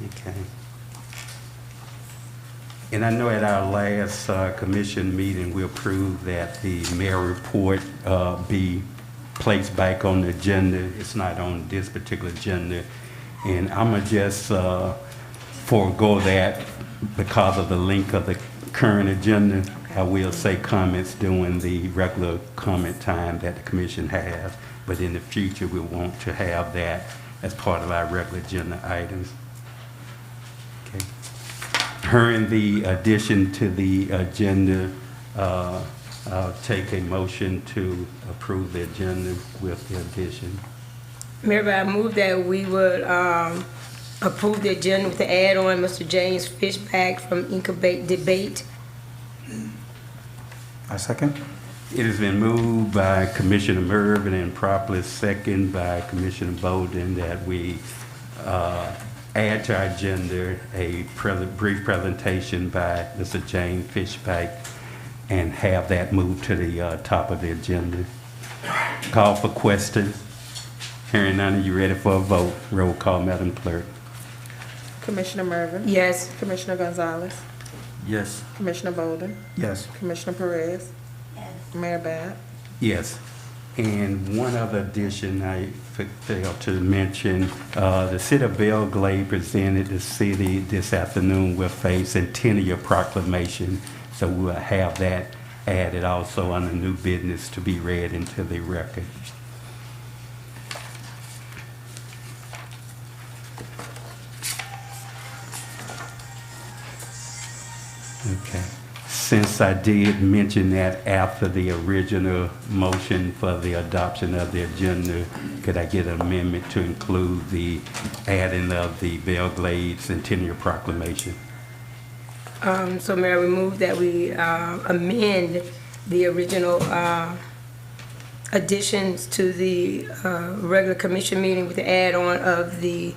Okay. And I know at our last commission meeting, we approved that the mayor report be placed back on the agenda. It's not on this particular agenda. And I'm going to just forego that because of the length of the current agenda. I will say comments during the regular comment time that the commission has, but in the future, we want to have that as part of our regular agenda items. Okay. Hearing the addition to the agenda, I'll take a motion to approve the agenda with the addition. Mayor, I move that we would approve the agenda with the add-on Mr. James Fishback from Incubate Debate. I second. It has been moved by Commissioner Mervin and properly second by Commissioner Bolden that we add to our agenda a brief presentation by Mr. James Fishback and have that moved to the top of the agenda. Call for questions. Hearing none, are you ready for a vote? Roll call, Madam Clerk. Commissioner Mervin. Yes. Commissioner Gonzalez. Yes. Commissioner Bolden. Yes. Commissioner Perez. Mayor Bab. Yes. And one other addition I failed to mention, the city of Belglade presented the city this afternoon with a Centennial proclamation. So we'll have that added also on the new business to be read into the record. Okay. Since I did mention that after the original motion for the adoption of the agenda, could I get an amendment to include the adding of the Belglade Centennial Proclamation? So Mayor, we move that we amend the original additions to the regular commission meeting with the add-on of the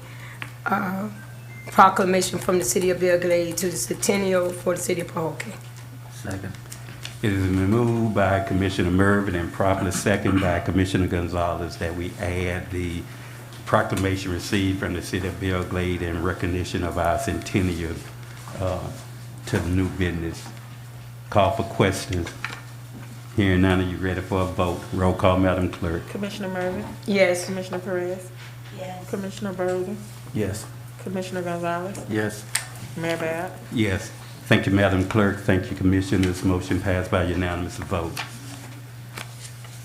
proclamation from the city of Belglade to the Centennial for the city of Pahokee. Second. It has been moved by Commissioner Mervin and properly second by Commissioner Gonzalez that we add the proclamation received from the city of Belglade in recognition of our centennial to the new business. Call for questions. Hearing none, are you ready for a vote? Roll call, Madam Clerk. Commissioner Mervin. Yes. Commissioner Perez. Yes. Commissioner Bolden. Yes. Commissioner Gonzalez. Yes. Mayor Bab. Yes. Thank you, Madam Clerk. Thank you, Commissioners. Motion passed by unanimous vote.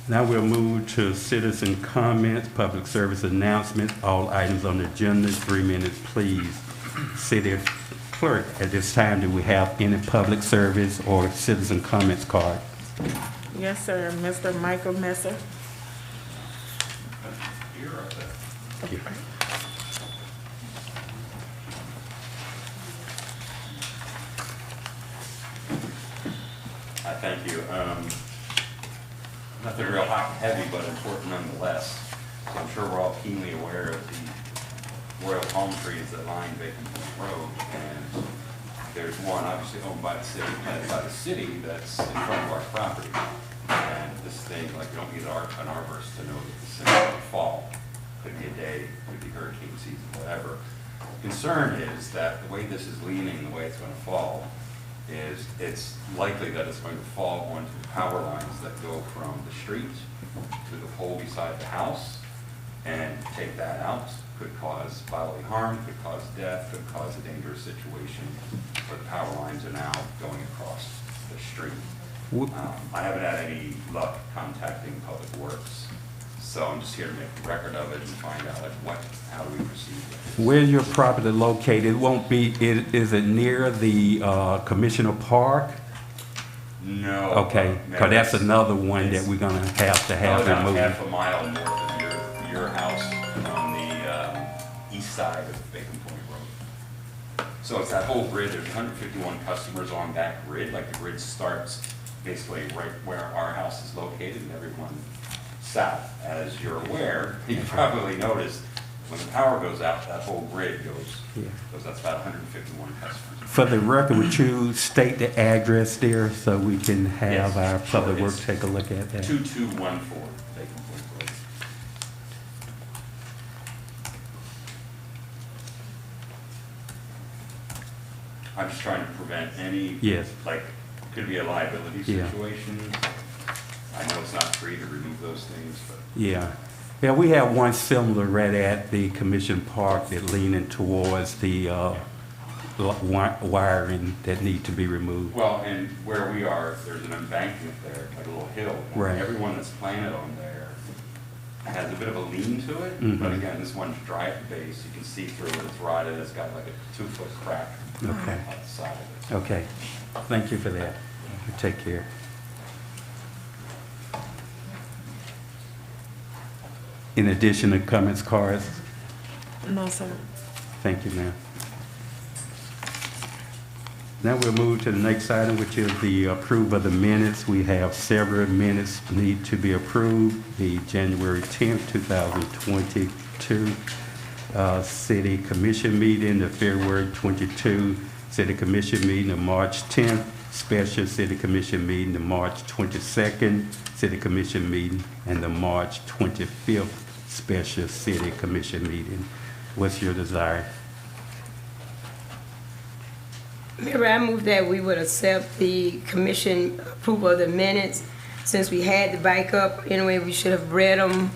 Now we'll move to citizen comments, public service announcements. All items on the agenda, 3 minutes, please. City Clerk, at this time, do we have any public service or citizen comments card? Yes, sir. Mr. Michael Messer. Thank you. Thank you. Nothing real hot and heavy, but important nonetheless. So I'm sure we're all keenly aware of the royal palm trees that line Bacon Point Road. And there's one obviously owned by the city, planted by the city, that's in front of our property. And this thing, like, you don't need an arborist to know that this thing will fall. Could be a day, could be hurricane season, whatever. Concern is that the way this is leaning, the way it's going to fall, is it's likely that it's going to fall onto the power lines that go from the street to the pole beside the house, and take that out could cause bodily harm, could cause death, could cause a dangerous situation where the power lines are now going across the street. I haven't had any luck contacting Public Works, so I'm just here to make a record of it and find out how do we proceed with it. Where's your property located? It won't be, is it near the Commissioner Park? No. Okay, because that's another one that we're going to have About removed. half a mile north of your house on the east side of Bacon Point Road. So it's that whole grid. There's 151 customers on that grid. Like, the grid starts basically right where our house is located, and everyone south. As you're aware, you probably noticed when the power goes out, that whole grid goes. Yeah. Because that's about 151 customers. For the record, would you state the address there so we can have Yes, our public sure. works It's take a look at that? 2214 Bacon Point Road. I'm just trying to prevent any. Yes. Like, could be a liability Yeah. situation. I know it's not free to remove those things, but. Yeah. Yeah, we have one similar right at the Commission Park that leaning towards the wiring that need to be removed. Well, and where we are, there's an embankment there, like a little hill. Right. Everyone that's planted on there has a bit of a lean to it, Mhm. but again, this one's dry at the base. You can see through it. It's rotted. It's got like a 2-foot crack Okay. on the side of it. Okay. Thank you for that. Take care. In addition to comments, cards, No, sir. thank you, ma'am. Now we'll move to the next item, which is the approval of the minutes. We have several minutes need to be approved. The January 10th, 2022 City Commission meeting, the February 22 City Commission meeting, the March 10th Special City Commission meeting, the March 22nd City Commission meeting, and the March 25th Special City Commission meeting. What's your desire? Mayor, I move that we would accept the commission approval of the minutes. Since we had the bike up, anyway, we should have read them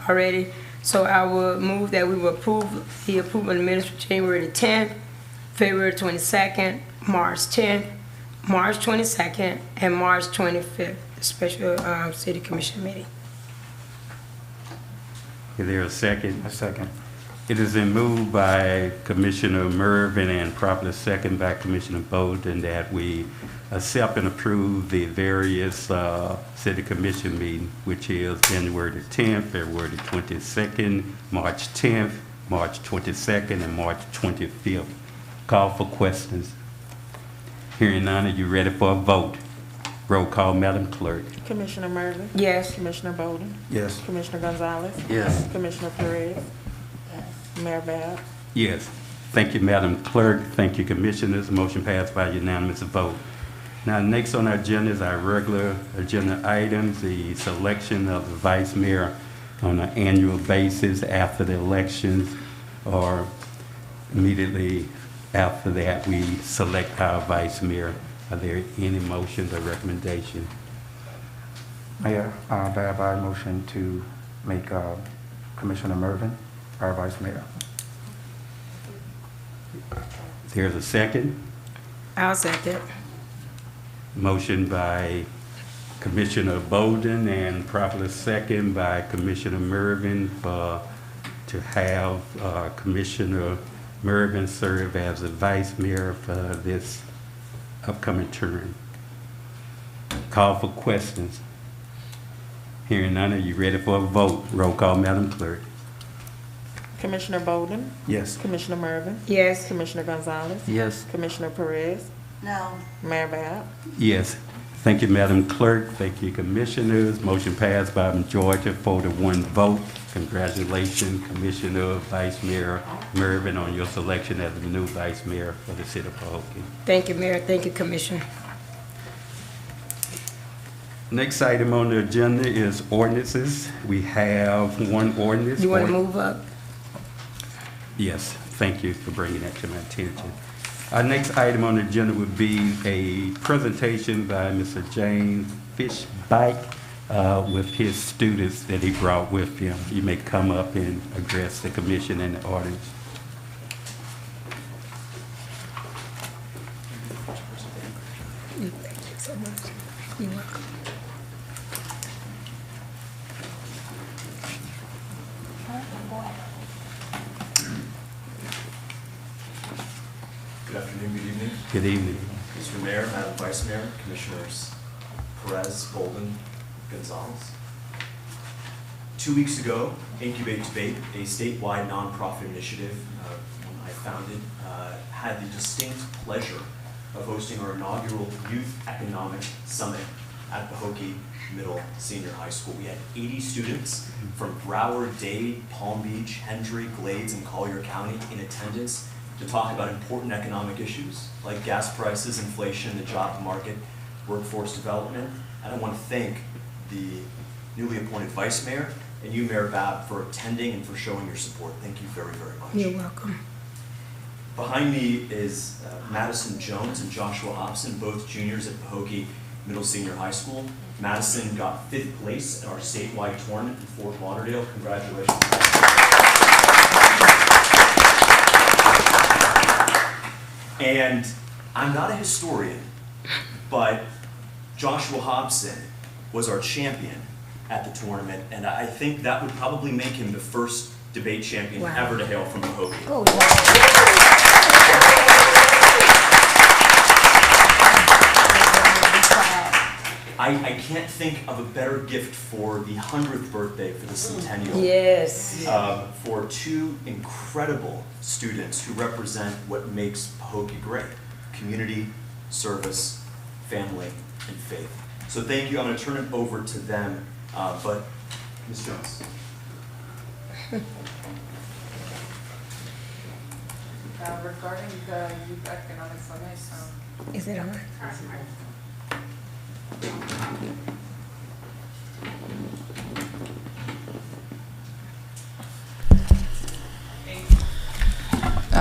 already. So I will move that we will approve the approval of the minutes for January the 10th, February 22nd, March 10th, March 22nd, and March 25th, the special city commission meeting. Is there a second? A second. It is been moved by Commissioner Mervin and properly second by Commissioner Bolden that we accept and approve the various city commission meetings, which is January the 10th, February the 22nd, March 10th, March 22nd, and March 25th. Call for questions. Hearing none, are you ready for a vote? Roll call, Madam Clerk. Commissioner Mervin? Yes. Commissioner Bolden? Yes. Commissioner Gonzalez? Yes. Commissioner Perez? Mayor Bab? Yes. Thank you, Madam Clerk. Thank you, Commissioners. Motion passed by unanimous vote. Now, next on our agenda is our regular agenda items, the selection of the vice mayor on an annual basis after the elections, or immediately after that, we select our vice mayor. Are there any motions or recommendations? Mayor, thereby motion to make Commissioner Mervin our vice mayor. There's a second. I'll second. Motion by Commissioner Bolden and properly second by Commissioner Mervin to have Commissioner Mervin serve as the vice mayor for this upcoming term. Call for questions. Hearing none, are you ready for a vote? Roll call, Madam Clerk. Commissioner Bolden? Yes. Commissioner Mervin? Yes. Commissioner Gonzalez? Yes. Commissioner Perez? No. Mayor Bab? Yes. Thank you, Madam Clerk. Thank you, Commissioners. Motion passed by a majority, 4-1 vote. Congratulations, Commissioner Vice Mayor Mervin, on your selection as the new Vice Mayor for the City of Pahokee. Thank you, Mayor. Thank you, Commissioner. Next item on the agenda is ordinances. We have one ordinance. You want to move up? Yes, thank you for bringing that to my attention. Our next item on the agenda would be a presentation by Mr. James Fishbike with his students that he brought with him. You may come up and address the commission and the audience. Thank you so much. You're welcome. Good afternoon, good evening. Good evening. Mr. Mayor, Madam Vice Mayor, Commissioners Perez, Bolden, Gonzalez. 2 weeks ago, Incubate Debate, a statewide nonprofit initiative one I founded, had the distinct pleasure of hosting our inaugural Youth Economic Summit at Pahokee Middle Senior High School. We had 80 students from Broward, Dade, Palm Beach, Hendry, Glades, and Collier County in attendance to talk about important economic issues like gas prices, inflation, the job market, workforce development. And I want to thank the newly appointed Vice Mayor and you, Mayor Babb, for attending and for showing your support. Thank you very, very much. You're welcome. Behind me is Madison Jones and Joshua Hobson, both juniors at Pahokee Middle Senior High School. Madison got 5th place at our statewide tournament in Fort Lauderdale. Congratulations. And I'm not a historian, but Joshua Hobson was our champion at the tournament, and I think that would probably make him the first debate champion ever to hail from Pahokee. Oh, I can't think of a better gift for the 100th birthday for the Centennial. yes. For two incredible students who represent what makes Pahokee great: community, service, family, and faith. So thank you. I'm going to turn it over to them, but Ms. Jones. Regarding the Youth Economic Summit, Is it on?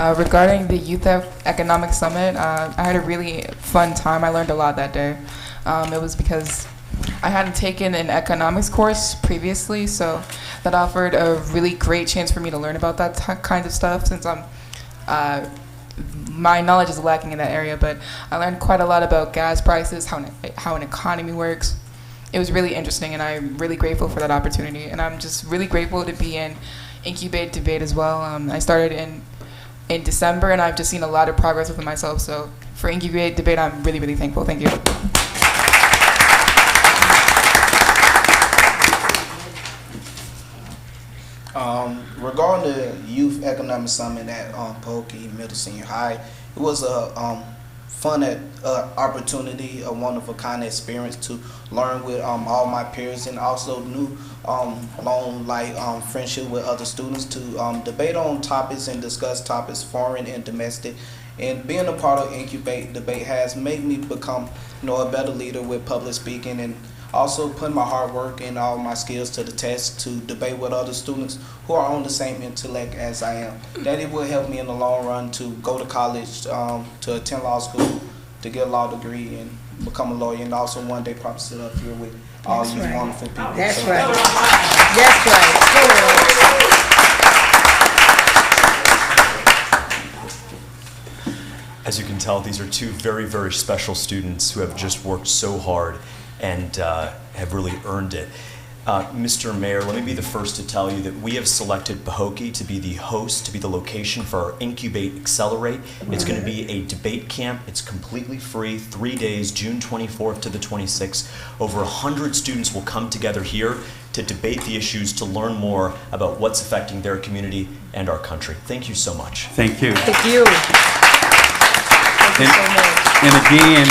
regarding the Youth Economic Summit, I had a really fun time. I learned a lot that day. It was because I hadn't taken an economics course previously, so that offered a really great chance for me to learn about that kind of stuff, since my knowledge is lacking in that area. But I learned quite a lot about gas prices, how an economy works. It was really interesting, and I'm really grateful for that opportunity. And I'm just really grateful to be in Incubate Debate as well. I started in December, and I've just seen a lot of progress within myself. So for Incubate Debate, I'm really, really thankful. Thank you. Regarding the Youth Economic Summit at Pahokee Middle Senior High, it was a fun opportunity, a one-of-a-kind experience to learn with all my peers, and also new long friendship with other students to debate on topics and discuss topics foreign and domestic. And being a part of Incubate Debate has made me become a better leader with public speaking, and also putting my hard work and all my skills to the test to debate with other students who are on the same intellect as I am. That it will help me in the long run to go to college, to attend law school, to get a law degree and become a lawyer, and also one day probably sit up here with all these wonderful people. That's right. That's right. As you can tell, these are two very, very special students who have just worked so hard and have really earned it. Mr. Mayor, let me be the first to tell you that we have selected Pahokee to be the host, to be the location for our Incubate Accelerate. It's going to be a debate camp. It's completely free, 3 days, June 24th to the 26th. Over 100 students will come together here to debate the issues, to learn more about what's affecting their community and our country. Thank you so much. Thank you. Thank you. Thank you so much. And again,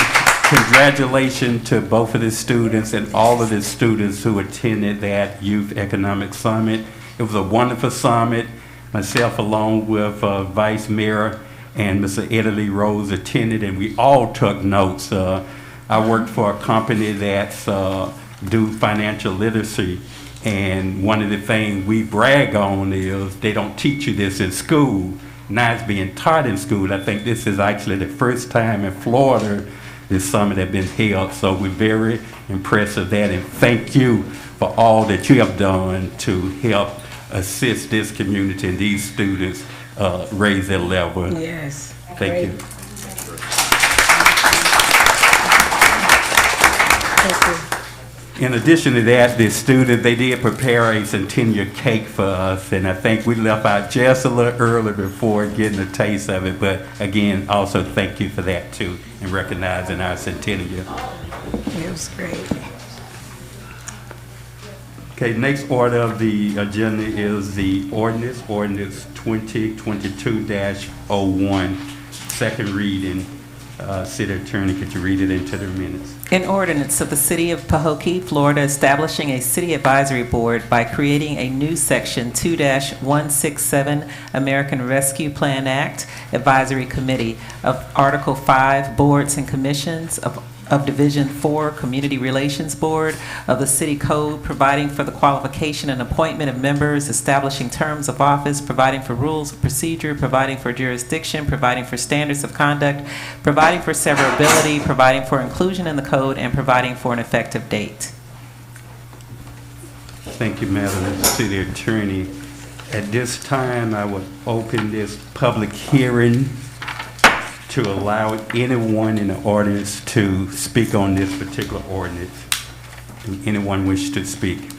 congratulations to both of the students and all of the students who attended that Youth Economic Summit. It was a wonderful summit. Myself, along with Vice Mayor and Mr. Eddie Lee Rose, attended, and we all took notes. I worked for a company that's do financial literacy, and one of the things we brag on is they don't teach you this in school. Now it's being taught in school. I think this is actually the first time in Florida this summit has been held, so we're very impressed with that, and thank you for all that you have done to help assist this community and these students raise their level. Yes. Thank you. Thank you. In addition to that, the students, they did prepare a Centennial cake for us, and I think we left out just a little early before getting a taste of it, but again, also thank you for that too, and recognizing our Centennial. It was great. Okay, next order of the agenda is the ordinance 2022-01, second reading. City Attorney, could you read it into the minutes? An ordinance of the City of Pahokee, Florida, establishing a city advisory board by creating a new section 2-167 American Rescue Plan Act Advisory Committee of Article 5 Boards and Commissions of of Division 4 Community Relations Board of the City Code, providing for the qualification and appointment of members, establishing terms of office, providing for rules of procedure, providing for jurisdiction, providing for standards of conduct, providing for severability, providing for inclusion in the code, and providing for an effective date. Thank you, Madam City Attorney. At this time, I would open this public hearing to allow anyone in the audience to speak on this particular ordinance. Do anyone wish to speak?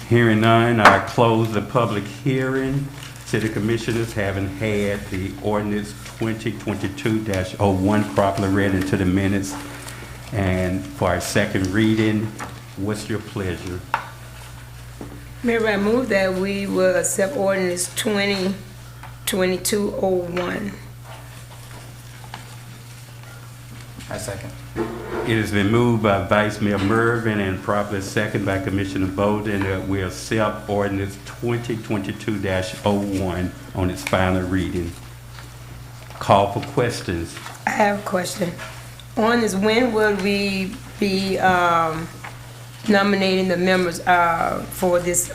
Hearing none, I close the public hearing. City Commissioners, having had the ordinance 2022-01 properly read into the minutes, and for our second reading, what's your pleasure? Mayor, I move that we will accept ordinance 2022-01. I second. It has been moved by Vice Mayor Mervin and properly seconded by Commissioner Bolden that we accept ordinance 2022-01 on its final reading. Call for questions. I have a question. On this, when will we be nominating the members for this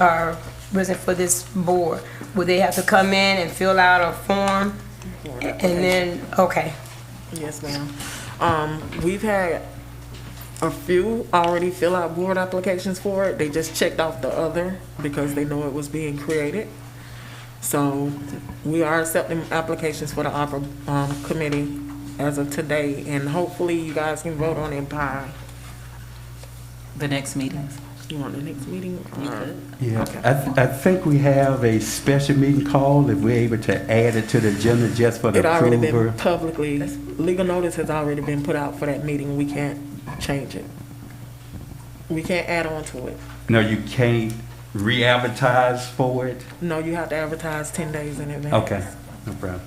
board? Will they have to come in and fill out a form? And then, okay. Yes, ma'am. We've had a few already fill out board applications for it. They just checked off the other because they know it was being created. So we are accepting applications for the opera committee as of today, and hopefully you guys can vote on it by The next meeting. You want the next meeting? Yeah, Okay. I think we have a special meeting called, if we're able to add it to the agenda just for the It already been approval. publicly, legal notice has already been put out for that meeting. We can't change it. We can't add on to it. No, you can't re-advertise for it? No, you have to advertise 10 days in advance. Okay, no problem.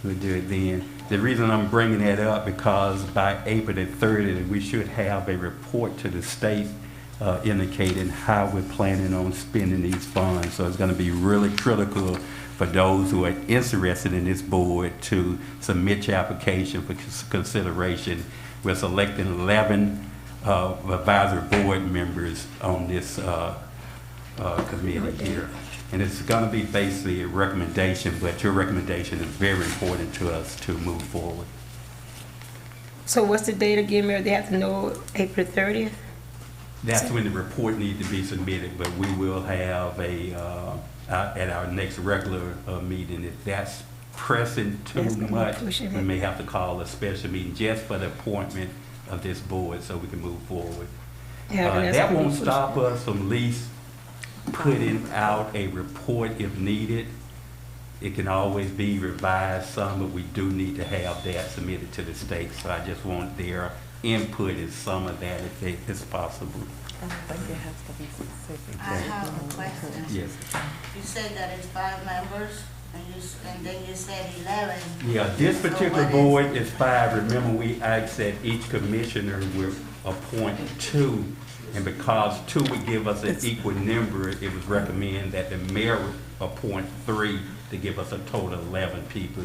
We'll do it then. The reason I'm bringing that up because by April the 30th, we should have a report to the state indicating how we're planning on spending these funds. So it's going to be really critical for those who are interested in this board to submit your application for consideration. We're selecting 11 advisory board members on this committee here. And it's going to be basically a recommendation, but your recommendation is very important to us to move forward. So what's the date again, Mayor? They have to know April 30th? That's when the report needs to be submitted, but we will have at our next regular meeting, if that's pressing too much, we may have to call a special meeting just for the appointment of this board so we can move forward. Yeah, That won't stop us from at least putting out a report if needed. It can always be revised some, but we do need to have that submitted to the state. So I just want their input in some of that if it's possible. I think it has to be specific. I have a question. Yes. You said that it's 5 members, and then you said 11. Yeah, this So particular what board is 5. Remember, we asked that each commissioner will appoint 2. And because 2 would give us an equal number, it was recommended that the mayor appoint 3 to give us a total of 11 people.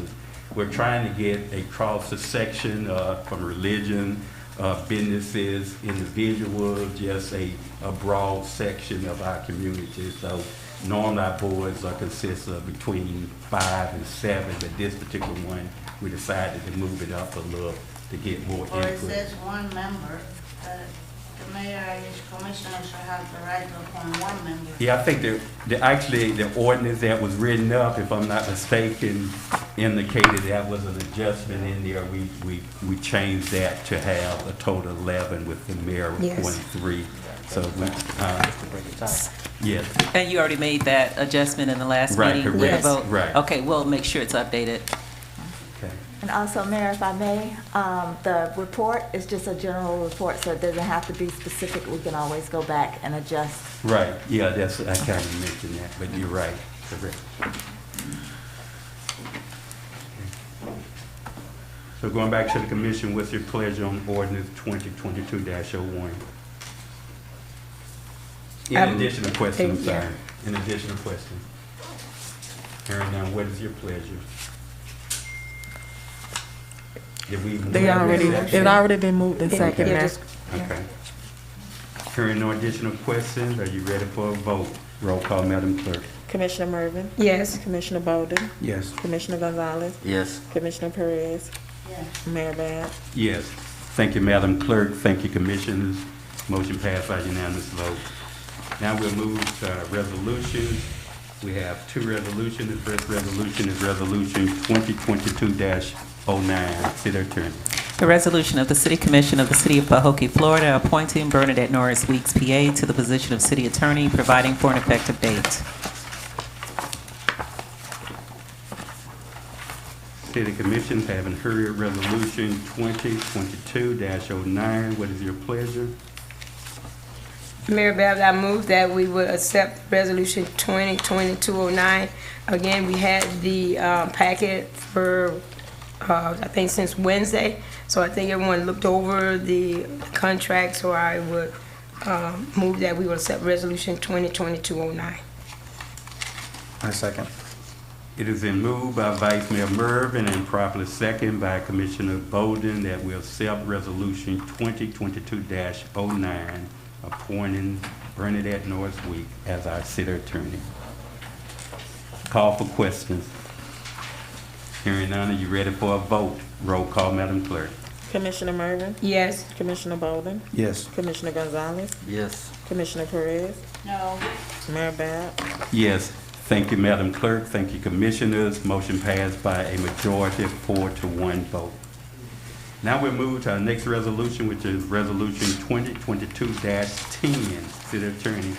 We're trying to get a cross-section from religion, businesses, individuals, just a broad section of our community. So normally our boards consist of between 5 and 7, but this particular one, we decided to move it up a little to get more Or it input. says 1 member. The mayor and his commissioner should have the right to appoint 1 member. Yeah, I think actually the ordinance that was written up, if I'm not mistaken, indicated that was an adjustment in there. We changed that to have a total of 11 with the mayor appointing 3. So we, yes. And you already made that adjustment in the last Right, meeting? correct. with the Yes. vote? Right. Okay, we'll make sure it's updated. Okay. And also, Mayor, if I may, the report is just a general report, so it doesn't have to be specific. We can always go back and adjust. Right, yeah, I kind of mentioned that, but you're right, correct. So going back to the commission, what's your pleasure on ordinance 2022-01? In addition to question, I'm sorry, in addition to question. Hearing now, what is your pleasure? Did we? They already, it already been moved and seconded. Yeah, just- Okay. Hearing no additional questions, are you ready for a vote? Roll call, Madam Clerk. Commissioner Mervin, Yes. Commissioner Bolden, Yes. Commissioner Gonzalez, Yes. Commissioner Perez, Yes. Mayor Bab. Yes. Thank you, Madam Clerk. Thank you, Commissioners. Motion passed by unanimous vote. Now we'll move to resolutions. We have two resolutions. The first resolution is Resolution 2022-09. City Attorney. A resolution of the City Commission of the City of Pahokee, Florida, appointing Bernadette Norris Weeks, PA, to the position of City Attorney, providing for an effective date. City Commission, having heard Resolution 2022-09, what is your pleasure? Mayor Babbitt, I move that we would accept Resolution 2022-09. Again, we had the packet for, I think, since Wednesday, so I think everyone looked over the contract, so I would move that we would accept Resolution 2022-09. I second. It is been moved by Vice Mayor Mervin and properly second by Commissioner Bolden that we accept Resolution 2022-09, appointing Bernadette Norris Week as our City Attorney. Call for questions. Hearing none, are you ready for a vote? Roll call, Madam Clerk. Commissioner Mervin, Yes. Commissioner Bolden, Yes. Commissioner Gonzalez, Yes. Commissioner Perez, No. Mayor Bab. Yes. Thank you, Madam Clerk. Thank you, Commissioners. Motion passed by a majority of 4-1 vote. Now we'll move to our next resolution, which is Resolution 2022-10. City Attorney.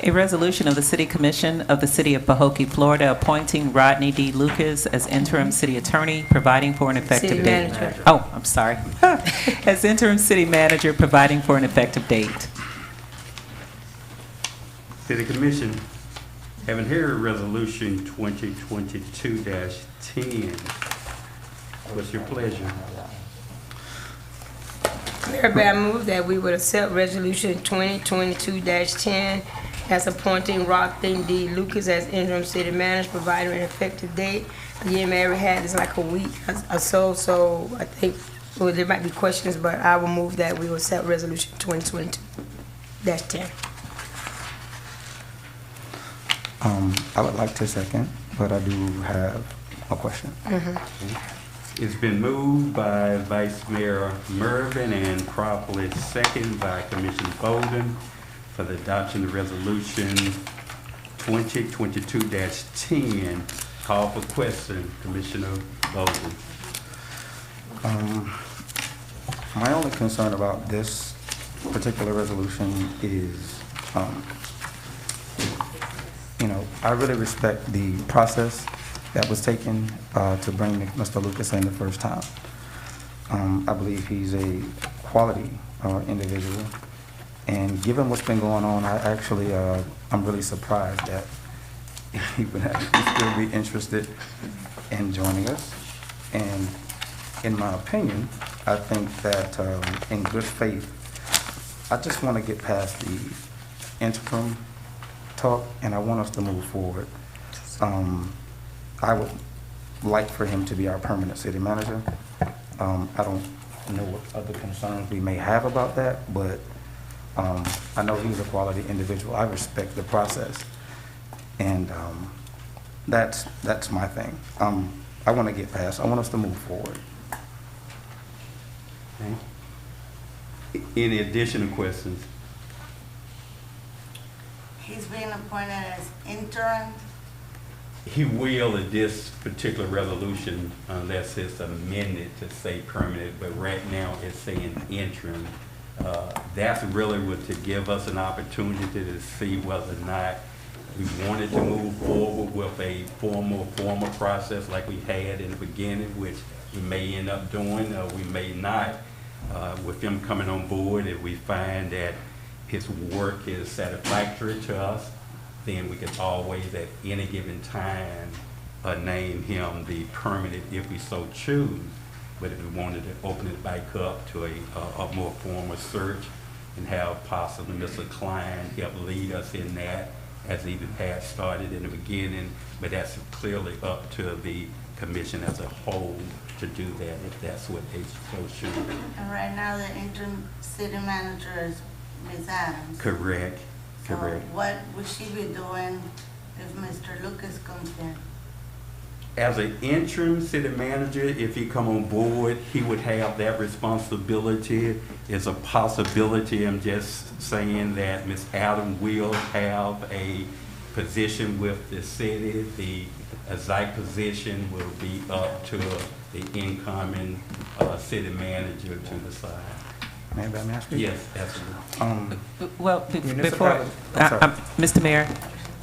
A resolution of the City Commission of the City of Pahokee, Florida, appointing Rodney D. Lucas as interim city attorney, providing for an effective City date. Manager. Oh, I'm sorry. As interim city manager, providing for an effective date. City Commission, having heard Resolution 2022-10, what's your pleasure? Mayor Babbitt, I move that we would accept Resolution 2022-10 as appointing Rodney D. Lucas as interim city manager, providing an effective date. Again, Mayor, we had this like a week or so I think there might be questions, but I will move that we will accept Resolution 2022-10. I would like to second, but I do have a question. It's been moved by Vice Mayor Mervin and properly seconded by Commissioner Bolden for the adoption of Resolution 2022-10. Call for question, Commissioner Bolden. My only concern about this particular resolution is, I really respect the process that was taken to bring Mr. Lucas in the first time. I believe he's a quality individual, and given what's been going on, I'm really surprised that he would actually still be interested in joining us. And in my opinion, I think that in good faith, I just want to get past the interim talk, and I want us to move forward. I would like for him to be our permanent city manager. I don't know what other concerns we may have about that, but I know he's a quality individual. I respect the process, and that's my thing. I want to get past. I want us to move forward. Okay. Any additional questions? He's being appointed as interim. He will at this particular resolution, unless it's amended to say permanent, but right now it's saying interim. That's really what to give us an opportunity to see whether or not we wanted to move forward with a formal process like we had in the beginning, which we may end up doing or we may not. With him coming on board, if we find that his work is satisfactory to us, then we can always at any given time name him the permanent if we so choose. But if we wanted to open it back up to a more formal search and have possibly Mr. Klein help lead us in that, as he had started in the beginning, but that's clearly up to the commission as a whole to do that if that's what they so should. And right now, the interim city manager is Ms. Adams. Correct, correct. So what would she be doing if Mr. Lucas comes in? As an interim city manager, if he come on board, he would have that responsibility. It's a possibility. I'm just saying that Ms. Adams will have a position with the city. The exact position will be up to the incoming city manager to decide. May I ask you? Yes, absolutely. Well, Municipal- before, I'm sorry. Mr. Mayor,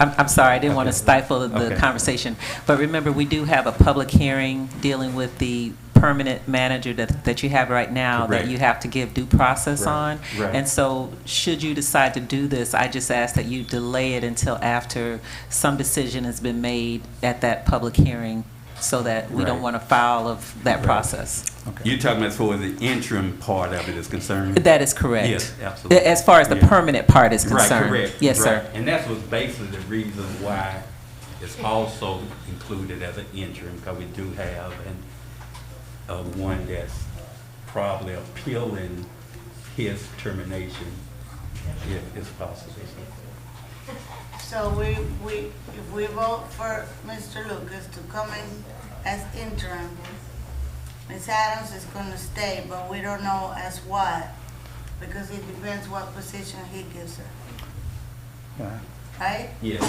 I'm sorry, I didn't want to Okay. stifle the Okay. conversation. But remember, we do have a public hearing dealing with the permanent manager that you have right now that Correct. you have to give due process Right, on. right. And so, should you decide to do this, I just ask that you delay it until after some decision has been made at that public hearing so that we don't Right. want to foul of that Right. process. Okay. You're talking as far as the interim part of it is concerned? That is correct. Yes, absolutely. As far as the Yeah. permanent part is concerned. Right, correct. Yes, right. sir. And that was basically the reason why it's also included as an interim, because we do have one that's probably appealing his termination, if it's possible. So if we vote for Mr. Lucas to come in as interim, Ms. Adams is gonna stay, but we don't know as what, because it depends what position he gives her, Yeah. right? Yes.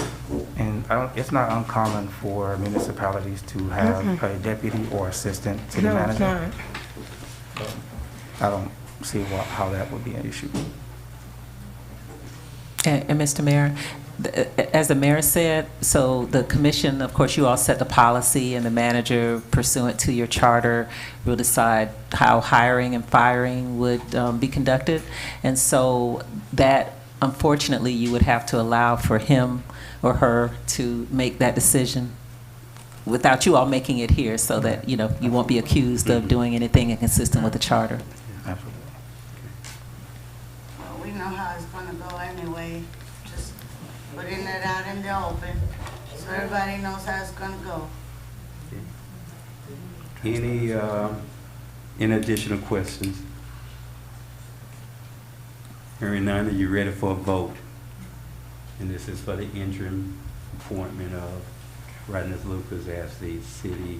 And it's not uncommon for municipalities to have a deputy or assistant city No, it's manager. not. I don't see how that would be an issue. And Mr. Mayor, as the mayor said, so the commission, of course, you all set the policy, and the manager, pursuant to your charter, will decide how hiring and firing would be conducted. And so that, unfortunately, you would have to allow for him or her to make that decision without you all making it here, so that, you won't be accused of doing anything inconsistent with the charter. Absolutely. Well, we know how it's gonna go anyway, just putting it out in the open, so everybody knows how it's gonna go. Any additional questions? Hearing none, are you ready for a vote? And this is for the interim appointment of Ms. Lucas as the city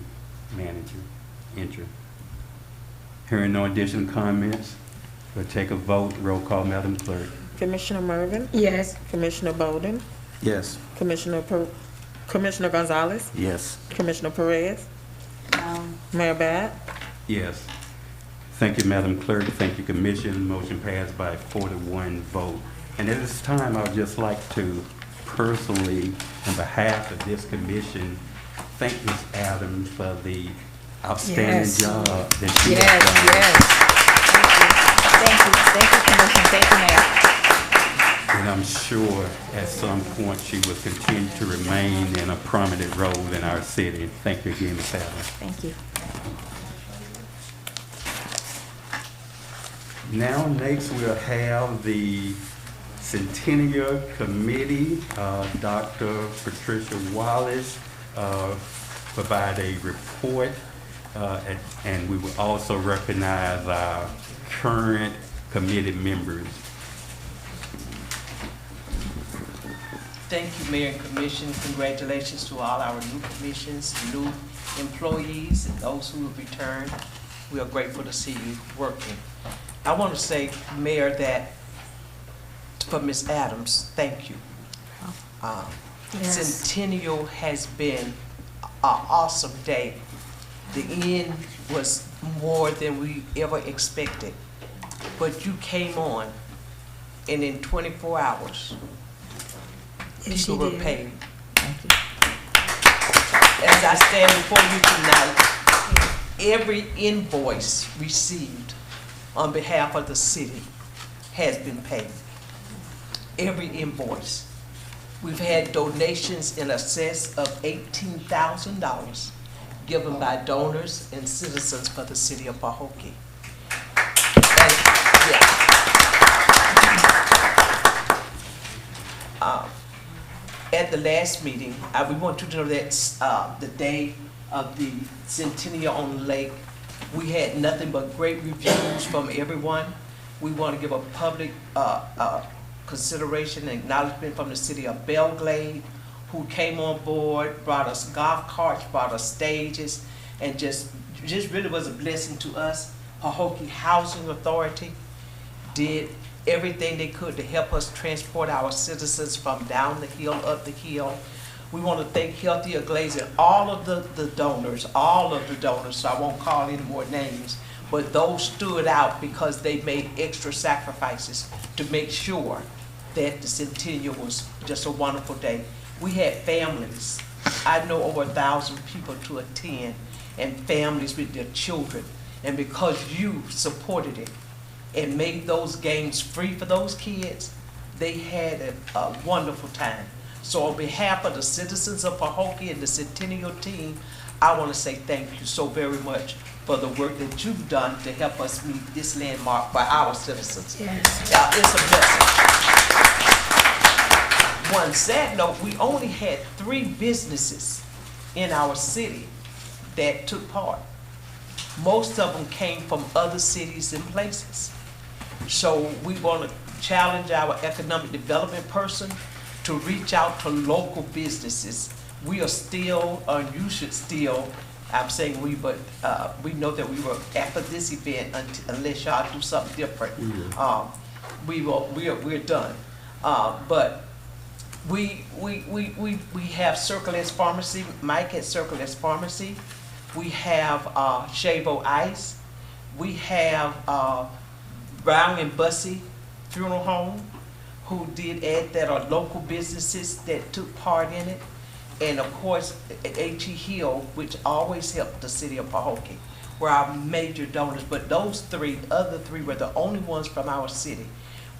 manager, interim. Hearing no additional comments, we'll take a vote. Roll call, Madam Clerk. Commissioner Mervin, Yes. Commissioner Bolden, Yes. Commissioner Gonzalez, Yes. Commissioner Perez, Mayor Bab. Yes. Thank you, Madam Clerk. Thank you, Commission. Motion passed by 4-1 vote. And at this time, I would just like to personally, on behalf of this commission, thank Ms. Adams for the outstanding Yes. job that she Yes, has done. yes. Thank you, Commissioner, thank you, Mayor. And I'm sure at some point she will continue to remain in a prominent role in our city. Thank you again, Ms. Adams. Thank you. Now, next we'll have the Centennial Committee. Dr. Patricia Wallace provide a report, and we will also recognize our current committee members. Thank you, Mayor and Commission. Congratulations to all our new commissions, new employees, and those who have returned. We are grateful to see you working. I want to say, Mayor, that for Ms. Adams, thank you. Yes. Centennial has been an awesome day. The end was more than we ever expected. But you came on, and in 24 hours, Yes, people she were did. paid. Thank you. As I stand before you tonight, every invoice received on behalf of the city has been paid. Every invoice. We've had donations in excess of $18,000 given by donors and citizens for the city of Pahokee. At the last meeting, we want you to know that the day of the Centennial on the Lake. We had nothing but great reviews from everyone. We want to give a public consideration and acknowledgement from the city of Belglade, who came on board, brought us golf carts, brought us stages, and just really was a blessing to us. Pahokee Housing Authority did everything they could to help us transport our citizens from down the hill, up the hill. We want to thank Healthier Glaze and all of the donors, so I won't call any more names, but those stood out because they made extra sacrifices to make sure that the Centennial was just a wonderful day. We had families. I know over 1,000 people to attend, and families with their children. And because you supported it and made those games free for those kids, they had a wonderful time. So on behalf of the citizens of Pahokee and the Centennial team, I want to say thank you so very much for the work that you've done to help us meet this landmark for our citizens. Yes. It's a blessing. One sad note, we only had 3 businesses in our city that took part. Most of them came from other cities and places. So we want to challenge our economic development person to reach out to local businesses. We are still, you should still, I'm saying we, but we know that we were after this event unless y'all do something different. We're done. But we have Circle S Pharmacy, Mike at Circle S Pharmacy. We have Shavo Ice. We have Brown and Bussy Funeral Home, who did add that are local businesses that took part in it. And of course, H.E. Hill, which always helped the city of Pahokee, were our major donors. But those other three were the only ones from our city.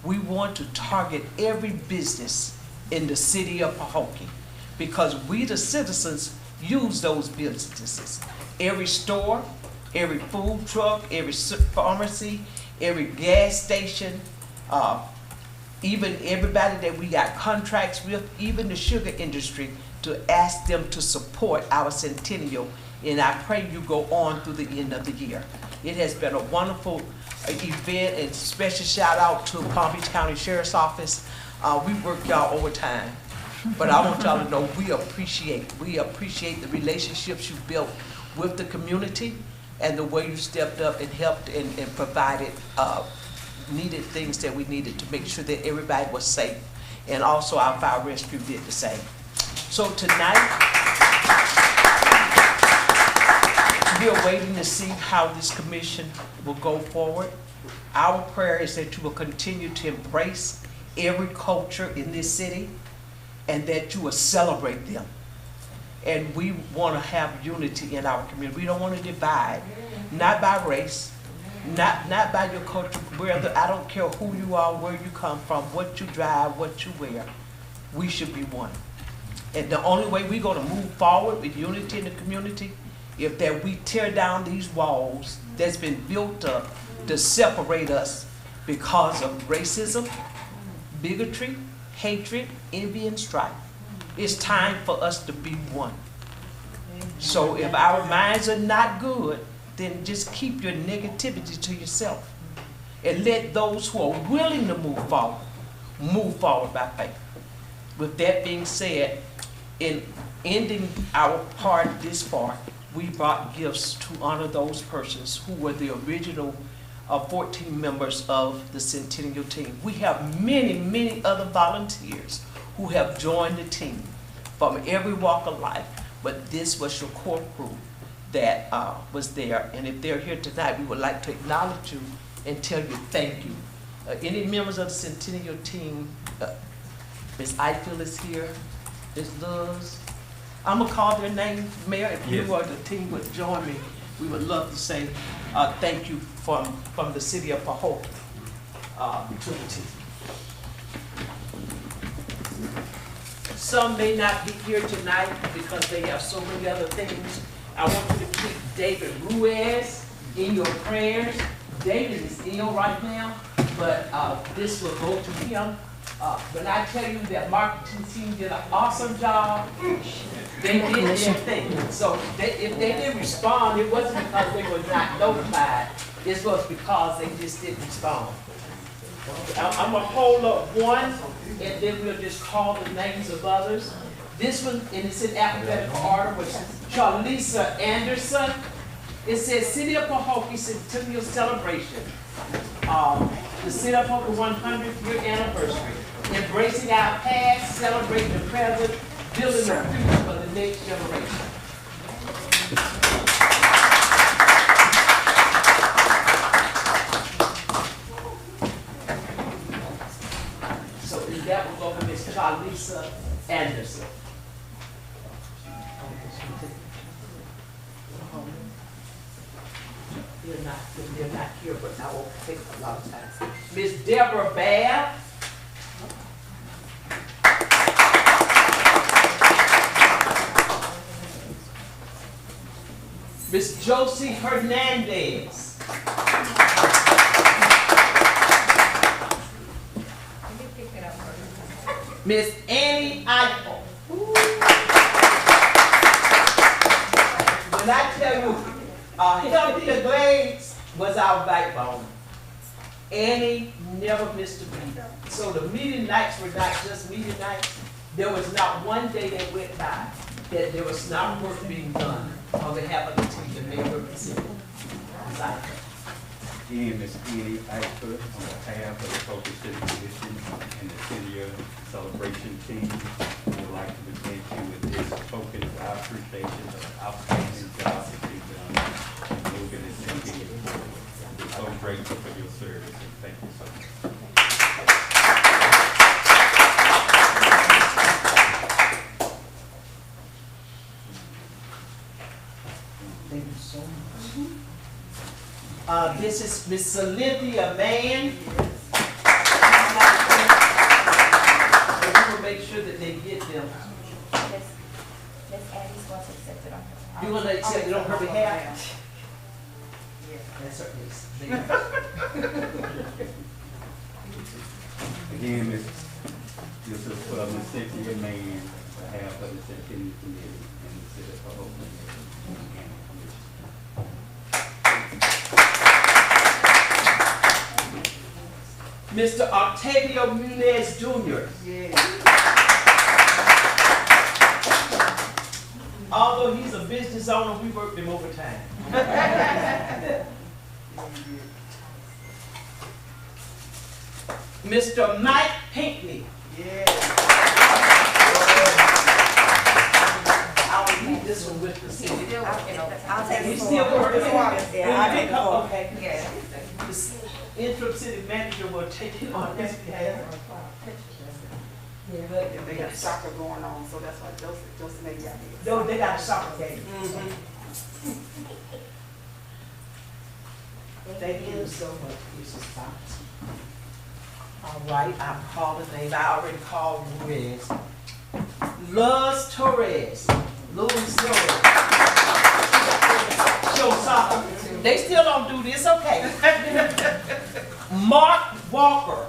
We want to target every business in the city of Pahokee because we, the citizens, use those businesses. Every store, every food truck, every pharmacy, every gas station, even everybody that we got contracts with, even the sugar industry, to ask them to support our Centennial. And I pray you go on through the end of the year. It has been a wonderful event, and special shout out to Palm Beach County Sheriff's Office. We work y'all overtime, but I want y'all to know we appreciate the relationships you built with the community and the way you stepped up and helped and provided needed things that we needed to make sure that everybody was safe. And also our fire rescue did the same. So tonight, we're waiting to see how this commission will go forward. Our prayer is that you will continue to embrace every culture in this city and that you will celebrate them. And we want to have unity in our community. We don't want to divide, not by race, not by your culture. I don't care who you are, where you come from, what you drive, what you wear. We should be one. And the only way we're going to move forward with unity in the community is that we tear down these walls that's been built up to separate us because of racism, bigotry, hatred, envy, and strife. It's time for us to be one. So if our minds are not good, then just keep your negativity to yourself. And let those who are willing to move forward by faith. With that being said, in ending our part this far, we brought gifts to honor those persons who were the original 14 members of the Centennial team. We have many, many other volunteers who have joined the team from every walk of life, but this was your core crew that was there. And if they're here tonight, we would like to acknowledge you and tell you thank you. Any members of the Centennial team, Ms. Eichel is here, Ms. Luz. I'm gonna call their name, Mayor, if you or the team would join me, we would love to say thank you from the city of Pahokee to the team. Some may not be here tonight because they have so many other things. I want you to keep David Ruiz in your prayers. David is ill right now, but this will go to him. But I tell you that marketing team did an awesome job. They did their thing. So if they didn't respond, it wasn't because they were not notified. It was because they just didn't respond. I'm gonna hold up one, and then we'll just call the names of others. This one, and it's in alphabetical order, was Charlisa Anderson. It says City of Pahokee Centennial Celebration. The City of Pahokee 100th year anniversary. Embracing our past, celebrating the present, building the future for the next generation. So that will go to Miss Charlisa Anderson. They're not here, but I won't take a lot of time. Miss Deborah Babb. Miss Josie Hernandez. Miss Annie Eichel. When I tell you, Healthier Glades was our backbone. Annie never missed a beat. So the meeting nights were not just meeting nights. There was not one day that went by that there was not work being done on behalf of the team that made her represented. Again, Ms. Annie Eichler, on behalf of the Pahokee City Commission and the Centennial Celebration Team, I would like to present you with this token of our appreciation of the outstanding job that you've done moving this city forward. We're so grateful for your service, and thank you so much. Thank you so much. This is Miss Cynthia Mann. And we will make sure that they get them. Miss Annie's going to accept it on her. You want to accept it on her behalf? That's her case. Again, this is for Ms. Cynthia Mann, on behalf of the Centennial Committee and the City of Pahokee. Mr. Octavio Munez Jr. Although he's a business owner, we worked him overtime. Mr. Mike Pinckney. I will leave this one with the city. I'll take He's it. still working. Yeah, I'll take it. Okay. The interim city manager will take it on his behalf. They got soccer going on, so that's why Joseph made that. No, they got a soccer game. Thank you so much, Mrs. Fox. All right, I'll call the name. I already called Ruiz. Luz Torres. Louis Torres. Show soccer. They still don't do this, okay. Mark Walker.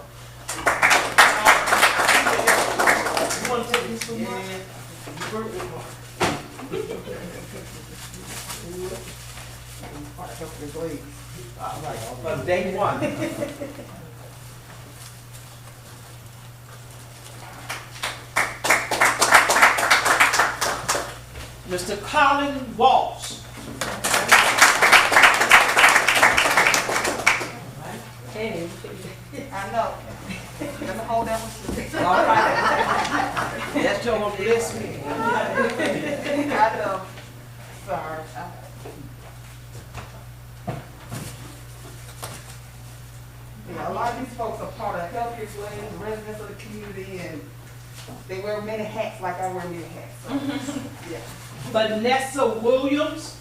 You want to take this one, Mark? You work with Mark. All right, from day one. Mr. Colin Walsh. I know. Let me hold that one. All right. That's your on this week. I know. Sorry. Yeah, a lot of these folks are part of Healthier Glades, residents of the community, and they wear many hats like I wear many hats. So, yeah. Vanessa Williams.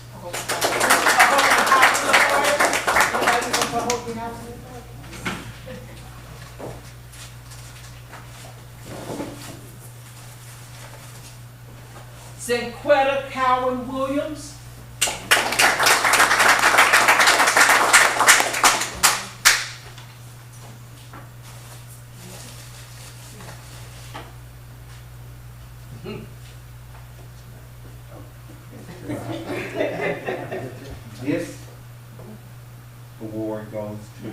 Sanquetta Cowan Williams.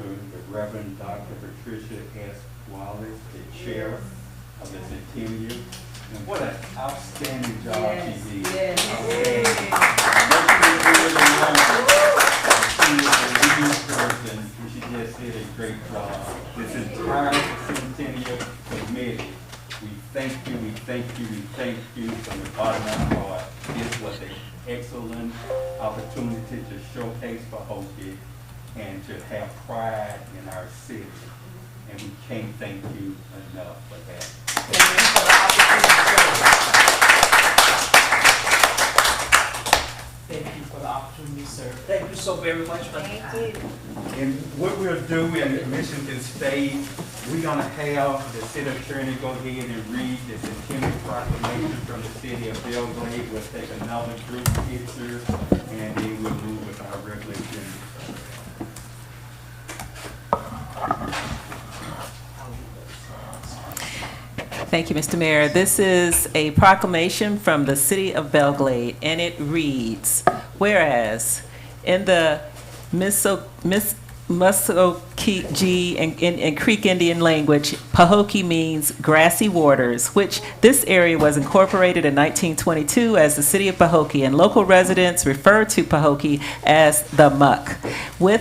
the Reverend Dr. Patricia S. Wallace, the Chair of the Centennial. And what an outstanding job she did. Outstanding. She was a leading person, and she just did a great job. This entire Centennial Committee, we thank you, we thank you, we thank you from the bottom of our heart. This was an excellent opportunity to showcase Pahokee and to have pride in our city. And we can't thank you enough for that. Thank you for the opportunity, sir. Thank you so very much for that. Thank you. And what we'll do, and the commission can stay, we're gonna have the city attorney go ahead and read the Centennial Proclamation from the city of Belgrade. We'll take another group picture, and then we'll move with our regular agenda. Thank you, Mr. Mayor. This is a proclamation from the city of Belgrade, and it reads, whereas in the Muskogee and Creek Indian language, Pahokee means grassy waters, which this area was incorporated in 1922 as the city of Pahokee, and local residents refer to Pahokee as the Muck, which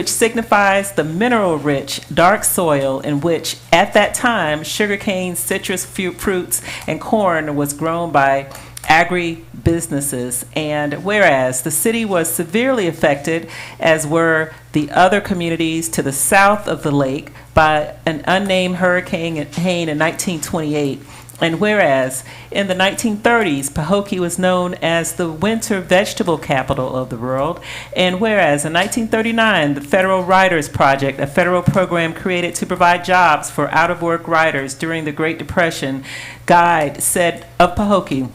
signifies the mineral-rich, dark soil in which, at that time, sugarcane, citrus fruits, and corn was grown by agribusinesses. And whereas the city was severely affected, as were the other communities to the south of the lake, by an unnamed hurricane in 1928, and whereas in the 1930s, Pahokee was known as the winter vegetable capital of the world, and whereas in 1939, the Federal Writers Project, a federal program created to provide jobs for out-of-work writers during the Great Depression, guide said of Pahokee,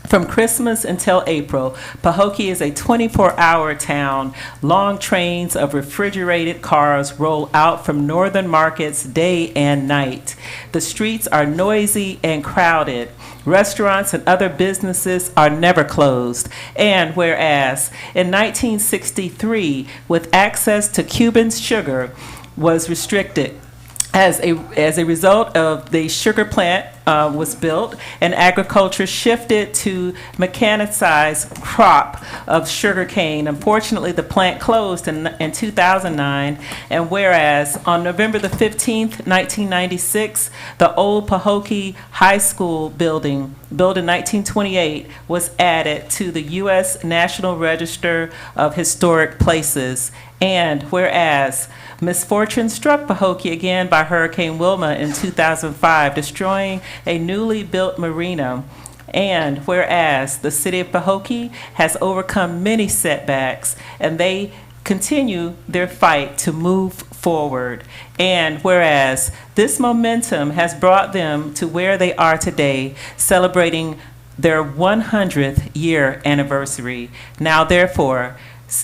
from Christmas until April, Pahokee is a 24-hour town. Long trains of refrigerated cars roll out from northern markets day and night. The streets are noisy and crowded. Restaurants and other businesses are never closed. And whereas in 1963, with access to Cuban sugar was restricted, as a result of the sugar plant was built and agriculture shifted to mechanized crop of sugarcane. Unfortunately, the plant closed in 2009, and whereas on November the 15th, 1996, the old Pahokee High School building, built in 1928, was added to the U.S. National Register of Historic Places. And whereas misfortune struck Pahokee again by Hurricane Wilma in 2005, destroying a newly built marina. And whereas the city of Pahokee has overcome many setbacks, and they continue their fight to move forward. And whereas this momentum has brought them to where they are today, celebrating their 100th year anniversary. Now, therefore,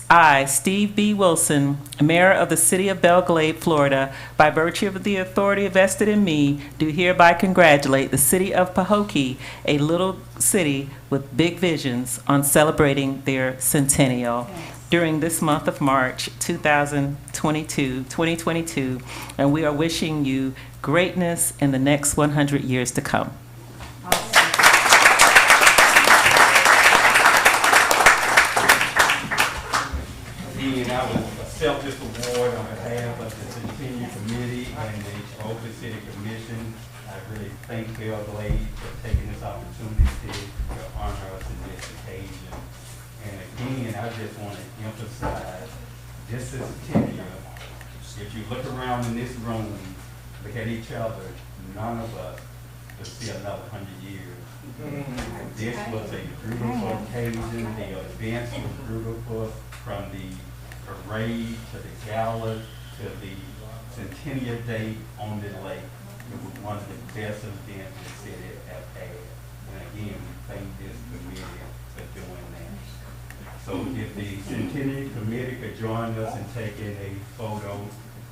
I, Steve B. Wilson, Mayor of the City of Belgrade, Florida, by virtue of the authority vested in me, do hereby congratulate the City of Pahokee, a little city with big visions, on celebrating their centennial during this month of March 2022, and we are wishing you greatness in the next 100 years to come. And I will accept this award on behalf of the Centennial Committee and the Pahokee City Commission. I really thank Belgrade for taking this opportunity to honor us in this occasion. And again, I just want to emphasize, this is Centennial. If you look around in this room, look at each other, none of us will see another 100 years. This was a beautiful occasion. The events were beautiful, from the parade to the gala to the Centennial Day on the lake. It was one of the best events the city have had. And again, we thank this committee for doing that. So if the Centennial Committee could join us in taking a photo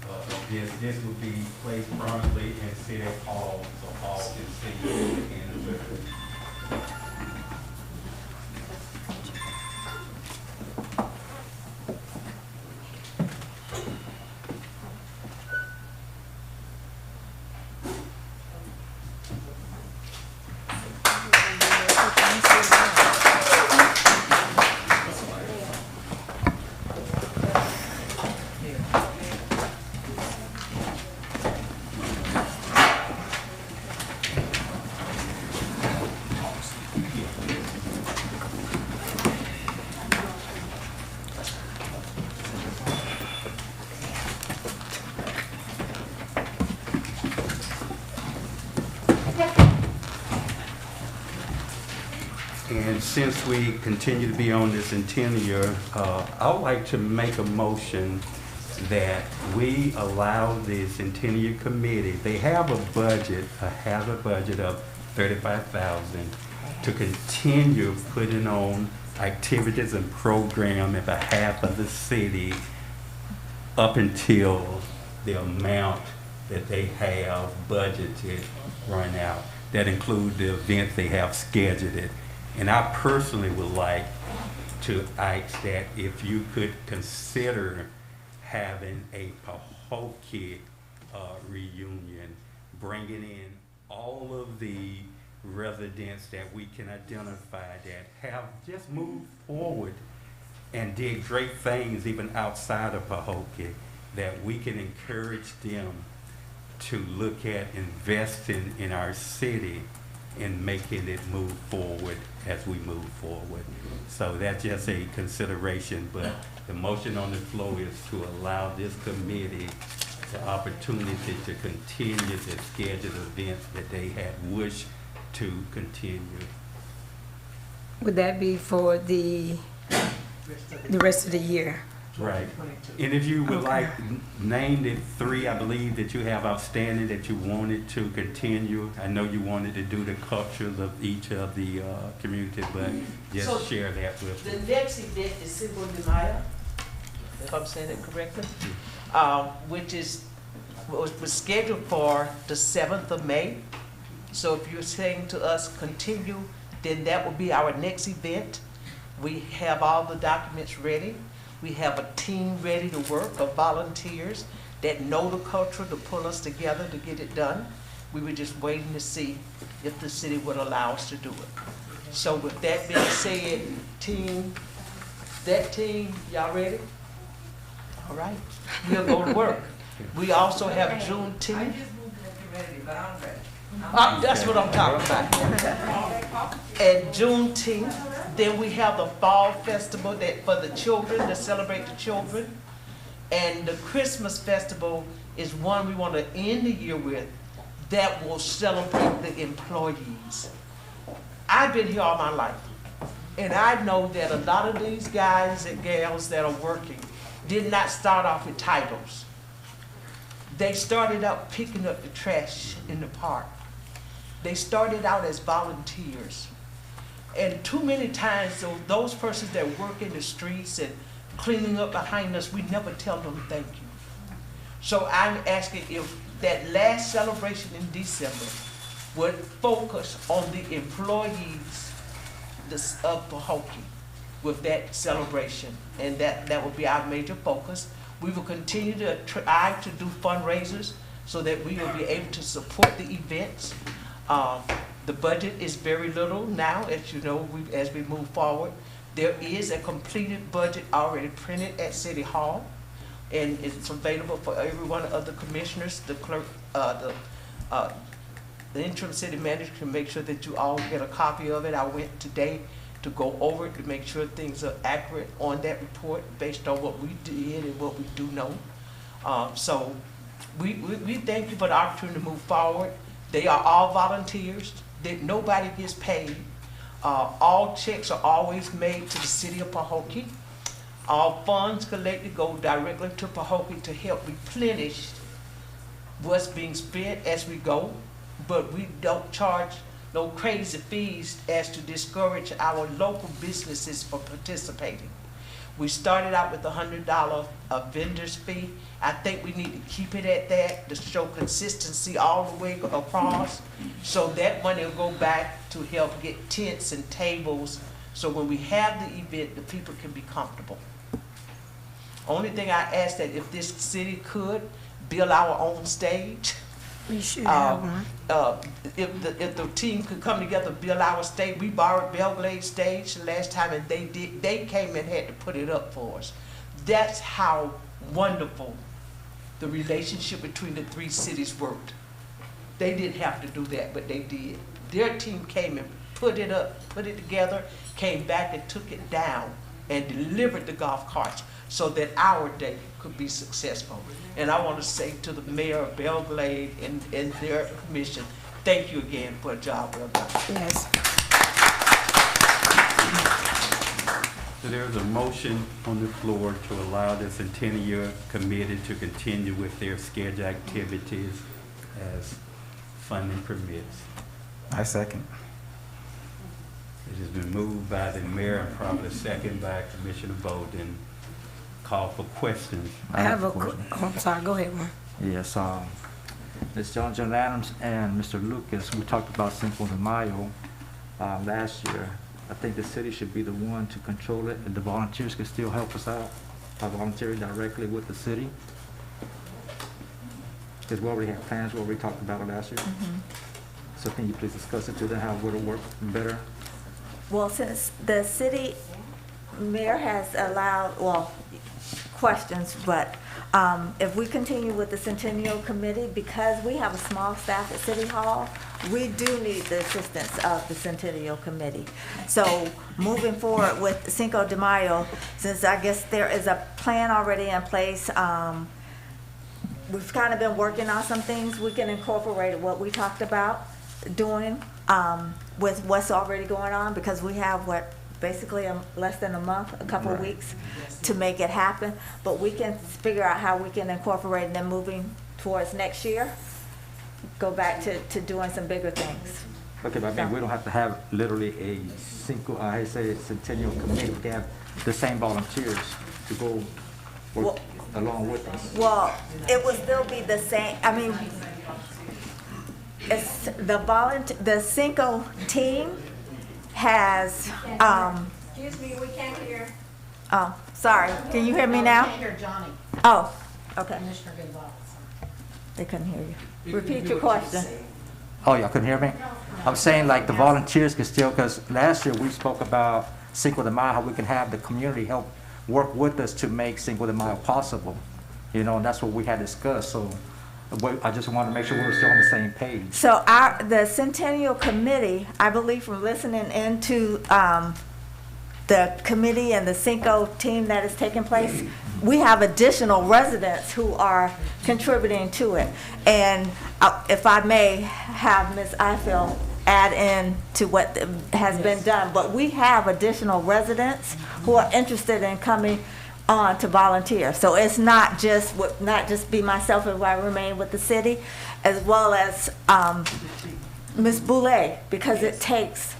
of this will be placed prominently in City Hall, so all can see the anniversary. And since we continue to be on this Centennial, I would like to make a motion that we allow the Centennial Committee, they have a budget of $35,000 to continue putting on activities and program in behalf of the city up until the amount that they have budgeted run out. That include the events they have scheduled. And I personally would like to ask that if you could consider having a Pahokee reunion, bringing in all of the residents that we can identify that have just moved forward and did great things even outside of Pahokee, that we can encourage them to look at investing in our city and making it move forward as we move forward. So that's just a consideration, but the motion on the floor is to allow this committee the opportunity to continue the scheduled events that they had wished to continue. Would that be for the rest of the year? Right. And if you would Okay. like, name the three, I believe, that you have outstanding that you wanted to continue. I know you wanted to do the cultures of each of the community, but just So, share that with The us. next event is Cinco de Mayo, if I'm saying it correctly, which was scheduled for the 7th of May. So if you're saying to us continue, then that will be our next event. We have all the documents ready. We have a team ready to work of volunteers that know the culture to pull us together to get it done. We were just waiting to see if the city would allow us to do it. So with that being said, that team, y'all ready? All right, we'll go to work. We also have Juneteenth. That's what I'm talking about. And Juneteenth. Then we have the Fall Festival that for the children, to celebrate the children. And the Christmas Festival is one we want to end the year with that will celebrate the employees. I've been here all my life, and I know that a lot of these guys and gals that are working did not start off with titles. They started out picking up the trash in the park. They started out as volunteers. And too many times, so those persons that work in the streets and cleaning up behind us, we never tell them thank you. So I'm asking if that last celebration in December would focus on the employees of Pahokee with that celebration, and that would be our major focus. We will continue to try to do fundraisers so that we will be able to support the events. The budget is very little now, as you know, as we move forward. There is a completed budget already printed at City Hall, and it's available for every one of the commissioners. The clerk, the interim city manager can make sure that you all get a copy of it. I went today to go over it to make sure things are accurate on that report based on what we did and what we do know. So we thank you for the opportunity to move forward. They are all volunteers. Nobody gets paid. All checks are always made to the city of Pahokee. All funds collected go directly to Pahokee to help replenish what's being spent as we go, but we don't charge no crazy fees as to discourage our local businesses from participating. We started out with a $100 vendor's fee. I think we need to keep it at that to show consistency all the way across. So that money will go back to help get tents and tables. So when we have the event, the people can be comfortable. Only thing I ask that if this city could build our own stage. We should have one. If the team could come together, build our stage. We borrowed Belgrade stage the last time, and they came and had to put it up for us. That's how wonderful the relationship between the three cities worked. They didn't have to do that, but they did. Their team came and put it up, put it together, came back and took it down and delivered the golf carts so that our day could be successful. And I want to say to the mayor of Belgrade and their commission, thank you again for a job well done. Yes. So there's a motion on the floor to allow the Centennial Committee to continue with their scheduled activities as funding permits. I second. It has been moved by the mayor and probably second by Commissioner Bolden. Call for questions. I have a, oh, I'm sorry, go ahead, man. Yes, Ms. John Adams and Mr. Lucas, we talked about Cinco de Mayo last year. I think the city should be the one to control it, and the volunteers can still help us out by volunteering directly with the city. Because we already have plans, we already talked about it last year. So can you please discuss it to them, how it would work better? Well, since the city mayor has allowed, well, questions, but if we continue with the Centennial Committee, because we have a small staff at City Hall, we do need the assistance of the Centennial Committee. So moving forward with Cinco de Mayo, since I guess there is a plan already in place, we've kind of been working on some things. We can incorporate what we talked about doing with what's already going on, because we have basically less than a month, a couple of weeks to make it happen. But we can figure out how we can incorporate them moving towards next year, go back to doing some bigger things. Okay, but I mean, we don't have to have literally a Centennial Committee. We can have the same volunteers to go work along with us. Well, it would still be the same, I mean, it's the Cinco team has, Excuse me, we can't hear. oh, sorry, can you hear me now? We can't hear Johnny, Oh, okay, Commissioner Gonzalez. they couldn't hear you. Repeat your question. Oh, y'all couldn't hear me? I'm saying like the volunteers can still, because last year we spoke about Cinco de Mayo, how we can have the community help work with us to make Cinco de Mayo possible. You know, and that's what we had discussed, so I just wanted to make sure we were still on the same page. So the Centennial Committee, I believe from listening into the committee and the Cinco team that is taking place, we have additional residents who are contributing to it. And if I may have Ms. Eiffel add in to what has been done, but we have additional residents who are interested in coming on to volunteer. So it's not just be myself if I remain with the city, as well as Ms. Boulay, because it takes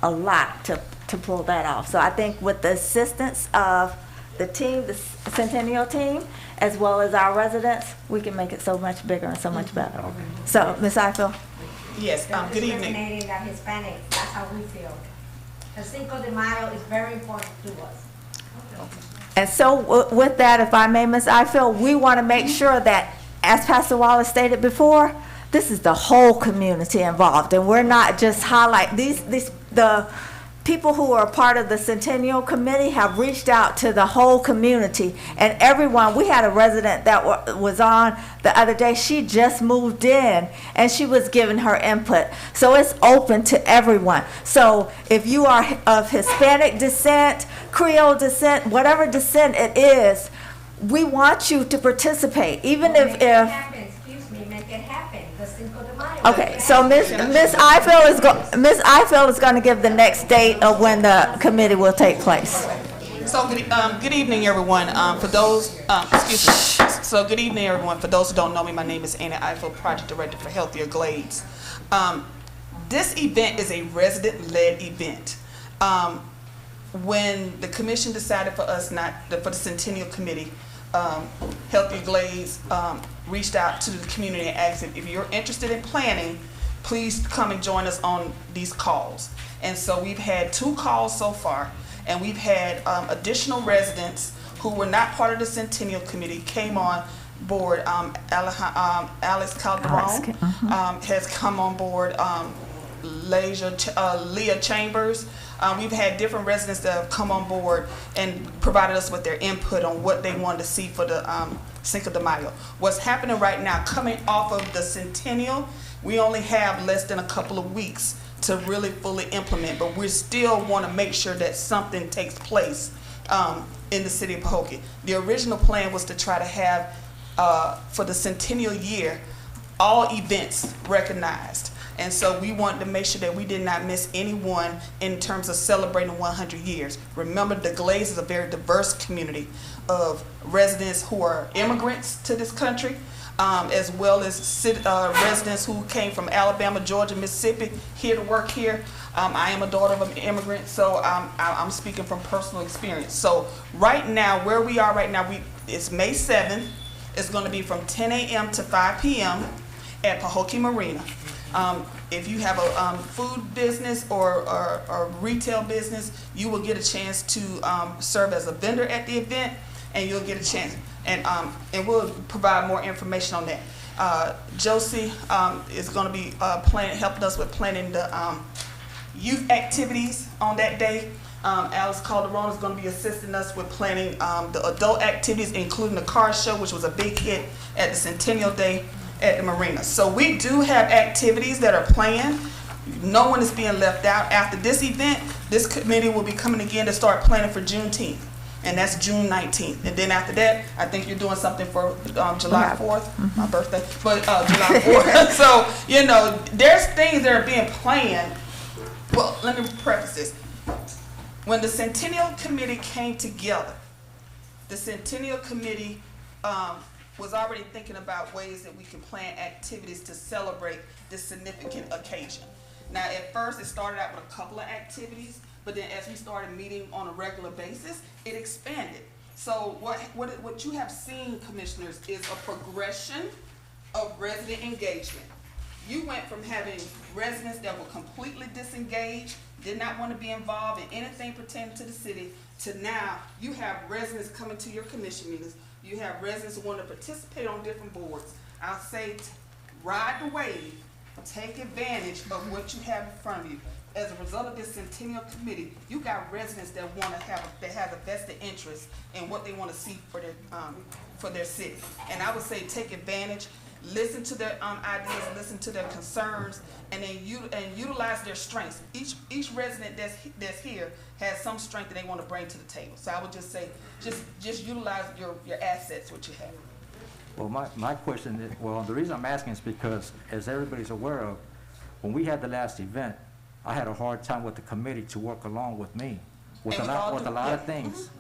a lot to pull that off. So I think with the assistance of the team, the Centennial team, as well as our residents, we can make it so much bigger and so much better. Okay. So, Ms. Eiffel? Yes, good evening. Discriminating that Hispanics, that's how we feel. The Cinco de Mayo is very important to us. And so with that, if I may, Ms. Eiffel, we want to make sure that, as Pastor Wallace stated before, this is the whole community involved, and we're not just the people who are part of the Centennial Committee have reached out to the whole community, and everyone. We had a resident that was on the other day. She just moved in, and she was giving her input. So it's open to everyone. So if you are of Hispanic descent, Creole descent, whatever descent it is, we want you to participate, even if Excuse me, make it happen. The Cinco de Mayo. Okay, so Ms. Eiffel is going to give the next date of when the committee will take place. So good evening, everyone. For those, excuse me. So good evening, everyone. For those who don't know me, my name is Anna Eiffel, Project Director for Healthier Glades. This event is a resident-led event. When the commission decided for us for the Centennial Committee, Healthier Glades reached out to the community and asked if you're interested in planning, please come and join us on these calls. And so we've had 2 calls so far, and we've had additional residents who were not part of the Centennial Committee came on board. Alex Calderon has come on board. Leah Chambers. We've had different residents that have come on board and provided us with their input on what they wanted to see for the Cinco de Mayo. What's happening right now, coming off of the Centennial, we only have less than a couple of weeks to really fully implement, but we still want to make sure that something takes place in the city of Pahokee. The original plan was to try to have, for the Centennial year, all events recognized. And so we wanted to make sure that we did not miss anyone in terms of celebrating 100 years. Remember, the Glades is a very diverse community of residents who are immigrants to this country, as well as residents who came from Alabama, Georgia, Mississippi, here to work here. I am a daughter of an immigrant, so I'm speaking from personal experience. So right now, where we are right now, it's May 7th. It's going to be from 10 a.m. to 5 p.m. at Pahokee Marina. If you have a food business or retail business, you will get a chance to serve as a vendor at the event, and you'll get a chance. And we'll provide more information on that. Josie is going to be helping us with planning the youth activities on that day. Alice Calderon is going to be assisting us with planning the adult activities, including the car show, which was a big hit at the Centennial Day at the Marina. So we do have activities that are planned. No one is being left out. After this event, this committee will be coming again to start planning for Juneteenth, and that's June 19th. And then after that, I think you're doing something for July 4th, my birthday, but July 4th. So, you know, there's things that are being planned. Well, let me preface this. When the Centennial Committee came together, the Centennial Committee was already thinking about ways that we can plan activities to celebrate this significant occasion. Now, at first, it started out with a couple of activities, but then as we started meeting on a regular basis, it expanded. So what you have seen, commissioners, is a progression of resident engagement. You went from having residents that were completely disengaged, did not want to be involved in anything pertaining to the city, to now you have residents coming to your commission meetings. You have residents who want to participate on different boards. I'll say, ride the wave, take advantage of what you have in front of you. As a result of this Centennial Committee, you got residents that want to have a vested interest in what they want to see for their city. And I would say take advantage. Listen to their ideas, listen to their concerns, and then utilize their strengths. Each resident that's here has some strength that they want to bring to the table. So I would just say, just utilize your assets, what you have. Well, my question is, well, the reason I'm asking is because, as everybody's aware of, when we had the last event, I had a hard time with the committee to work along with me with a lot of things.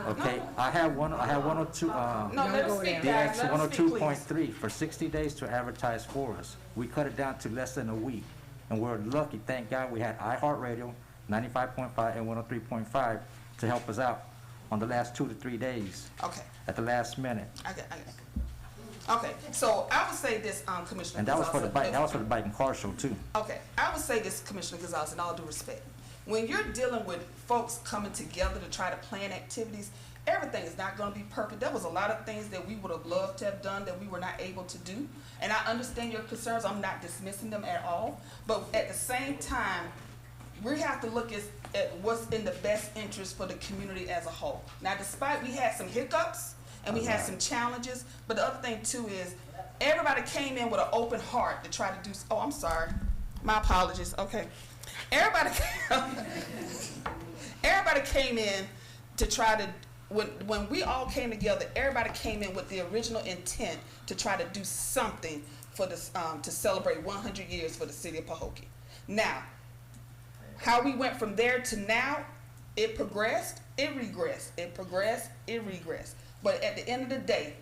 Okay, I have 102, DX 102.3 for 60 days to advertise for us. We cut it down to less than a week, and we're lucky, thank God, we had iHeartRadio 95.5 and 103.5 to help us out on the last 2 to 3 days. Okay. At the last minute. Okay, so I would say this, Commissioner. And that was for the bike. That was for the bike and car show too. Okay, I would say this, Commissioner Gonzalez, in all due respect. When you're dealing with folks coming together to try to plan activities, everything is not going to be perfect. There was a lot of things that we would have loved to have done that we were not able to do. And I understand your concerns. I'm not dismissing them at all. But at the same time, we have to look at what's in the best interest for the community as a whole. Now, despite we had some hiccups and we had some challenges, but the other thing too is everybody came in with an open heart to try to do, oh, I'm sorry. My apologies. Okay. Everybody came in to try to, when we all came together, everybody came in with the original intent to try to do something for this, to celebrate 100 years for the city of Pahokee. Now, how we went from there to now, it progressed, it regressed, it progressed, it regressed. But at the end of the day,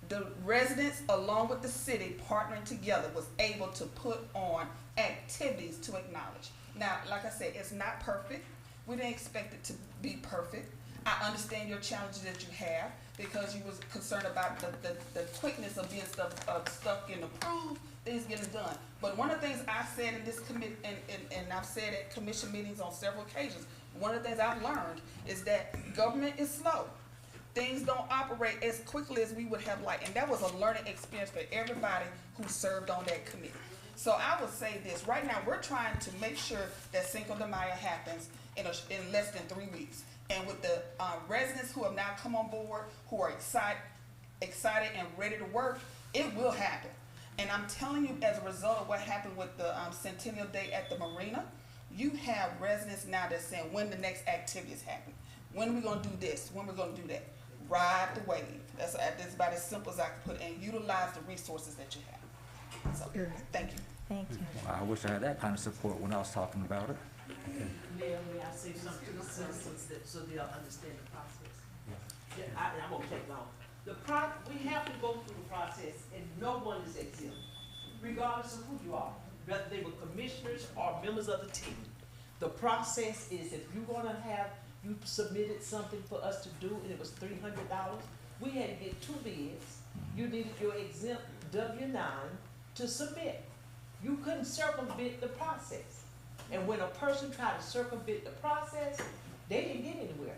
the residents, along with the city, partnering together, was able to put on activities to acknowledge. Now, like I said, it's not perfect. We didn't expect it to be perfect. I understand your challenges that you have because you was concerned about the quickness of being stuck in approved, things getting done. But one of the things I said in this committee, and I've said at commission meetings on several occasions, one of the things I've learned is that government is slow. Things don't operate as quickly as we would have liked. And that was a learning experience for everybody who served on that committee. So I would say this, right now we're trying to make sure that Cinco de Mayo happens in less than 3 weeks. And with the residents who have now come on board, who are excited and ready to work, it will happen. And I'm telling you, as a result of what happened with the Centennial Day at the Marina, you have residents now that's saying when the next activity is happening. When are we going to do this? When are we going to do that? Ride the wave. That's about as simple as I can put it, and utilize the resources that you have. So, thank you. Thank you. Well, I wish I had that kind of support when I was talking about it. Mayor, may I say something to the citizens so they'll understand the process? Yeah, I won't take long. We have to go through the process, and no one is exempt, regardless of who you are, whether they were commissioners or members of the team. The process is, if you're gonna you submitted something for us to do, and it was $300, we had to get 2 bids. You needed your exempt W-9 to submit. You couldn't circumvent the process. And when a person tried to circumvent the process, they didn't get anywhere.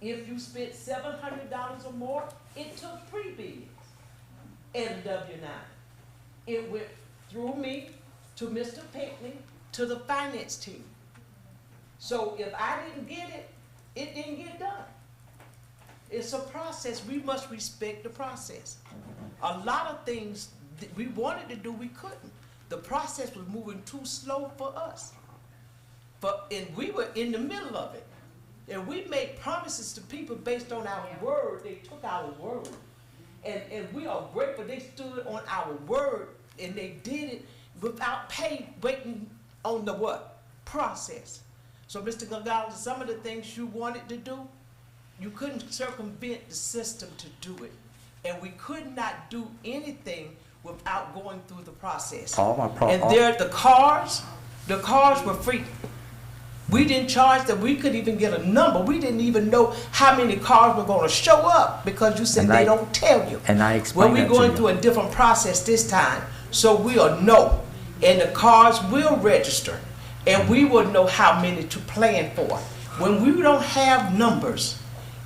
If you spent $700 or more, it took 3 bids and a W-9. It went through me to Mr. Pinckney to the finance team. So if I didn't get it, it didn't get done. It's a process. We must respect the process. A lot of things that we wanted to do, we couldn't. The process was moving too slow for us. And we were in the middle of it. And we made promises to people based on our word. They took our word. And we are grateful they stood on our word, and they did it without pay, waiting on the what? Process. So, Mr. Gonzalez, some of the things you wanted to do, you couldn't circumvent the system to do it. And we could not do anything without going through the process. The cars were free. We didn't charge them. We couldn't even get a number. We didn't even know how many cars were going to show up because you said they don't tell you. And I explained we're going through a different process this time, so we'll know. And the cars will register, and we will know how many to plan for. When we don't have numbers,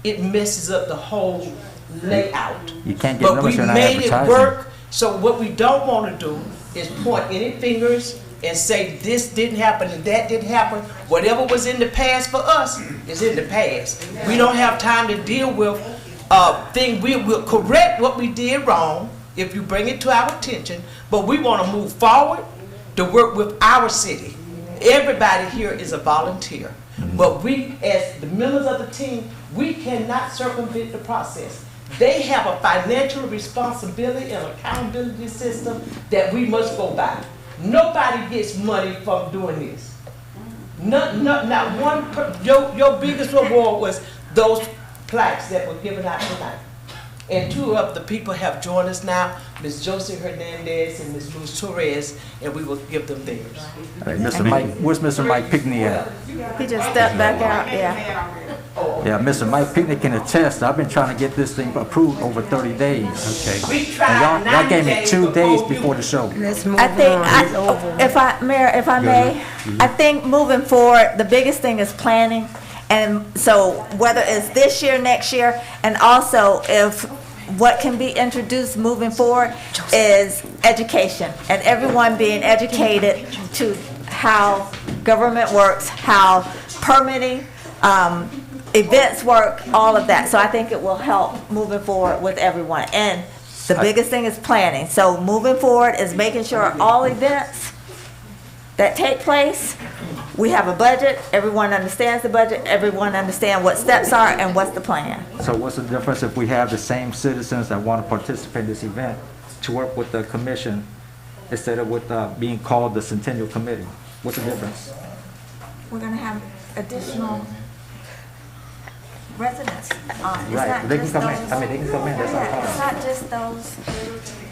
it messes up the whole layout. You can't get numbers. But we made it work. So what we don't want to do is point any fingers and say this didn't happen and that didn't happen. Whatever was in the past for us is in the past. We don't have time to deal with things. We will correct what we did wrong if you bring it to our attention, but we want to move forward to work with our city. Everybody here is a volunteer, but we as the members of the team, we cannot circumvent the process. They have a financial responsibility and accountability system that we must go by. Nobody gets money from doing this. Not one. Your biggest reward was those plaques that were given out tonight. And 2 of the people have joined us now, Ms. Josie Hernandez and Ms. Luz Torres, and we will give them theirs. Hey, Mr. Mike, where's Mr. Mike Pinckney at? He just stepped back out, yeah. Yeah, Mr. Mike Pinckney can attest. I've been trying to get this thing approved over 30 days. Okay. And y'all gave me 2 days before the show. Let's move I think, on. Mayor, if I may, I think moving forward, the biggest thing is planning. And so whether it's this year, next year, and also if what can be introduced moving forward is education and everyone being educated to how government works, how permitting, events work, all of that. So I think it will help moving forward with everyone. And the biggest thing is planning. So moving forward is making sure all events that take place, we have a budget, everyone understands the budget, everyone understands what steps are and what's the plan. So what's the difference if we have the same citizens that want to participate in this event to work with the commission instead of with being called the Centennial Committee? What's the difference? We're gonna have additional residents. Right, they can come in. I mean, they can come in. That's our Yeah, it's problem. not just those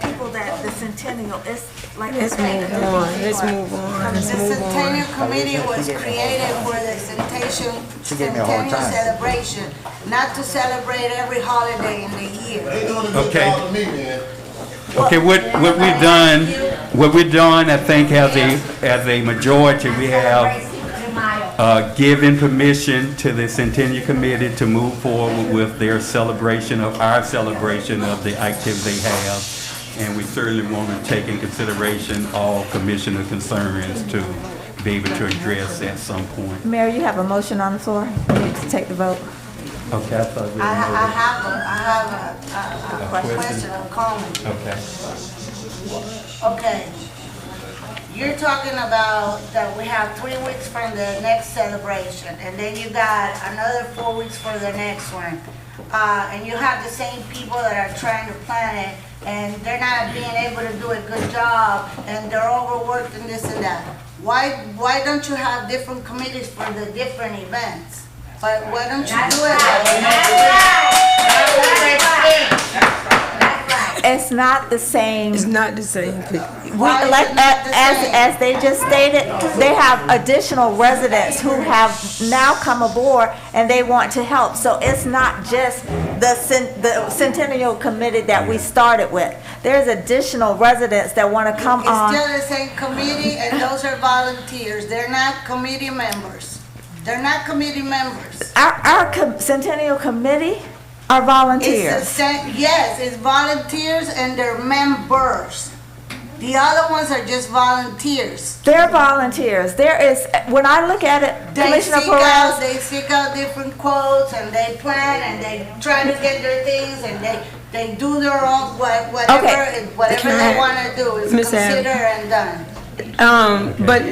people that the Centennial, it's like. Let's move on. Let's move on. The Let's move Centennial on. Committee was created for the Centennial time. celebration, not to celebrate every holiday in the year. Okay. Okay, what we've done, I think as a majority, we have given permission to the Centennial Committee to move forward with their celebration of our celebration of the activity they have. And we certainly want to take in consideration all commissioner concerns to be able to address at some point. Mayor, you have a motion on the floor. We need to take the vote. Okay, I thought we were I have a question or comment. Okay. Okay. You're talking about that we have 3 weeks from the next celebration, and then you got another 4 weeks for the next one. And you have the same people that are trying to plan it, and they're not being able to do a good job, and they're overworked and this and that. Why don't you have different committees for the different events? But why don't you do it? It's not the same. It's not the same. Why is Like, it not the same? as they just stated, they have additional residents who have now come aboard and they want to help. So it's not just the Centennial Committee that we started with. There's additional residents that want to come It's on. still the same committee, and those are volunteers. They're not committee members. They're not committee members. Our Centennial Committee are It's volunteers. the same, yes, it's volunteers and they're members. The other ones are just volunteers. They're volunteers. There is, when I look at it, Commissioner Perez, They seek out different quotes and they plan and they try to get their things and they do their own, whatever they want to do is Ms. considered Adams. and done. But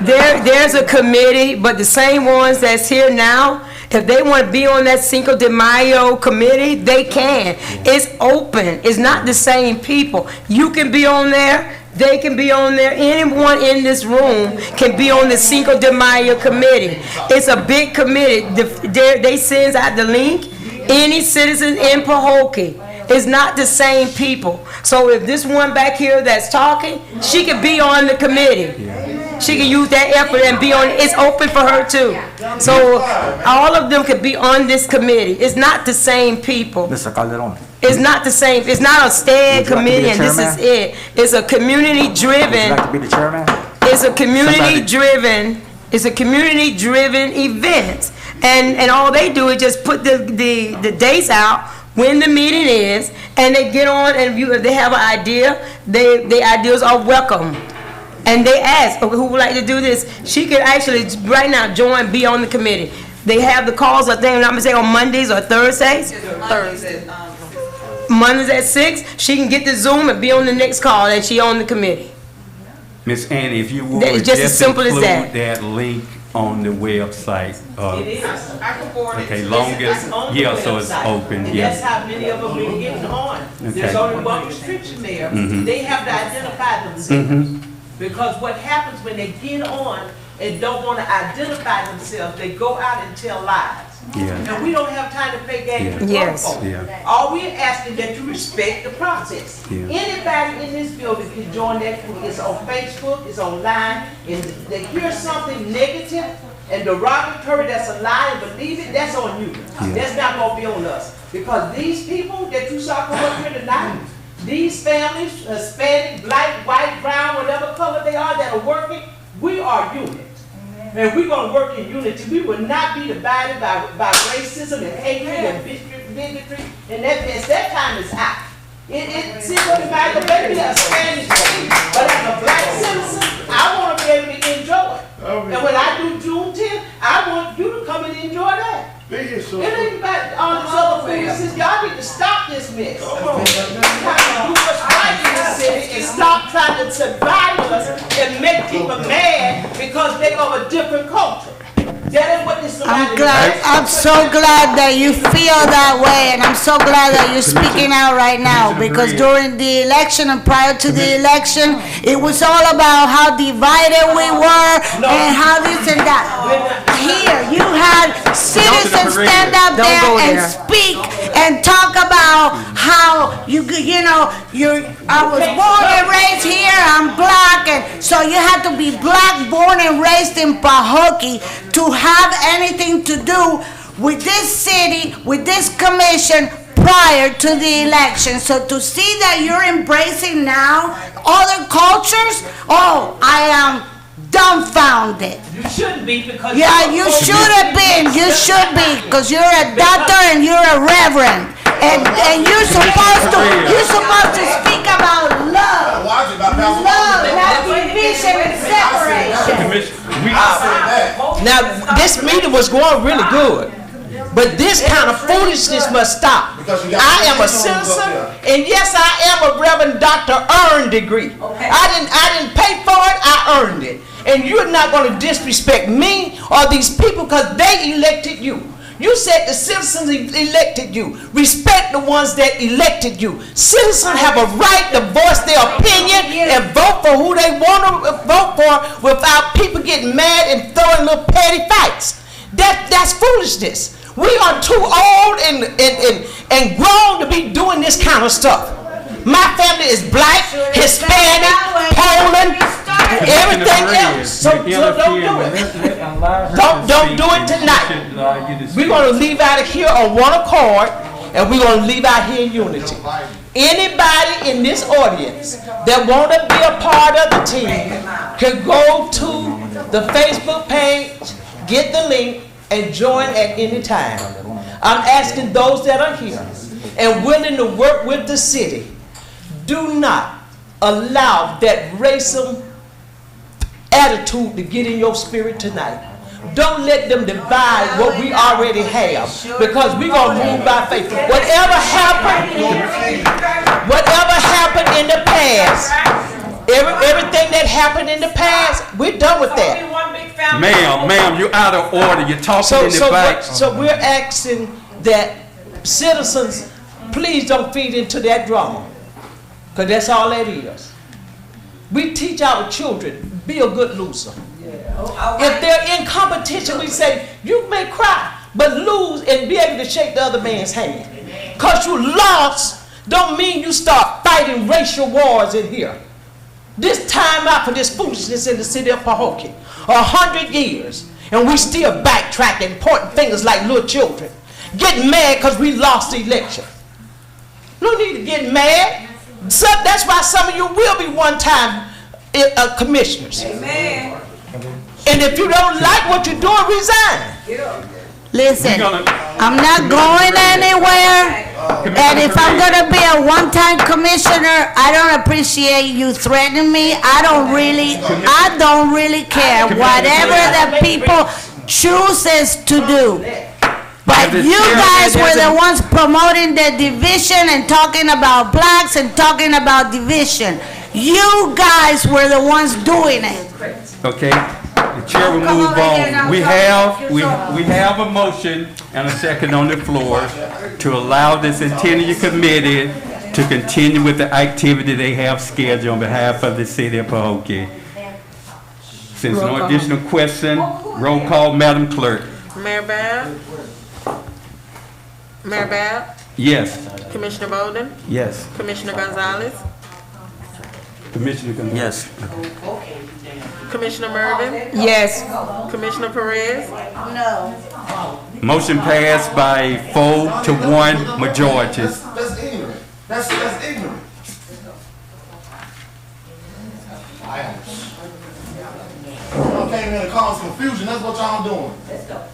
there's a committee, but the same ones that's here now, if they want to be on that Cinco de Mayo committee, they can. It's open. It's not the same people. You can be on there. They can be on there. Anyone in this room can be on the Cinco de Mayo committee. It's a big committee. They send out the link. Any citizen in Pahokee. It's not the same people. So if this one back here that's talking, she could be on the committee. She can use that effort and be on, it's open for her too. So all of them could be on this committee. It's not the same people. Mr. Calderon. It's not the same, it's not a stand Would you like to be committee the and this is chairman? it. It's a community Would you like driven, to be the chairman? it's a community Somebody- driven, it's a community driven event. And all they do is just put the dates out when the meeting is, and they get on, and if they have an idea, their ideas are welcome. And they ask, who would like to do this? She could actually, right now, be on the committee. They have the calls, I think, I'm gonna say on Mondays or Thursdays. Mondays at 6, she can get the Zoom and be on the next call, and she on the committee. Miss Annie, if you would, It's just as simple as that. include that link on the website. It is. I can forward it. Okay, It's longest, on the yeah, so it's website. open, And yeah. that's how many of them been getting on. There's Okay. only one restriction there. Mhm. They have to identify themselves. Because what happens when they get on and don't want to identify themselves, they go out and tell lies. Yeah. And we don't have time to play games with Yes. folks. Yeah. All we're asking that you respect the process. Yeah. Anybody in this building can join that. It's on Facebook, it's online, and they hear something negative and derogatory, that's a lie, and believe it, that's on you. Yeah. That's not gonna be on us. Because these people that you saw come up here tonight, these families, Hispanic, black, white, brown, whatever color they are that are working, we are unit. And we're gonna work in unity. We will not be divided by racism and hatred and bigotry and that mess. That time is out. See what it might be a Spanish thing, but as a black citizen, I wanna be able to enjoy it. And when I do Juneteenth, I want you to come and enjoy that. It ain't about all this other foolishness. Y'all need to stop this mess. Trying to do what's right in this city and stop trying to divide us and make people mad because they of a different culture. That is what this I'm so glad that you feel that way, and I'm so glad that you're speaking out right now, because during the election and prior to the election, it was all about how divided we were and how this and that. Here, you had citizens stand up there and speak and talk about how I was born and raised here, I'm black, and so you had to be black, born and raised in Pahokee to have anything to do with this city, with this commission prior to the election. So to see that you're embracing now other cultures, I am dumbfounded. You shouldn't be because you should have been. You should be, because you're a doctor and you're a reverend. And you're supposed to speak about love. Love, not division and separation. Now, this meeting was going really good, but this kind of foolishness must stop. I am a citizen, and yes, I am a Reverend Dr. Earned degree. I didn't pay for it, I earned it. And you're not going to disrespect me or these people because they elected you. You said the citizens elected you. Respect the ones that elected you. Citizens have a right to voice their opinion and vote for who they want to vote for without people getting mad and throwing little petty fights. That's foolishness. We are too old and grown to be doing this kind of stuff. My family is black, Hispanic, Poland, everything else. So don't do it. Don't do it tonight. We're going to leave out of here on one accord, and we're going to leave out here in unity. Anybody in this audience that want to be a part of the team can go to the Facebook page, get the link, and join at any time. I'm asking those that are here and willing to work with the city, do not allow that racial attitude to get in your spirit tonight. Don't let them divide what we already have, because we're going to move by faith. Whatever happened in the past, everything that happened in the past, we're done with that. Ma'am, you're out of order. You're talking in the back. So we're asking that citizens, please don't feed into that drama. Because that's all that is. We teach our children, be a good loser. If they're in competition, we say, you may cry, but lose and be able to shake the other man's hand. Because you lost don't mean you start fighting racial wars in here. This time out for this foolishness in the city of Pahokee. 100 years, and we still backtracking, pointing fingers like little children. Getting mad because we lost the election. No need to get mad. So that's why some of you will be one-time commissioners. Amen. And if you don't like what you're doing, resign. Listen, I'm not going anywhere. And if I'm going to be a one-time commissioner, I don't appreciate you threatening me. I don't really care. Whatever the people chooses to do. But you guys were the ones promoting the division and talking about blacks and talking about division. You guys were the ones doing it. Okay, the chair will move on. We have a motion and a second on the floor to allow the Centennial Committee to continue with the activity they have scheduled on behalf of the city of Pahokee. Since no additional question, roll call, Madam Clerk. Mayor Bab? Mayor Bab? Yes. Commissioner Bolden? Yes. Commissioner Gonzalez? Commissioner Gonzalez. Yes. Commissioner Mervin? Yes. Commissioner Perez? No. Motion passed by 4-1 majority. That's ignorant. That's ignorant. Y'all came in to cause confusion. That's what y'all doing. Let's go.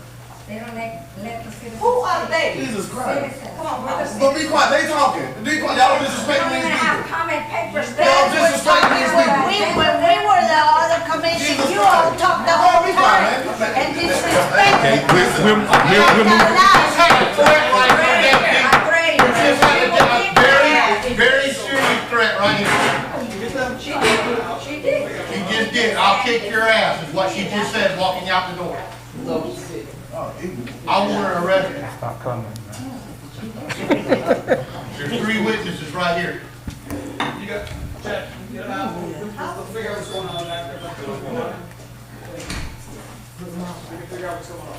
They don't let the citizens. Who are they? Jesus Christ. Come on, we're the But be quiet. They talking. Be quiet. Y'all disrespecting these have people. comment papers. Y'all disrespecting these people. When we were the other commission, you all talked the whole time and disrespected. Very serious threat right here. She did. You just did. I'll kick your ass is what she just said walking out the door. I want her arrested. Stop coming. There's 3 witnesses right here. You got, Chad, get them out. We'll figure out what's going on back there. We can figure out what's going on.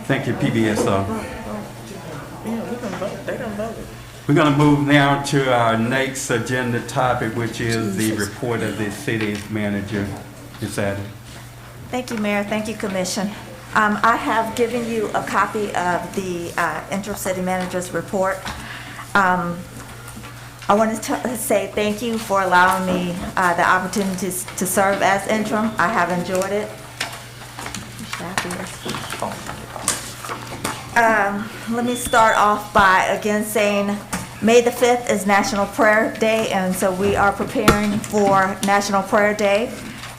Thank you, PBS. They done voted. We're going to move now to our next agenda topic, which is the report of the city manager. Ms. Adams. Thank you, Mayor. Thank you, Commission. I have given you a copy of the interim city manager's report. I wanted to say thank you for allowing me the opportunity to serve as interim. I have enjoyed it. Let me start off by again saying May the 5th is National Prayer Day, and so we are preparing for National Prayer Day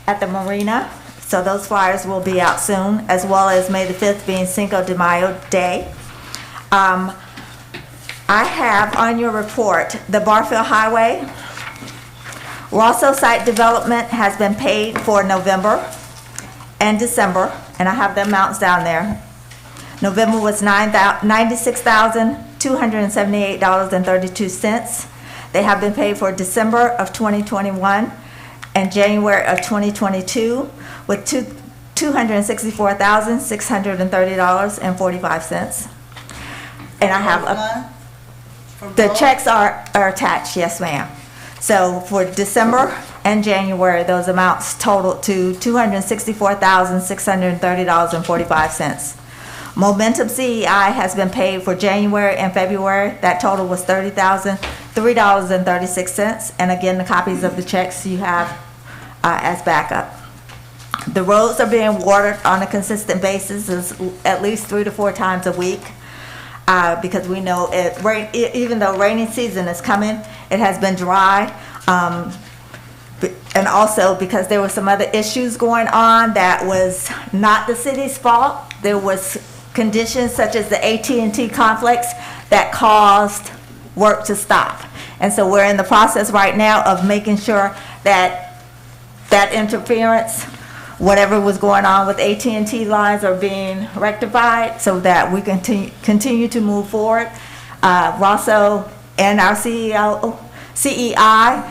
at the Marina. So those flyers will be out soon, as well as May the 5th being Cinco de Mayo Day. I have on your report the Barfield Highway. Rosso site development has been paid for November, and December, and I have the amounts down there. November was $96,278.32. They have been paid for December of 2021 and January of 2022 with $264,630.45. And I have the checks are attached, yes, ma'am. So for December and January, those amounts totaled to $264,630.45. Momentum CEI has been paid for January and February. That total was $30,003.36. And again, the copies of the checks you have as backup. The roads are being watered on a consistent basis, at least 3 to 4 times a week. Because we know even though rainy season is coming, it has been dry. And also because there were some other issues going on that was not the city's fault. There was conditions such as the AT&T conflicts that caused work to stop. And so we're in the process right now of making sure that that interference, whatever was going on with AT&T lines, are being rectified so that we can continue to move forward. Rosso and our CEI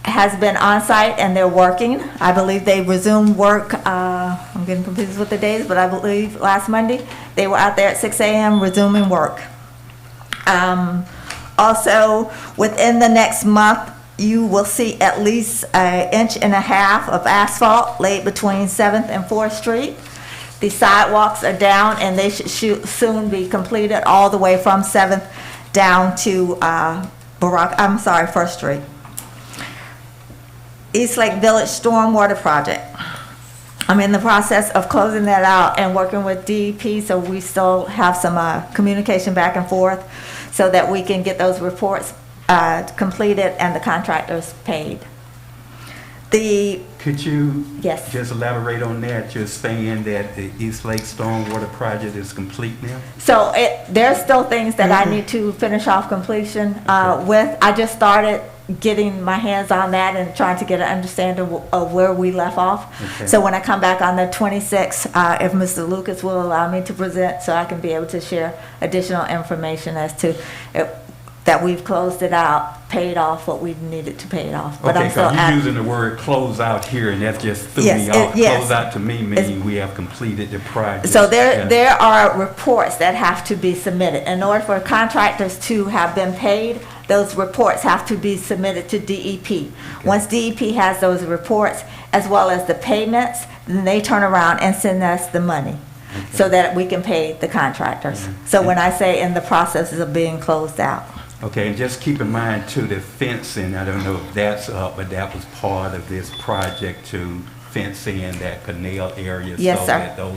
has been on site and they're working. I believe they resumed work, I'm getting confused with the days, but I believe last Monday they were out there at 6 a.m. resuming work. Also, within the next month, you will see at least 1.5 inches of asphalt laid between 7th and 4th Street. The sidewalks are down and they should soon be completed all the way from 7th down to 1st Street. East Lake Village Stormwater Project. I'm in the process of closing that out and working with DEP, so we still have some communication back and forth so that we can get those reports completed and the contractors paid. Could you Yes. just elaborate on that? You're saying that the East Lake Stormwater Project is complete now? So there's still things that I need to finish off completion with. I just started getting my hands on that and trying to get an understanding of where we left off. Okay. So when I come back on the 26th, if Mr. Lucas will allow me to present, so I can be able to share additional information as to that we've closed it out, paid off what we needed to pay it off. But Okay, I'm still because you're using the word close out here, and that just threw me off. Close out to me means we have completed the project. So there are reports that have to be submitted. In order for contractors to have been paid, those reports have to be submitted to DEP. Once DEP has those reports, as well as the payments, then they turn around and send us the money so that we can pay the contractors. So when I say in the process of being closed out. Okay, and just keep in mind too, the fencing, I don't know if that's up, but that was part of this project to fence in that canal area. Yes, so sir. that those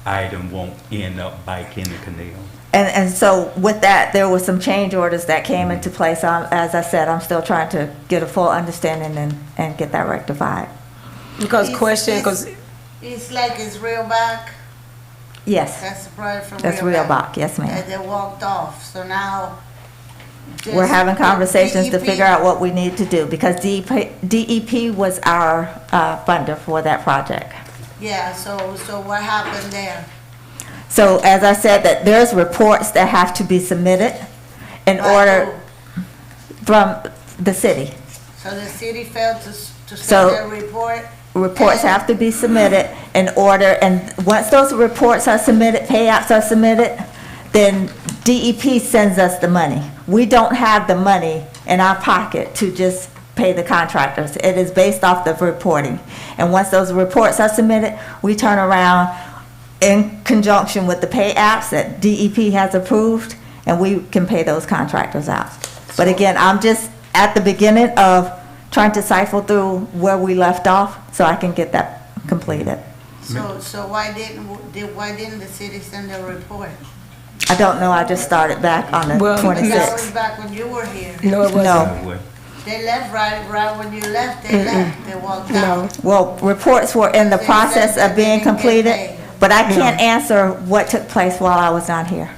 items won't end up back in the canal. And so with that, there were some change orders that came into place. As I said, I'm still trying to get a full understanding and get that rectified. Because It's like it's real back. Yes. That's the project from That's real back, yes, ma'am. That they walked off, so now. We're having conversations to DEP figure out what we need to do because DEP was our funder for that project. Yeah, so what happened there? So as I said, that there's reports that have to be submitted in order from the city. So the city failed to So- send their report? Reports have to be submitted in order, and once those reports are submitted, payouts are submitted, then DEP sends us the money. We don't have the money in our pocket to just pay the contractors. It is based off the reporting. And once those reports are submitted, we turn around in conjunction with the pay apps that DEP has approved, and we can pay those contractors out. But again, I'm just at the beginning of trying to cipher through where we left off so I can get that completed. So why didn't the city send a report? I don't know, I just started back on the That 26th. was back when you were here. No, it wasn't. No. They left right when you left, they left, they walked out. Well, reports were in the They process said of they being didn't get completed, paid. but I can't answer what took place while I was not here.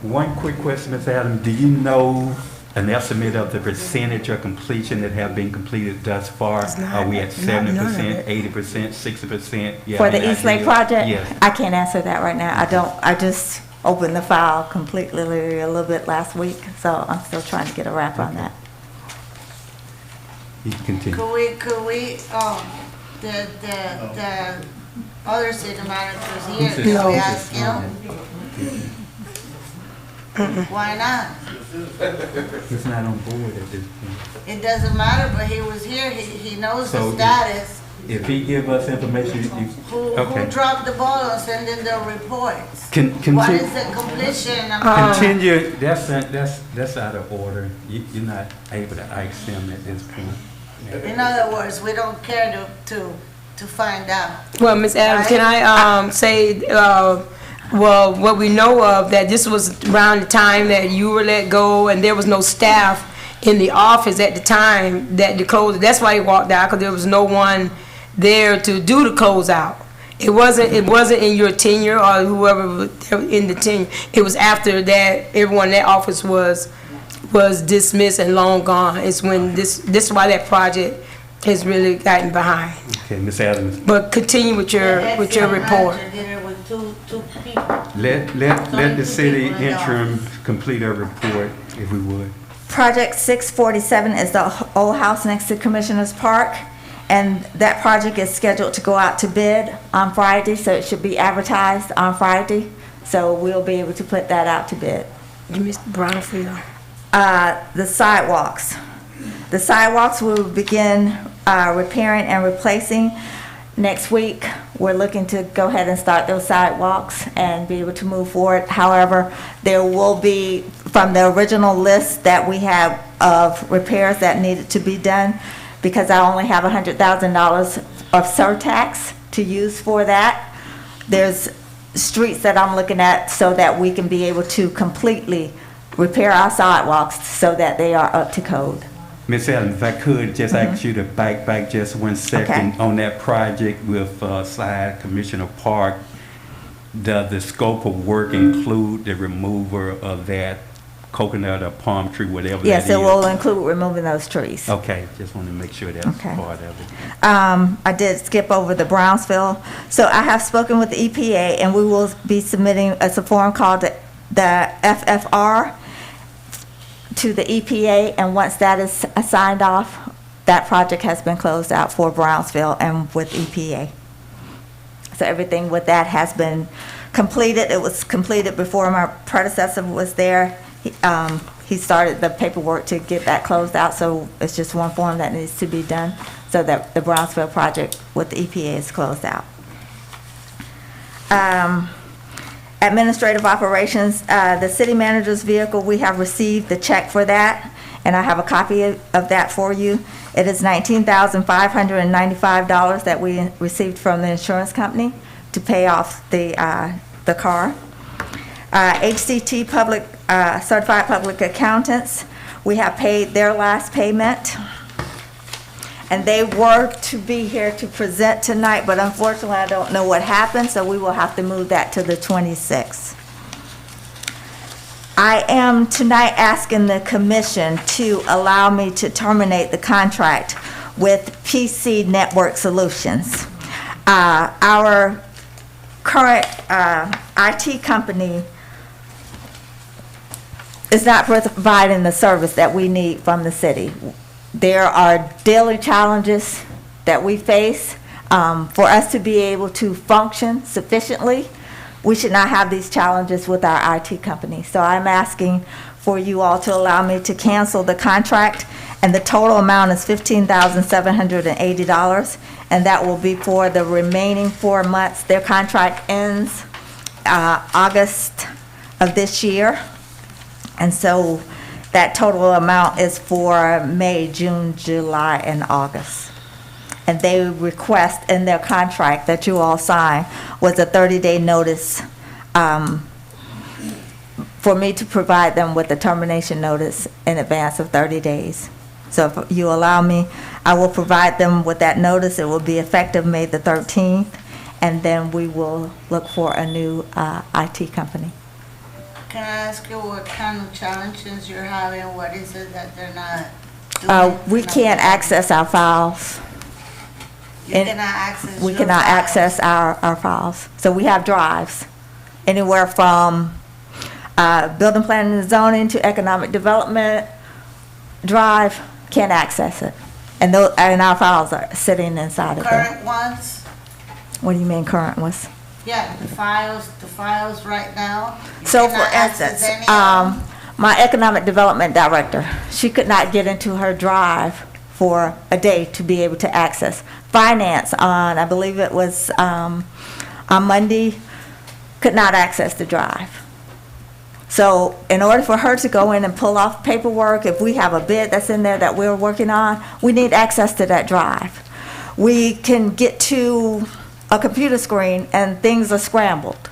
One quick question, Ms. Adams. Do you know an estimate of the percentage of completion that have been completed thus far? It's not- Are we at not none of 70%, it. 80%, 60%? Yeah, For any the East Lake idea? project? Yes. I can't answer that right now. I just opened the file completely a little bit last week, so I'm still trying to get a wrap on that. You can continue. Could we, the other city managers here, Who's could this? we ask him? Why not? He's not on board at this point. It doesn't matter, but he was here, he knows So the if- status. If he give us information, Who okay. dropped the ball on sending the reports? Can What continue. is the completion? I mean, Continue, that's out of order. You're not able to ask him at this point. in other words, we don't care to find out. Well, Ms. Adams, can I say, well, what we know of, that this was around the time that you were let go and there was no staff in the office at the time that the close, that's why he walked out, because there was no one there to do the closeout. It wasn't in your tenure or whoever was in the tenure. It was after that everyone in that office was dismissed and long gone. It's when this is why that project has really gotten behind. Okay, Ms. Adams, But continue with your report. Manager did it with two people. let the city interim complete a report, if we would. Project 647 is the old house next to Commissioner's Park, and that project is scheduled to go out to bid on Friday, so it should be advertised on Friday. So we'll be able to put that out to bid. You missed Brownfield. The sidewalks. The sidewalks will begin repairing and replacing next week. We're looking to go ahead and start those sidewalks and be able to move forward. However, there will be, from the original list that we have of repairs that needed to be done, because I only have $100,000 of surtax to use for that, there's streets that I'm looking at so that we can be able to completely repair our sidewalks so that they are up to code. Ms. Adams, if I could just ask you to back just 1 second Okay. on that project with Slide Commissioner Park. Does the scope of work include the removal of that coconut or palm tree, whatever that is? Yes, it will include removing those trees. Okay, just want to make sure that's Okay. part of it. I did skip over the Brownsville. So I have spoken with the EPA, and we will be submitting a form called the FFR to the EPA, and once that is signed off, that project has been closed out for Brownsville and with EPA. So everything with that has been completed. It was completed before my predecessor was there. He started the paperwork to get that closed out, so it's just one form that needs to be done so that the Brownsville project with the EPA is closed out. Administrative operations, the city manager's vehicle, we have received the check for that, and I have a copy of that for you. It is $19,595 that we received from the insurance company to pay off the car. HCT Public, Certified Public Accountants, we have paid their last payment. And they were to be here to present tonight, but unfortunately, I don't know what happened, so we will have to move that to the 26th. I am tonight asking the commission to allow me to terminate the contract with PC Network Solutions. Our current IT company is not providing the service that we need from the city. There are daily challenges that we face. For us to be able to function sufficiently, we should not have these challenges with our IT company. So I'm asking for you all to allow me to cancel the contract, and the total amount is $15,780, and that will be for the remaining 4 months. Their contract ends August of this year, and so that total amount is for May, June, July, and August. And they request in their contract that you all sign was a 30-day notice for me to provide them with a termination notice in advance of 30 days. So if you allow me, I will provide them with that notice. It will be effective May the 13th, and then we will look for a new IT company. Can I ask you what kind of challenges you're having? What is it that they're not doing? We can't access our files. You cannot access We your cannot files. access our files. So we have drives, anywhere from building planning and zoning to economic development drive, can't access it. And our files are sitting inside of there. Current ones? What do you mean current ones? Yeah, the files right now. You So for cannot access instance, any of them? my economic development director, she could not get into her drive for a day to be able to access. Finance on, I believe it was on Monday, could not access the drive. So in order for her to go in and pull off paperwork, if we have a bid that's in there that we're working on, we need access to that drive. We can get to a computer screen and things are scrambled.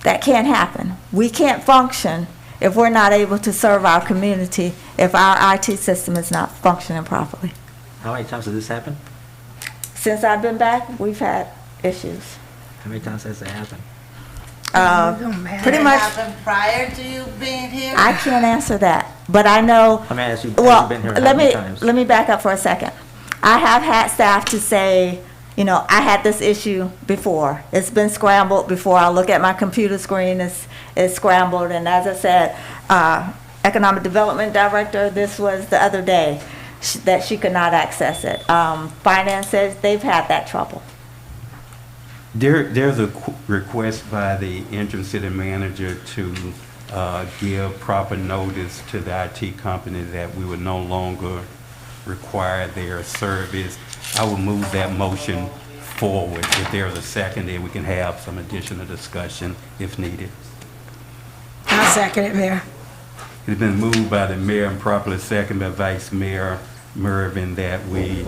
That can't happen. We can't function if we're not able to serve our community, if our IT system is not functioning properly. How many times has this happened? Since I've been back, we've had issues. How many times has it happened? Pretty Did it much, happen prior to you being here? I can't answer that, but I know. I mean, as you've Well, been here how let many me times? let me back up for a second. I have had staff to say, you know, I had this issue before. It's been scrambled before. I look at my computer screen, it's scrambled. And as I said, economic development director, this was the other day that she could not access it. Finance says they've had that trouble. There's a request by the interim city manager to give proper notice to the IT company that we would no longer require their service. I will move that motion forward. If there's a second, then we can have some additional discussion if needed. I'll second it, Mayor. It's been moved by the mayor and properly seconded by Vice Mayor Mervin that we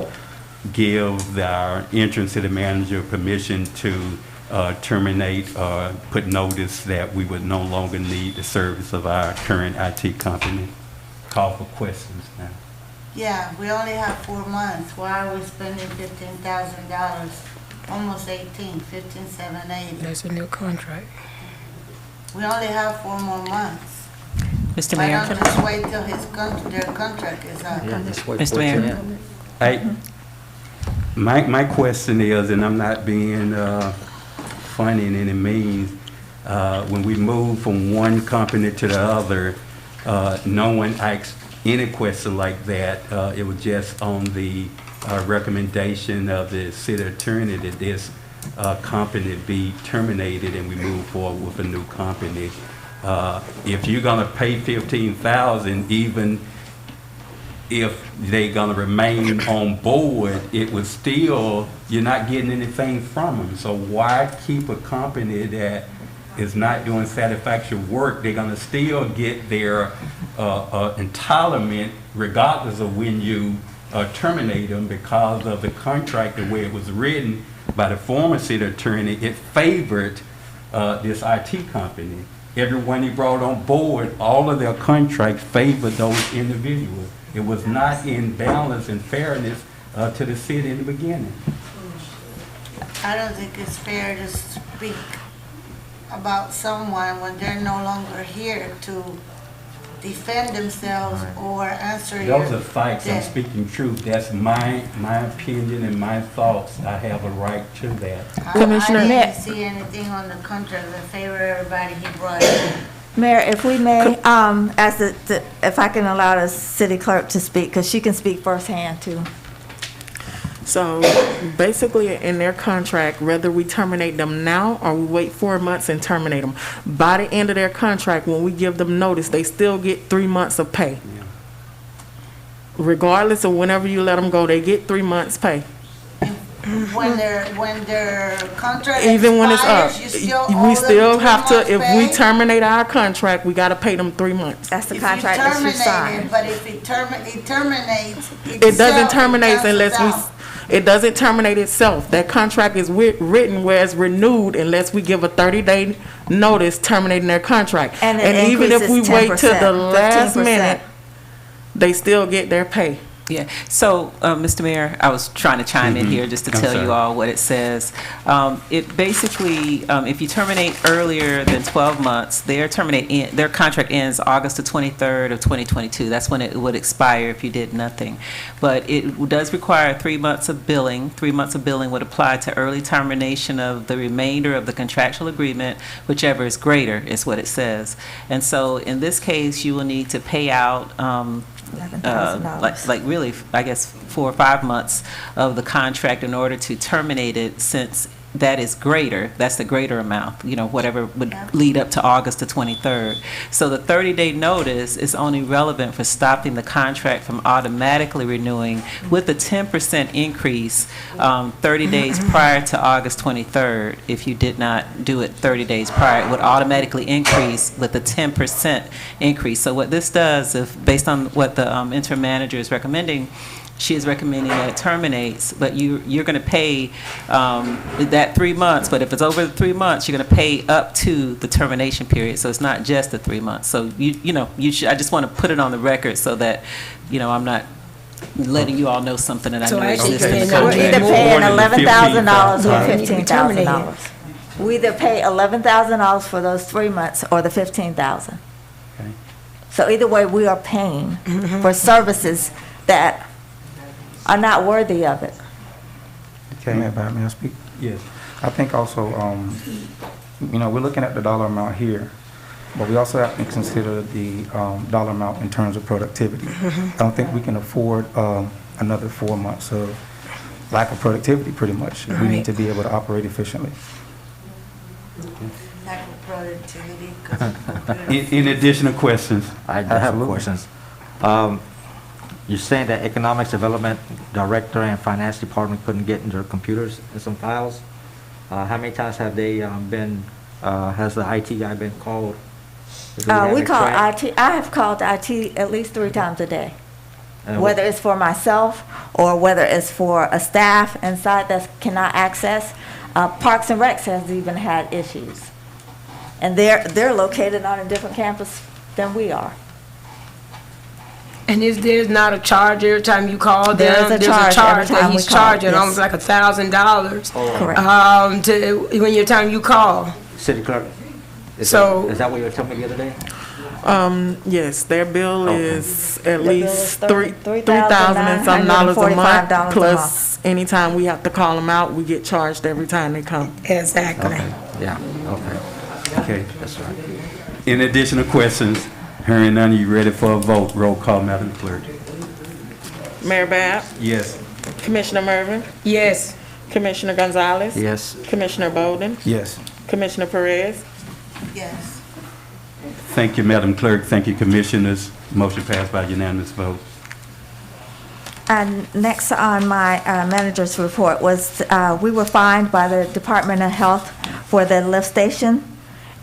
give our interim city manager permission to terminate, put notice that we would no longer need the service of our current IT company. Call for questions now. Yeah, we only have 4 months. Why are we spending $15,000? Almost 18, 15, 7, 8. That's a new contract. We only have 4 more months. Mr. Why Mayor, don't just wait till their contract is up? Yeah, just wait Mr. for it to Mayor. end. My question is, and I'm not being funny in any means, when we move from one company to the other, no one asked any question like that. It was just on the recommendation of the city attorney that this company be terminated and we move forward with a new company. If you're gonna pay $15,000, even if they're gonna remain on board, it was still, you're not getting anything from them. So why keep a company that is not doing satisfactory work? They're gonna still get their entitlement regardless of when you terminate them, because of the contract, the way it was written by the former city attorney. It favored this IT company. Everyone he brought on board, all of their contracts favored those individuals. It was not in balance and fairness to the city in the beginning. I don't think it's fair to speak about someone when they're no longer here to defend themselves or answer your... Those are facts. I'm speaking truth. That's my opinion and my thoughts. I have a right to that. Commissioner, I didn't see anything on the contract that favor everybody he brought in. Mayor, if we may, if I can allow the city clerk to speak, because she can speak firsthand too. So basically, in their contract, whether we terminate them now or we wait 4 months and terminate them, by the end of their contract, when we give them notice, they still get 3 months of pay. Regardless of whenever you let them go, they get 3 months pay. When their contract Even when it's up, expires, you still we owe still them 3 have to, months if pay? we terminate our contract, we gotta pay them 3 months. That's the If contract you that you terminate signed. it, but if it terminates It doesn't terminate unless it doesn't terminate itself. That contract is written where it's renewed unless we give a 30-day notice terminating their contract. And even if we increases wait till the 10%, last 15%. minute, they still get their pay. Yeah, so, Mr. Mayor, I was trying to chime in here just to I'm tell sorry. you all what it says. It basically, if you terminate earlier than 12 months, their contract ends August the 23rd of 2022. That's when it would expire if you did nothing. But it does require 3 months of billing. 3 months of billing would apply to early termination of the remainder of the contractual agreement, whichever is greater, is what it says. And so, in this case, you will need to pay out, $11,000. like really, I guess, 4 or 5 months of the contract in order to terminate it, since that is greater, that's the greater amount, whatever would lead up to August the 23rd. So the 30-day notice is only relevant for stopping the contract from automatically renewing with a 10% increase 30 days prior to August 23rd. If you did not do it 30 days prior, it would automatically increase with a 10% increase. So what this does, based on what the interim manager is recommending, she is recommending that it terminates, but you're going to pay that 3 months. But if it's over the 3 months, you're going to pay up to the termination period. So it's not just the 3 months. So you should. I just want to put it on the record so that I'm not letting you all know something that I So know actually, exists in the then We're contract. either paying $11,000 or Right. $15,000. We either pay $11,000 for those 3 months or the $15,000. Okay. So either way, we are paying for services that are not worthy of it. Okay. May I speak? Yes. I think also, we're looking at the dollar amount here, but we also have to consider the dollar amount in terms of productivity. I don't think we can afford another 4 months of lack of productivity, pretty much. We need to be able to operate efficiently. Lack of productivity. 'cause In additional questions? I have Absolutely. questions. You're saying that Economics Development Director and Finance Department couldn't get into their computers and some files? How many times have they has the IT guy been called? We call IT, I have called IT at least 3 times a day. Whether it's for myself or whether it's for a staff inside that cannot access. Parks and Recs has even had issues. And they're located on a different campus than we are. And there's not a charge every time you call them? There is a charge every that time he's we call, charging, yes. almost like $1,000. Correct. When your time you call. City clerk? Is that what you were telling me the other day? Yes, their bill is at bill is least $3,000 and some dollars a $945 month. a Plus, anytime we have to call them out, we get charged every time they come. Exactly. Okay, yeah, okay. Okay. That's right. In additional questions, hearing none, you ready for a vote? Roll call, Madam Clerk. Mayor Bab, Yes. Commissioner Mervin, Yes. Commissioner Gonzalez, Yes. Commissioner Bolden, Yes. Commissioner Perez. Yes. Thank you, Madam Clerk. Thank you, Commissioners. Motion passed by unanimous vote. And next on my manager's report was, we were fined by the Department of Health for the lift station.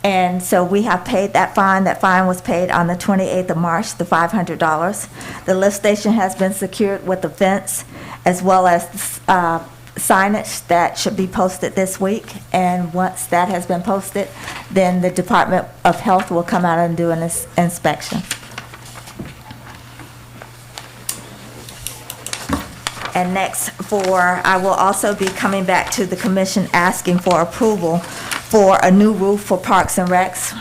And so we have paid that fine. That fine was paid on the 28th of March, the $500. The lift station has been secured with a fence as well as signage that should be posted this week. And once that has been posted, then the Department of Health will come out and do an inspection. And next I will also be coming back to the commission asking for approval for a new roof for Parks and Recs.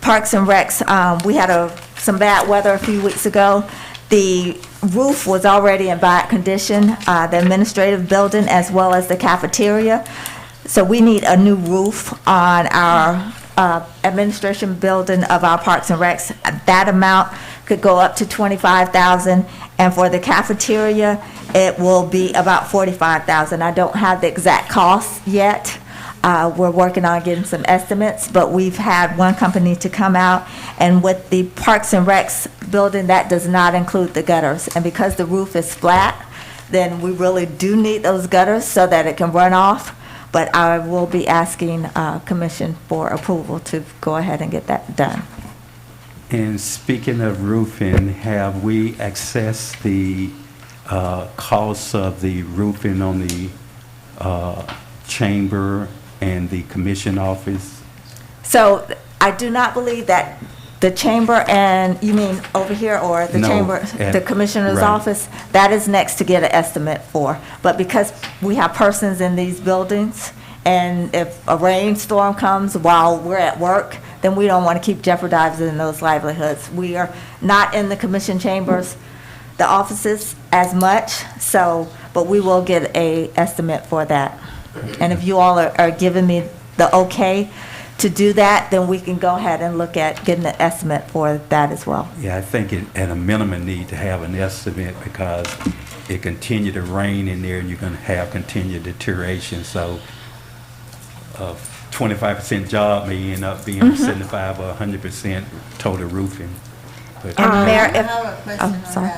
Parks and Recs, we had some bad weather a few weeks ago. The roof was already in bad condition, the administrative building as well as the cafeteria. So we need a new roof on our administration building of our Parks and Recs. That amount could go up to $25,000, and for the cafeteria, it will be about $45,000. I don't have the exact cost yet. We're working on getting some estimates, but we've had one company to come out, and with the Parks and Recs building, that does not include the gutters. And because the roof is flat, then we really do need those gutters so that it can run off. But I will be asking commission for approval to go ahead and get that done. And speaking of roofing, have we accessed the costs of the roofing on the chamber and the commission office? So I do not believe that The chamber and, you mean over here or the No, chamber, at- the commissioner's right. office? That is next to get an estimate for. But because we have persons in these buildings, and if a rainstorm comes while we're at work, then we don't want to keep jeopardizing those livelihoods. We are not in the commission chambers, the offices as much, so, but we will get a estimate for that. And if you all are giving me the okay to do that, then we can go ahead and look at getting an estimate for that as well. Yeah, I think it, at a minimum, need to have an estimate because it continue to rain in there and you're gonna have continued deterioration, so a 25% job may end up being 75 or 100% total roofing. But And Mayor, I if, have a question on sorry.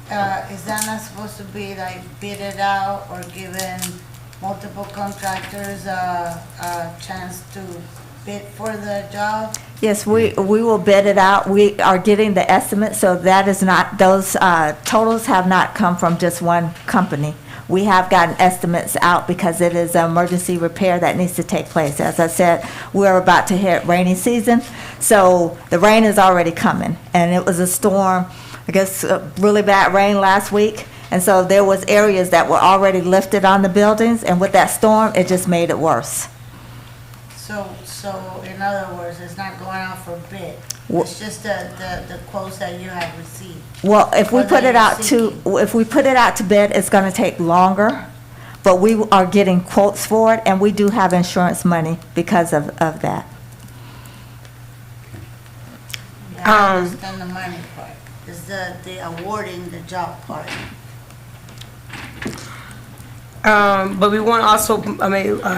that. Is that not supposed to be like bid it out or given multiple contractors a chance to bid for the job? Yes, we will bid it out. We are getting the estimate, so that is not, those totals have not come from just one company. We have gotten estimates out because it is an emergency repair that needs to take place. As I said, we're about to hit rainy season, so the rain is already coming. And it was a storm, I guess, really bad rain last week. And so there was areas that were already lifted on the buildings, and with that storm, it just made it worse. So in other words, it's not going out for bid. Well- It's just the quotes that you have received. Well, if we Or put that it out you're to, if we put it out to bid, it's gonna take longer, but we are getting quotes for it, and we do have insurance money because of that. Yeah, I understand the money part. It's the awarding the job part. But we want to also,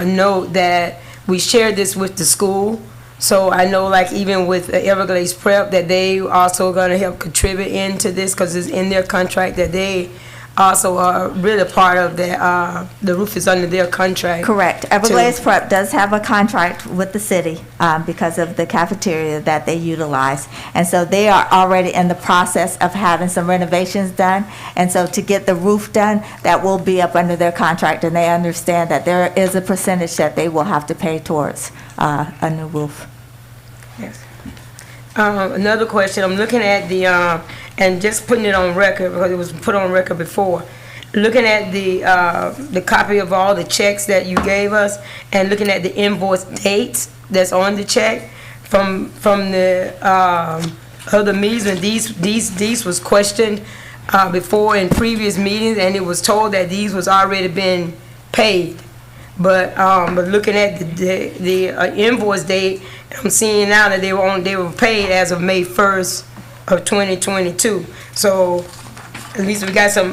note that we shared this with the school. So I know, like, even with Everglades Prep, that they also going to help contribute into this because it's in their contract that they also are really part of that. The roof is under their contract. Correct. Everglades Prep does have a contract with the city because of the cafeteria that they utilize. And so they are already in the process of having some renovations done. And so to get the roof done, that will be up under their contract. And they understand that there is a percentage that they will have to pay towards a new roof. Yes. Another question, I'm looking at the, and just putting it on record, because it was put on record before, looking at the copy of all the checks that you gave us, and looking at the invoice dates that's on the check from the other meetings, and these was questioned before in previous meetings, and it was told that these was already been paid. But looking at the invoice date, I'm seeing now that they were paid as of May 1st of 2022. So at least we got some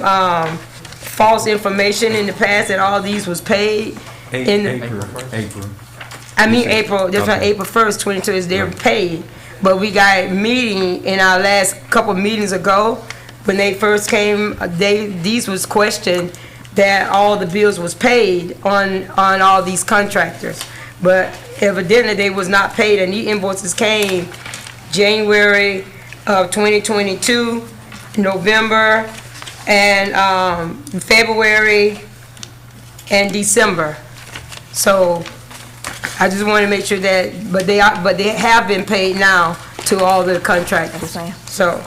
false information in the past that all these was paid. April. I mean April. That's not April 1st, 22. Is they're paid. But we got a meeting in our last couple meetings ago when they first came. These was questioned that all the bills was paid on all these contractors. But evidently they was not paid, and the invoices came January of 2022, November, and February, and December. So I just want to make sure that, but they have been paid now to all the contractors. So.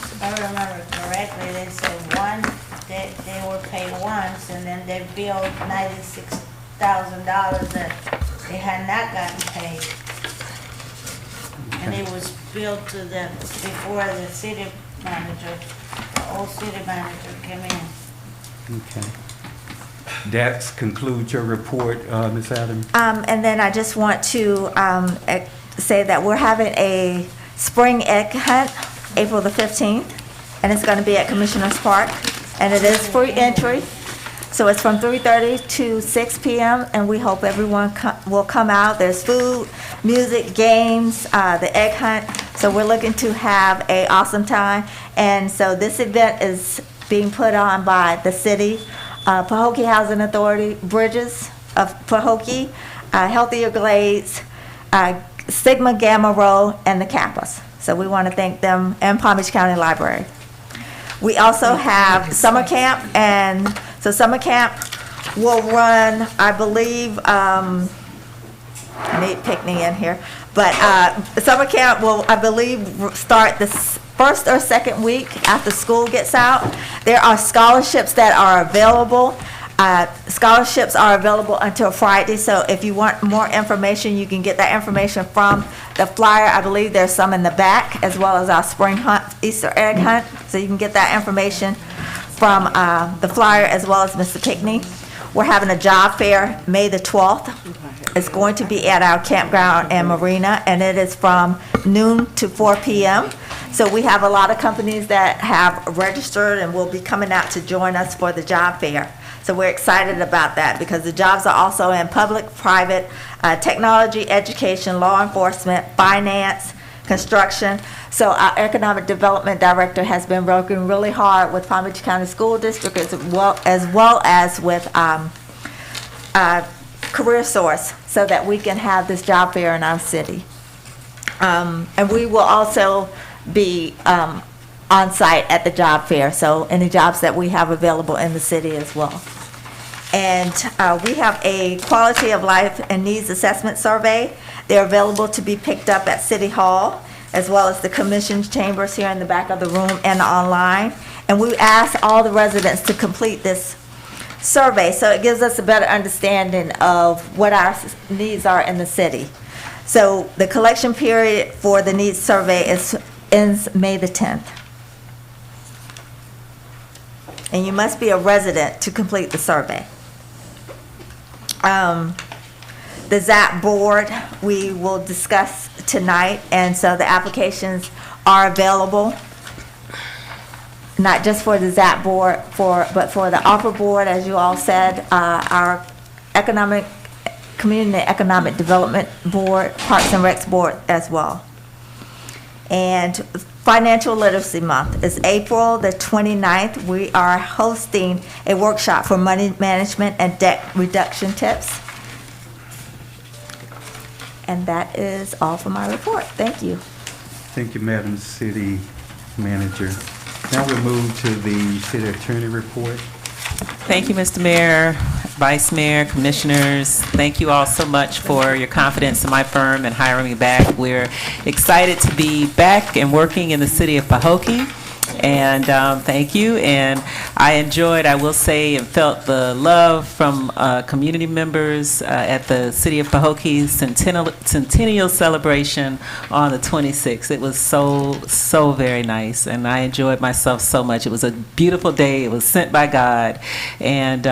If I remember correctly, they said they were paid once, and then they billed $96,000 that they had not gotten paid. And it was billed to them before the city manager, the old city manager came in. Okay. That concludes your report, Ms. Adams? And then I just want to say that we're having a spring egg hunt, April the 15th, and it's going to be at Commissioners Park, and it is free entry. So it's from 3:30 to 6 p.m., and we hope everyone will come out. There's food, music, games, the egg hunt. So we're looking to have an awesome time. And so this event is being put on by the city, Pahokee Housing Authority, Bridges of Pahokee, Healthier Glades, Sigma Gamma Rho, and the Kappas. So we want to thank them, and Palm Beach County Library. We also have summer camp, and so summer camp will run, I believe, I need Pickney in here. But summer camp will, I believe, start the first or second week after school gets out. There are scholarships that are available. Scholarships are available until Friday, so if you want more information, you can get that information from the flyer. I believe there's some in the back, as well as our spring hunt, Easter egg hunt, so you can get that information from the flyer as well as Mr. Pickney. We're having a job fair May the 12th. It's going to be at our campground and marina, and it is from noon to 4 p.m. So we have a lot of companies that have registered and will be coming out to join us for the job fair. So we're excited about that because the jobs are also in public, private, technology, education, law enforcement, finance, construction. So our economic development director has been working really hard with Palm Beach County School District as well as with Career Source, so that we can have this job fair in our city. And we will also be on site at the job fair, so any jobs that we have available in the city as well. And we have a quality of life and needs assessment survey. They're available to be picked up at City Hall, as well as the commission's chambers here in the back of the room and online. And we ask all the residents to complete this survey, so it gives us a better understanding of what our needs are in the city. So the collection period for the needs survey ends May the 10th. And you must be a resident to complete the survey. The ZAP board, we will discuss tonight, and so the applications are available, not just for the ZAP board, but for the offer board, as you all said, our Community Economic Development Board, Parks and Recs Board as well. And Financial Literacy Month is April the 29th. We are hosting a workshop for money management and debt reduction tips. And that is all for my report. Thank you. Thank you, Madam City Manager. Now we move to the City Attorney report. Thank you, Mr. Mayor, Vice Mayor, Commissioners. Thank you all so much for your confidence in my firm and hiring me back. We're excited to be back and working in the city of Pahokee. And thank you. And I enjoyed, I will say, and felt the love from community members at the City of Pahokee Centennial celebration on the 26th. It was so very nice, and I enjoyed myself so much. It was a beautiful day. It was sent by God, and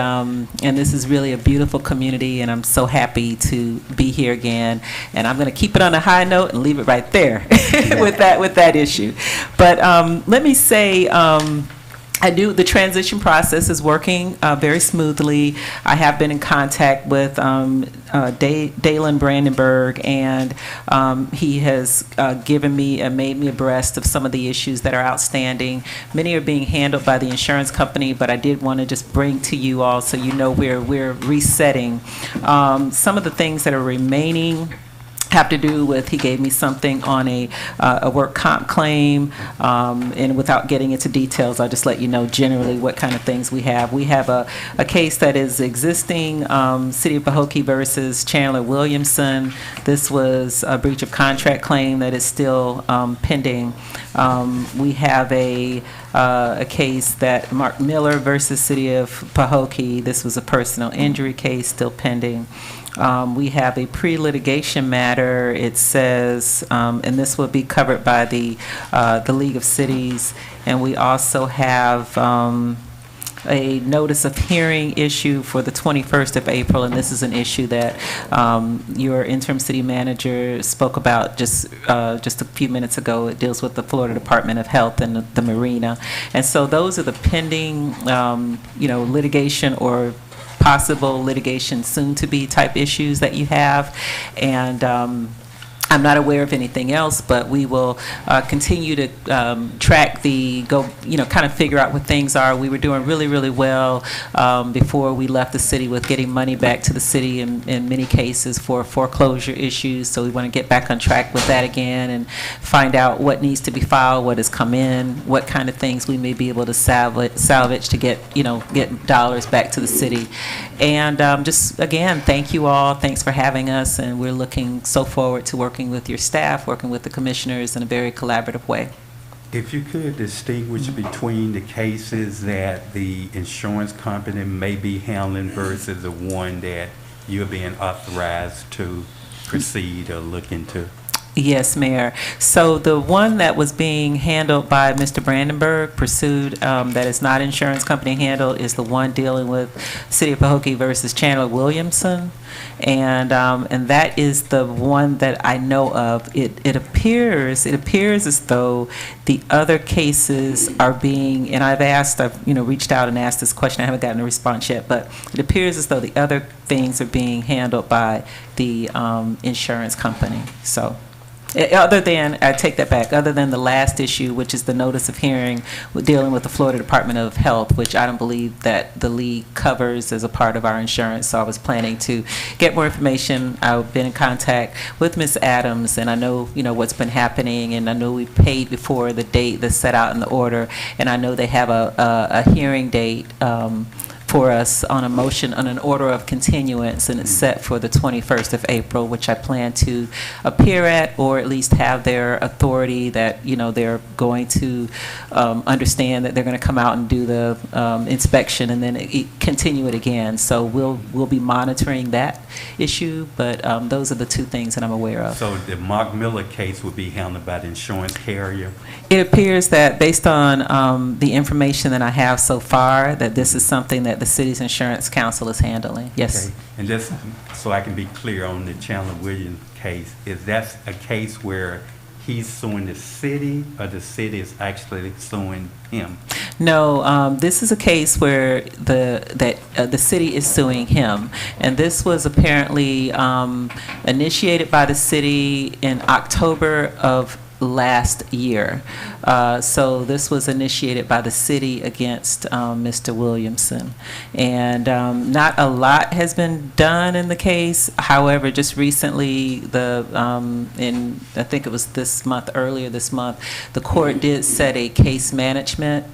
this is really a beautiful community, and I'm so happy to be here again. And I'm going to keep it on a high note and leave it right there with that issue. But let me say, the transition process is working very smoothly. I have been in contact with Dalen Brandenburg, and he has given me and made me abreast of some of the issues that are outstanding. Many are being handled by the insurance company, but I did want to just bring to you all so you know we're resetting. Some of the things that are remaining have to do with, he gave me something on a work comp claim, and without getting into details, I'll just let you know generally what kind of things we have. We have a case that is existing, City of Pahokee versus Chandler Williamson. This was a breach of contract claim that is still pending. We have a case that Mark Miller versus City of Pahokee. This was a personal injury case still pending. We have a pre-litigation matter. It says, and this will be covered by the League of Cities. And we also have a notice of hearing issue for the 21st of April, and this is an issue that your interim city manager spoke about just a few minutes ago. It deals with the Florida Department of Health and the marina. And so those are the pending, litigation or possible litigation soon-to-be type issues that you have. And I'm not aware of anything else, but we will continue to track kind of figure out what things are. We were doing really, really well before we left the city with getting money back to the city in many cases for foreclosure issues. So we want to get back on track with that again and find out what needs to be filed, what has come in, what kind of things we may be able to salvage to get dollars back to the city. And just, again, thank you all. Thanks for having us, and we're looking so forward to working with your staff, working with the commissioners in a very collaborative way. If you could distinguish between the cases that the insurance company may be handling versus the one that you're being authorized to proceed or look into. Yes, Mayor. So the one that was being handled by Mr. Brandenburg, pursued, that is not insurance company handled, is the one dealing with City of Pahokee versus Chandler Williamson. And that is the one that I know of. It appears as though the other cases are being, and I've reached out and asked this question. I haven't gotten a response yet, but it appears as though the other things are being handled by the insurance company. So. I take that back, other than the last issue, which is the notice of hearing dealing with the Florida Department of Health, which I don't believe that the league covers as a part of our insurance. So I was planning to get more information. I've been in contact with Ms. Adams, and I know, what's been happening, and I know we paid before the date that's set out in the order, and I know they have a hearing date for us on a motion on an order of continuance, and it's set for the 21st of April, which I plan to appear at, or at least have their authority that they're going to understand that they're going to come out and do the inspection and then continue it again. So we'll be monitoring that issue, but those are the two things that I'm aware of. So the Mark Miller case would be handled by the insurance carrier? It appears that based on the information that I have so far, that this is something that the city's insurance council is handling. Yes. Okay. And just so I can be clear on the Chandler Williams case, is that a case where he's suing the city, or the city is actually suing him? No, this is a case where the city is suing him, and this was apparently initiated by the city in October of last year. So this was initiated by the city against Mr. Williamson. And not a lot has been done in the case. However, just recently, I think it was earlier this month, the court did set a case management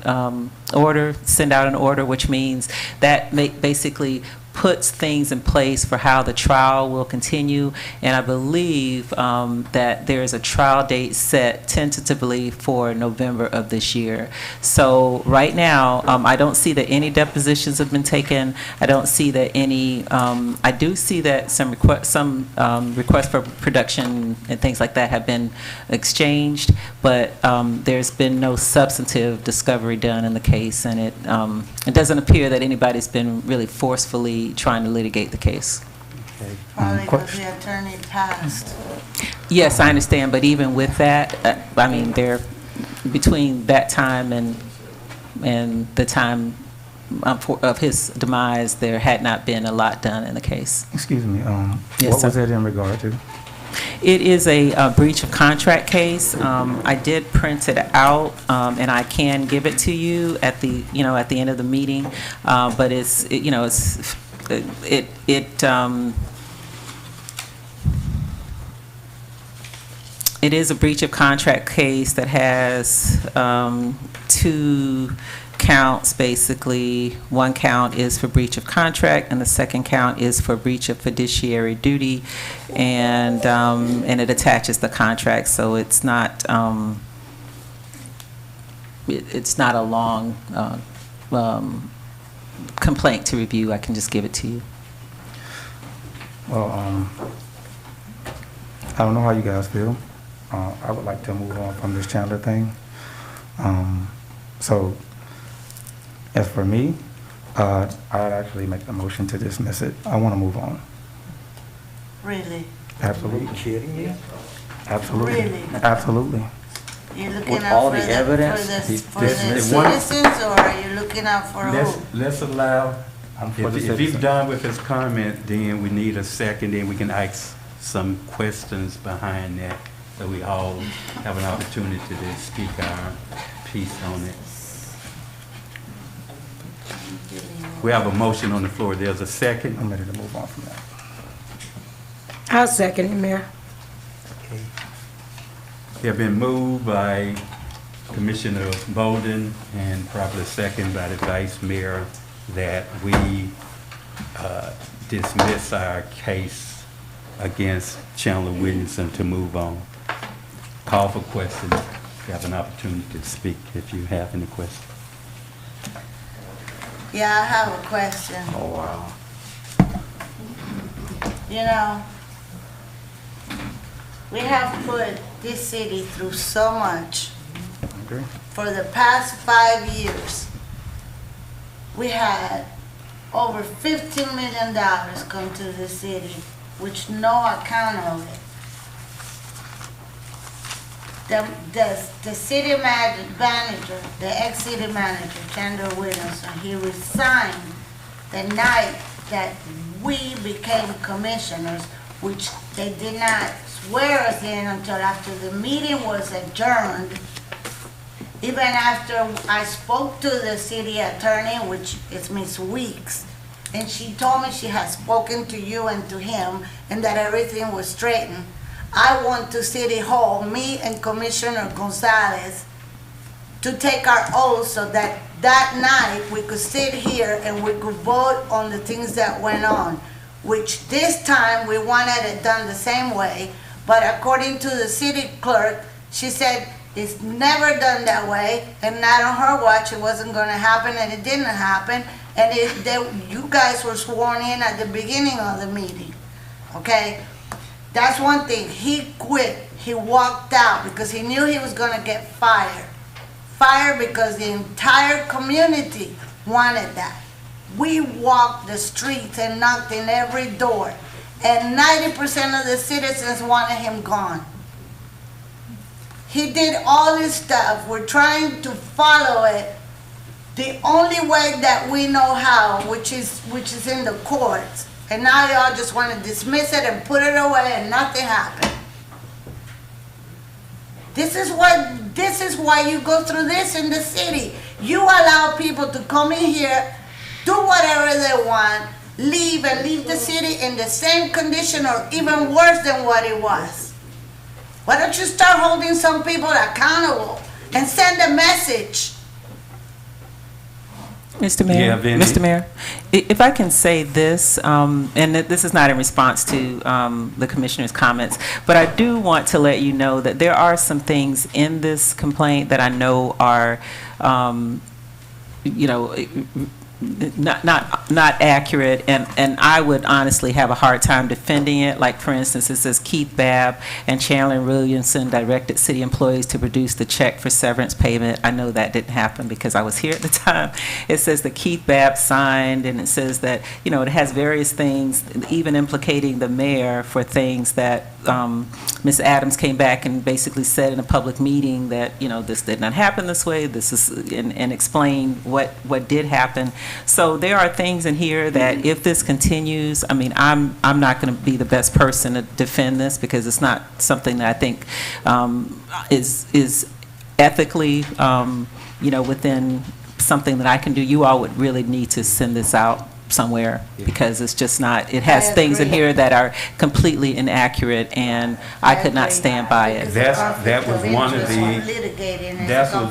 order, send out an order, which means that basically puts things in place for how the trial will continue, and I believe that there's a trial date set tentatively for November of this year. So right now, I don't see that any depositions have been taken. I don't see that any. I do see that some requests for production and things like that have been exchanged, but there's been no substantive discovery done in the case, and it doesn't appear that anybody's been really forcefully trying to litigate the case. Okay. Probably because the attorney passed. Yes, I understand, but even with that, I mean, between that time and the time of his demise, there had not been a lot done in the case. Excuse me, Yes, what was sir. that in regard to? It is a breach of contract case. I did print it out, and I can give it to you at the end of the meeting. But it is a breach of contract case that has two counts, basically. One count is for breach of contract, and the second count is for breach of fiduciary duty, and it attaches the contract, so it's not a long complaint to review. I can just give it to you. Well, I don't know how you guys feel. I would like to move on from this Chandler thing. So, as for me, I'd actually make the motion to dismiss it. I want to move on. Really? Absolutely. Are you kidding me? Absolutely. Really? Absolutely. You're looking With out all for the evidence, for the citizens, or are you looking out for who? Let's allow, For the if he's citizens. done with his comment, then we need a second, then we can ask some questions behind that, so we all have an opportunity to speak our piece on it. We have a motion on the floor. There's a second. I'm ready to move on from that. I'll second it, Mayor. They have been moved by Commissioner Bolden and properly second by the Vice Mayor that we dismiss our case against Chandler Williamson to move on. Call for questions. You have an opportunity to speak if you have any questions. Yeah, I have a question. Oh, wow. You know, we have put this city through so much. Okay. For the past 5 years, we had over $15 million come to the city, which no account of it. The city manager, the ex-city manager, Chandler Williamson, he resigned the night that we became commissioners, which they did not swear us in until after the meeting was adjourned. Even after I spoke to the city attorney, which is Ms. Weeks, and she told me she had spoken to you and to him and that everything was straightened. I went to City Hall, me and Commissioner Gonzalez, to take our oath so that that night we could sit here and we could vote on the things that went on, which this time we wanted it done the same way, but according to the city clerk, she said it's never done that way, and not on her watch it wasn't going to happen, and it didn't happen, and you guys were sworn in at the beginning of the meeting, okay? That's one thing. He quit. He walked out because he knew he was going to get fired. Fired because the entire community wanted that. We walked the streets and knocked in every door, and 90% of the citizens wanted him gone. He did all this stuff. We're trying to follow it the only way that we know how, which is in the courts. And now y'all just want to dismiss it and put it away and nothing happened. This is why you go through this in the city. You allow people to come in here, do whatever they want, leave and leave the city in the same condition or even worse than what it was. Why don't you start holding some people accountable and send a message? Mr. Mayor, Yeah, Vinny. Mr. Mayor, if I can say this, and this is not in response to the commissioner's comments, but I do want to let you know that there are some things in this complaint that I know are, you know, not accurate, and I would honestly have a hard time defending it. Like, for instance, it says Keith Babb and Chandler Williamson directed city employees to produce the check for severance payment. I know that didn't happen because I was here at the time. It says that Keith Babb signed, and it says that, you know, it has various things, even implicating the mayor for things that Ms. Adams came back and basically said in a public meeting that, you know, this did not happen this way. This is, and explained what did happen. So there are things in here that if this continues, I mean, I'm not going to be the best person to defend this because it's not something that I think is ethically, you know, within something that I can do. You all would really need to send this out somewhere because it's just not, it has things in here that are completely inaccurate, and I could not stand by it. That was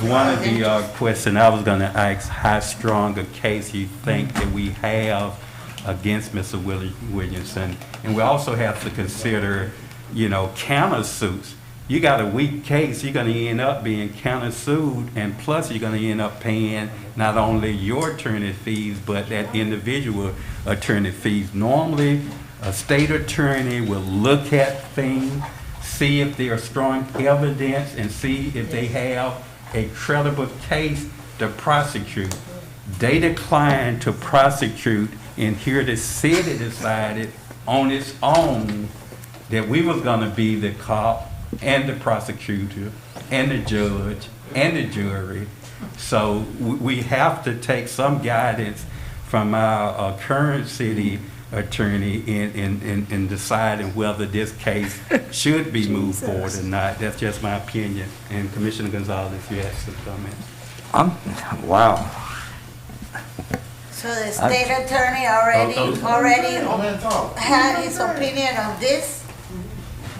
one of the question I was going to ask. How strong a case you think that we have against Mr. Williamson? And we also have to consider, you know, countersuits. You got a weak case, you're going to end up being countersued, and plus you're going to end up paying not only your attorney fees, but that individual attorney fees. Normally, a state attorney will look at things, see if there are strong evidence, and see if they have a credible case to prosecute. They declined to prosecute, and here the city decided on its own that we was going to be the cop and the prosecutor and the judge and the jury. So we have to take some guidance from our current city attorney in deciding whether this case should be moved forward or not. That's just my opinion. And Commissioner Gonzalez, you have some comments. Wow. So the state attorney already had his opinion on this?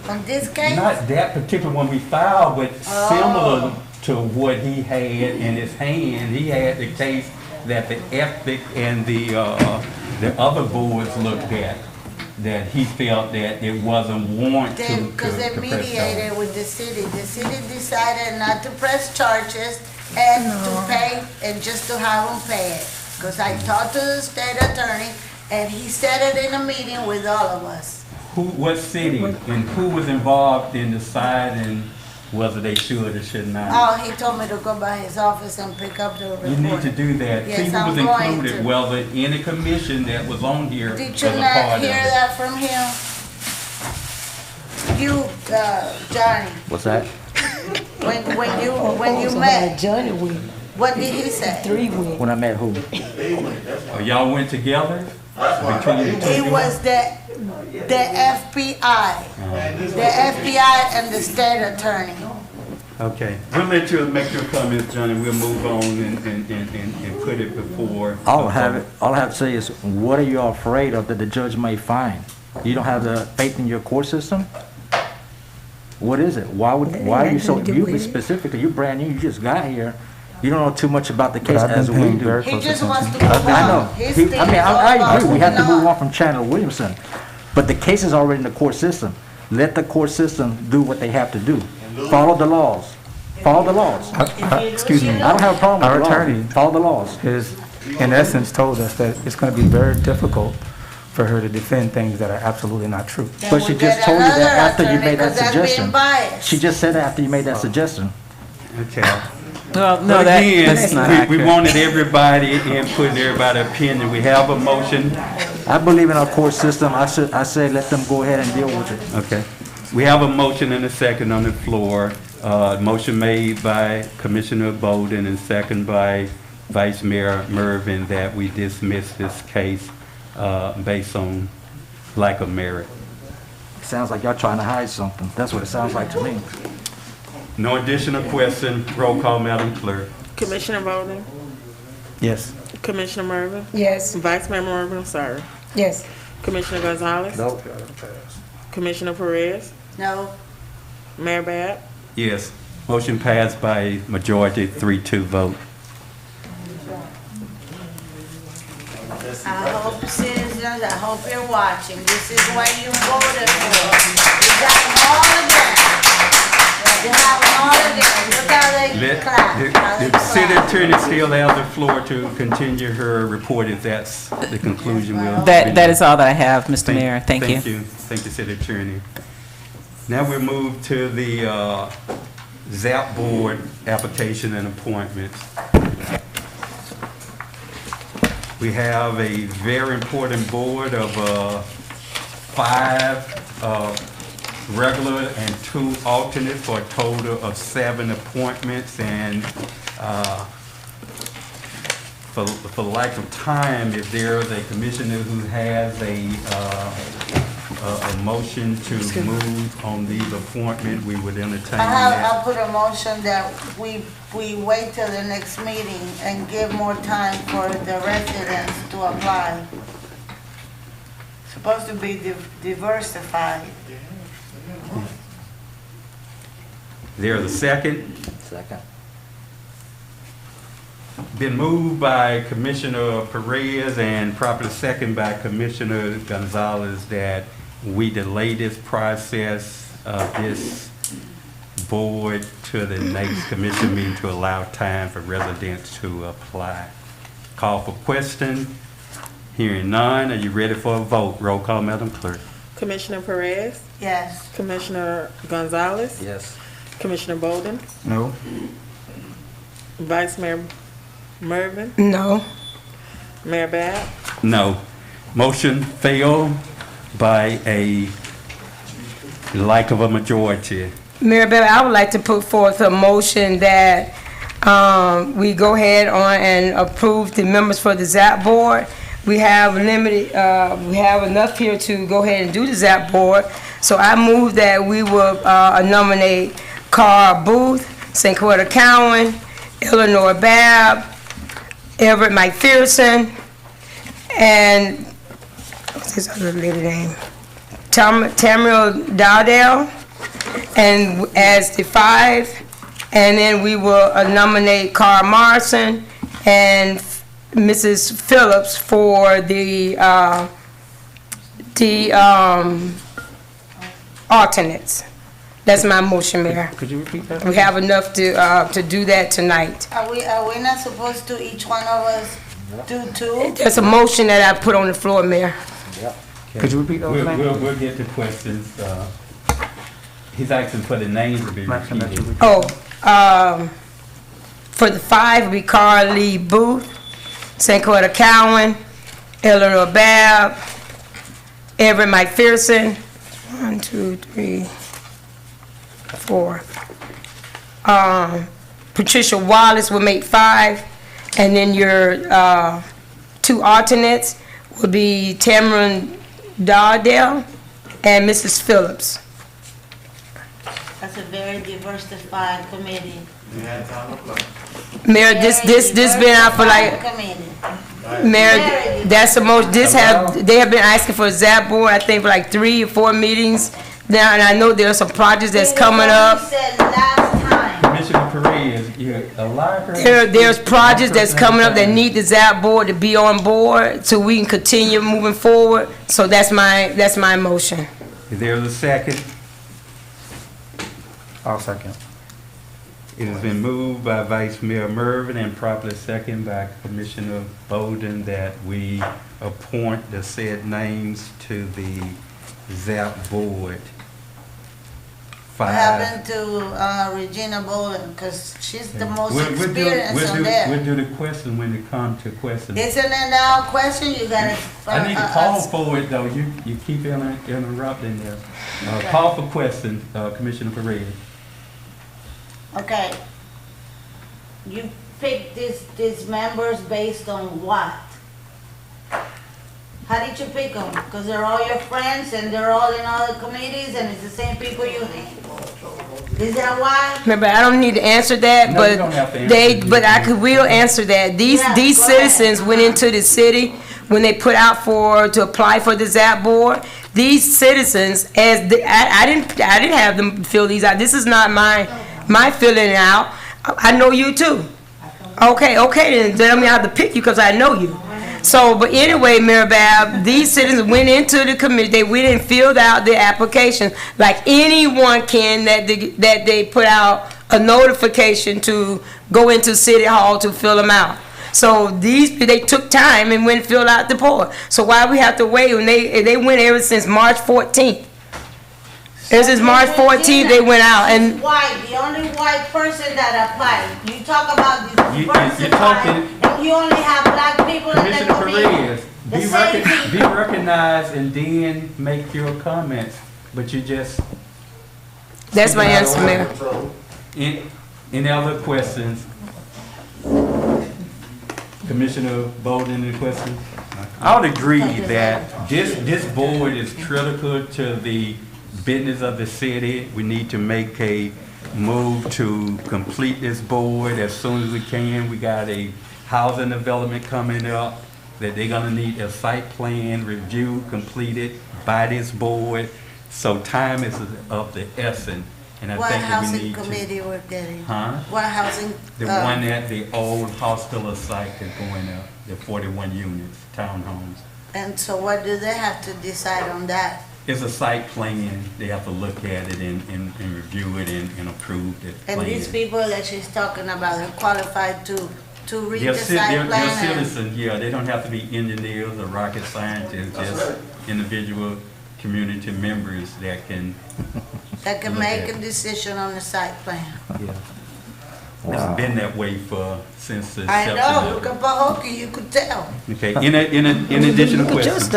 On this case? Not that particular one we filed, but similar to what he had in his hand. He had the case that the ethic and the other boards looked at, that he felt that it wasn't warranted to Because they press mediated charges. with the city. The city decided not to press charges and to pay, and just to have them pay it. Because I talked to the state attorney, and he said it in a meeting with all of us. What city and who was involved in deciding whether they should or should not? Oh, he told me to go by his office and pick up the report. You need to do that. Yes, See who I'm was going included, to. whether any commission that was on here was a Did you part not of hear it. that from him? You, Johnny, What's that? when you met, Johnny went, what did he say? 3 went. When I met who? Y'all went together? Between the two? He was the FBI, the FBI and the state attorney. Okay, we'll let you make your comments, Johnny. We'll move on and put it before. All I have to say is, what are you afraid of that the judge may find? You don't have the faith in your court system? What is it? Why are you so, you specifically, you're brand new, you just got here. You don't know too much about the case I've been as we paying do. very He close just attention. wants to move I know. on. His He- thing I mean, is all I about agree, we have to moving move on from Chandler Williamson. But the case is already in the court system. Let the court system do what they have to do. Follow the laws. Follow the laws. Excuse me. I don't have a problem Our with the law. attorney Follow the laws. is, in essence, told us that it's going to be very difficult for her to defend things that are absolutely not true. But she just told you that after you made that suggestion. Biased. She just said that after you made that suggestion. Okay. Well, no, But again, that's not we accurate. wanted everybody input and everybody's opinion. We have a motion. I believe in our court system. I say let them go ahead and deal with it. Okay. We have a motion and a second on the floor. Motion made by Commissioner Bolden and second by Vice Mayor Mervin that we dismiss this case based on lack of merit. Sounds like y'all trying to hide something. That's what it sounds like to me. No additional question. Roll call, Madam Clerk. Commissioner Bolden, Yes. Commissioner Mervin, Yes, Vice Mayor Mervin, I'm sorry. yes. Commissioner Gonzalez, Nope. Commissioner Perez, No, Mayor Bab, Yes. Motion passed by majority, 3-2 vote. I hope citizens, I hope you're watching. This is what you voted for. You got them all again. You have them all again. Look how they clap. The city attorney still has the floor to continue her report if that's the conclusion we'll. That is all that I have, Mr. Mayor. Thank you. Thank you, city attorney. Now we move to the ZAP board application and appointments. We have a very important board of 5 regular and 2 alternate for a total of 7 appointments. And for lack of time, if there is a commissioner who has a motion to move on these appointments, we would entertain that. I'll put a motion that we wait till the next meeting and give more time for the residents to apply. Supposed to be diversified. There's a second. Second. Been moved by Commissioner Perez and properly second by Commissioner Gonzalez that we delay this process of this board to the next commission meeting to allow time for residents to apply. Call for question. Hearing none. Are you ready for a vote? Roll call, Madam Clerk. Commissioner Perez, Yes. Commissioner Gonzalez, Yes. Commissioner Bolden, No? Vice Mayor Mervin, No. Mayor Bab, No. Motion failed by a lack of a majority. Mayor Bell, I would like to put forth a motion that we go ahead on and approve the members for the ZAP board. We have limited, we have enough here to go ahead and do the ZAP board. So I move that we will nominate Carl Booth, St. Cloud Cowan, Eleanor Babb, Everett McPherson, and what's his other lady name? Terminal Dowdell, and as the 5, and then we will nominate Carl Morrison and Mrs. Phillips for the alternates. That's my motion, Mayor. Could you repeat that? We have enough to do that tonight. Are we not supposed to, each one of us, do two? That's a motion that I put on the floor, Mayor. Could you repeat those names? We'll get to questions. He's asking for the names to be repeated. Oh, for the 5 will be Carl Lee Booth, St. Clair Cowan, Eleanor Babb, Everett McPherson. 1, 2, 3, 4. Patricia Wallace will make 5, and then your 2 alternates will be Tamron Dardell and Mrs. Phillips. That's a very diversified committee. Mayor, this been out for like, Mayor, that's the most, they have been asking for a ZAP board, I think for like 3 or 4 meetings now, and I know there are some projects that's coming up. Commissioner Perez, you're a liar. There's projects that's coming up that need the ZAP board to be on board so we can continue moving forward. So that's my motion. Is there a second? I'll second. It has been moved by Vice Mayor Mervin and properly second by Commissioner Bowden that we appoint the said names to the ZAP board. What 5. happened to Regina Bolden? Because she's the most We'll experienced on there. do the question when it comes to questions. Isn't it now a question? You gotta. I need to call for it though. You keep interrupting there. Call for question, Commissioner Perez. Okay. You pick these members based on what? How did you pick them? Because they're all your friends and they're all in other committees and it's the same people you hate? Is that why? Remember, I don't need to answer that, No, you don't have to answer but I will answer that. These citizens went into the city when they put out to apply for the ZAP board. These citizens, I didn't have them fill these out. This is not my filling it out. I know you too. Okay, then tell me how to pick you because I know you. So, but anyway, Mayor Babb, these citizens went into the committee. They went and filled out the application like anyone can that they put out a notification to go into City Hall to fill them out. So they took time and went and filled out the board. So why we have to wait when they went ever since March 14th? Ever since March 14th, they went out and. White, the only white person that applied. You talk about this You're diversified, talking. and you only have black people in the Commissioner committee. Perez, be recognized and then make your comments, but you just. That's my answer, Mayor. Any other questions? Commissioner Bowden, any questions? I would agree that this board is critical to the business of the city. We need to make a move to complete this board as soon as we can. We got a housing development coming up that they're gonna need a site plan review completed by this board. So time is of the essence. And I What think that we housing need committee we're getting? Huh? What housing? The one at the old hospital site that's going up, the 41 units, townhomes. And so what do they have to decide on that? It's a site plan. They have to look at it and review it and approve the plan. And these people that she's talking about are qualified to read the site They're plan? citizens, yeah. They don't have to be engineers or rocket scientists, just individual community members that can. That can make a decision on the site plan. Yeah. It's been that way since the. I know, look at Pahokee, you could tell. Okay, in addition to questions.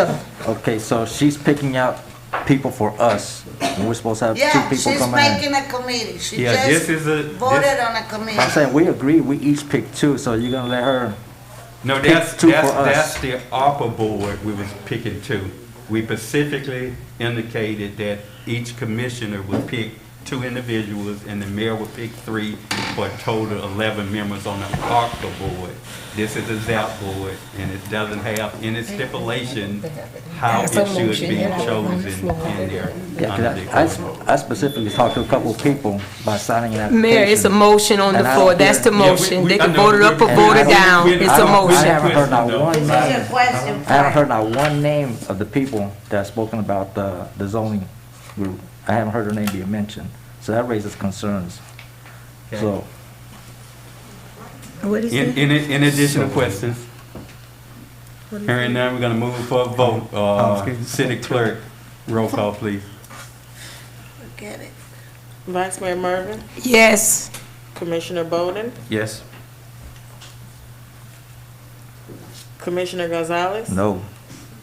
Okay, so she's picking out people for us, and we're supposed to have 2 Yeah, people she's coming in. making a committee. She Yeah, just this is voted on a committee. I'm saying we agree, we each pick 2, so you're gonna let her No, pick that's 2 for us. that's the ARPA board we was picking 2. We specifically indicated that each commissioner would pick 2 individuals, and the mayor will pick 3 for a total of 11 members on the ARCA board. This is a ZAP board, and it doesn't have any stipulation how it should be chosen in there. Yeah, 'cause I specifically talked to a couple of people by signing an application. Mayor, it's a motion on the And I floor. don't That's the hear- motion. They can vote it up or vote it down. It's a I motion. haven't heard not one This is a name. question I haven't for, heard not one name of the people that have spoken about the zoning group. I haven't heard their name being mentioned. So that raises concerns. So, What is it? In additional questions? Hearing none, we're gonna move for a vote. City clerk, roll call, please. get it. Vice Mayor Mervin, Yes. Commissioner Bowden, Yes. Commissioner Gonzalez, no.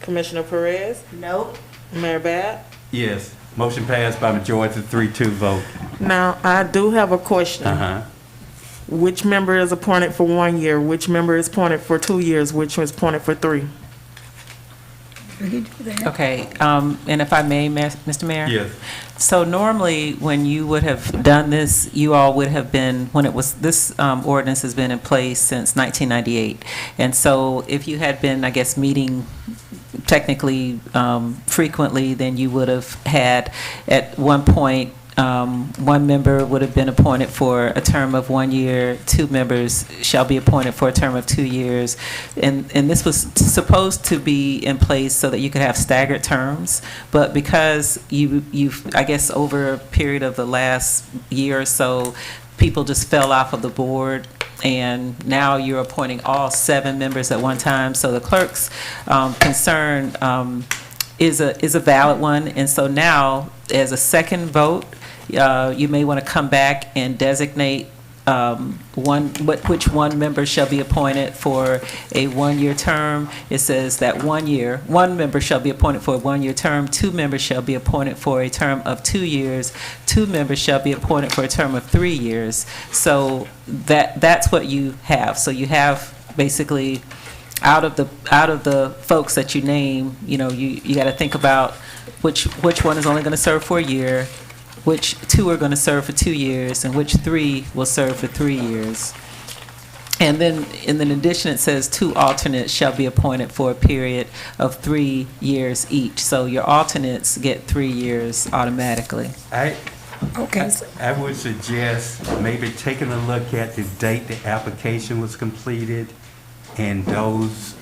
Commissioner Perez, Nope. Mayor Bab. Yes. Motion passed by majority 3-2 vote. Now, I do have a question. Uh-huh. Which member is appointed for 1 year? Which member is appointed for 2 years? Which was appointed for 3? Okay, and if I may, Mr. Mayor? Yes. So normally, when you would have done this, you all would have been, when it was, this ordinance has been in place since 1998. And so if you had been, I guess, meeting technically frequently, then you would have had, at one point, one member would have been appointed for a term of 1 year, 2 members shall be appointed for a term of 2 years. And this was supposed to be in place so that you could have staggered terms, but because you've, I guess, over a period of the last year or so, people just fell off of the board, and now you're appointing all 7 members at one time. So the clerk's concern is a valid one, and so now, as a second vote, you may want to come back and designate which one member shall be appointed for a 1-year term. It says that 1 year, 1 member shall be appointed for a 1-year term, 2 members shall be appointed for a term of 2 years, 2 members shall be appointed for a term of 3 years. So that's what you have. So you have basically, out of the folks that you name, you got to think about which one is only going to serve for a year, which 2 are going to serve for 2 years, and which 3 will serve for 3 years. And then in addition, it says 2 alternates shall be appointed for a period of 3 years each. So your alternates get 3 years automatically. I would suggest maybe taking a look at the date the application was completed, and those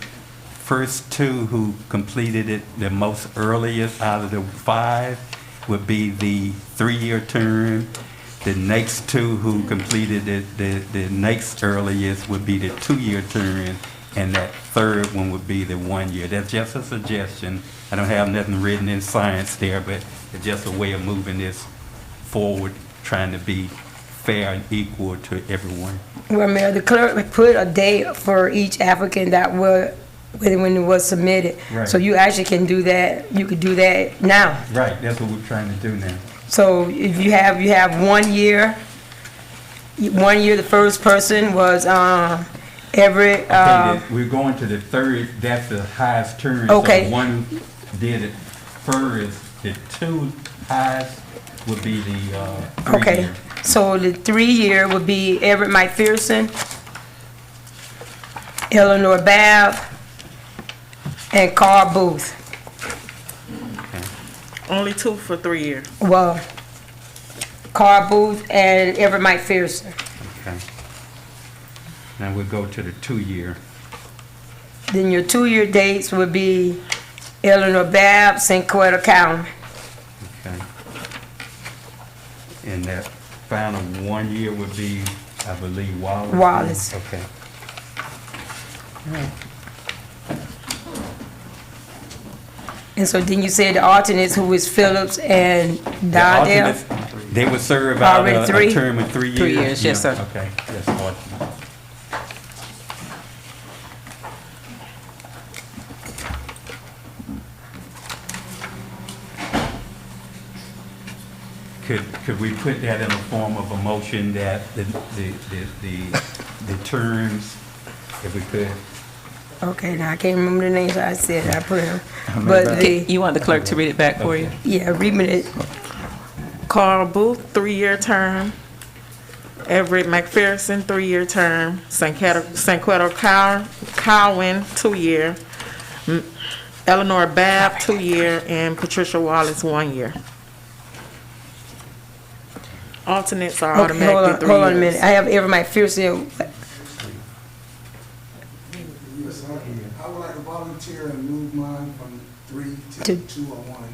first 2 who completed it the most earliest out of the 5 would be the 3-year term. The next 2 who completed it the next earliest would be the 2-year term, and that third one would be the 1 year. That's just a suggestion. I don't have nothing written in science there, but it's just a way of moving this forward, trying to be fair and equal to everyone. Well, Mayor, the clerk put a date for each applicant that were, when it was submitted. Right. So you actually can do that, you could do that now. Right, that's what we're trying to do now. So if you have 1 year, 1 year, the first person was Everett. We're going to the third, that's the highest term. Okay. So one did it first, the 2 highest would be the 3 Okay, year. so the 3-year would be Everett McPherson, Eleanor Babb, and Carl Booth. Only 2 for 3 years. Well, Carl Booth and Everett McPherson. Okay. Now we'll go to the 2-year. Then your 2-year dates would be Eleanor Babb, St. Clair County. Okay. And that final 1 year would be, I believe, Wallace? Wallace. Okay. And so then you said the alternates, who is Phillips and The Dardell? alternates, they would serve out Already a 3? term of 3 years? 3 years, yes, Yeah, sir. Okay, that's alternate. Could we put that in a form of a motion that the terms, if we could? Okay, now I can't remember the names I said, I put them. But the, You want the clerk to read it back for you? yeah, read me it. Carl Booth, 3-year term. Everett McPherson, 3-year term. Sanqueto Cowan, 2-year. Eleanor Babb, 2-year, and Patricia Wallace, 1 year. Alternates are Okay, automatically 3 years. hold on a minute. I have Everett McPherson. I would like to volunteer and move mine from 3 to 2 or 1.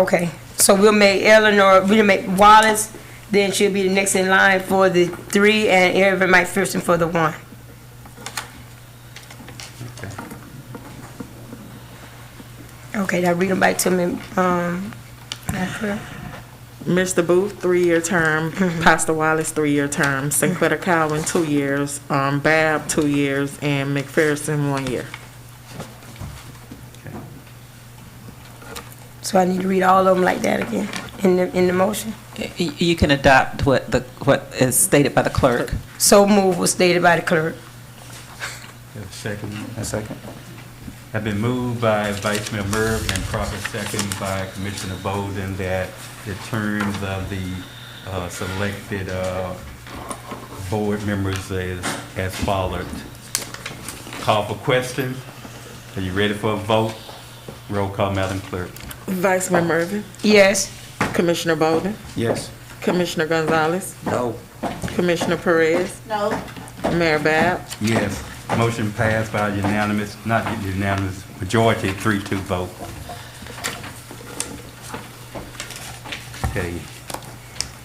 Okay, so we'll make Wallace, then she'll be the next in line for the 3, and Everett McPherson for the 1. Okay, now read them back to me, Madam Clerk. Mr. Booth, 3-year term. Pastor Wallace, 3-year term. Sanqueto Cowan, 2 years. Babb, 2 years, and McPherson, 1 year. So I need to read all of them like that again in the motion. You can adopt what is stated by the clerk. So move was stated by the clerk. Second. A second. Have been moved by Vice Mayor Merv and proper second by Commissioner Bolden that the terms of the selected board members is as followed. Call for question. Are you ready for a vote? Roll call, Madam Clerk. Vice Mayor Mervin. Yes. Commissioner Bolden. Yes. Commissioner Gonzalez. No. Commissioner Perez. No. Mayor Babb. Yes. Motion passed by unanimous, not unanimous, majority, 3-2 vote. Okay.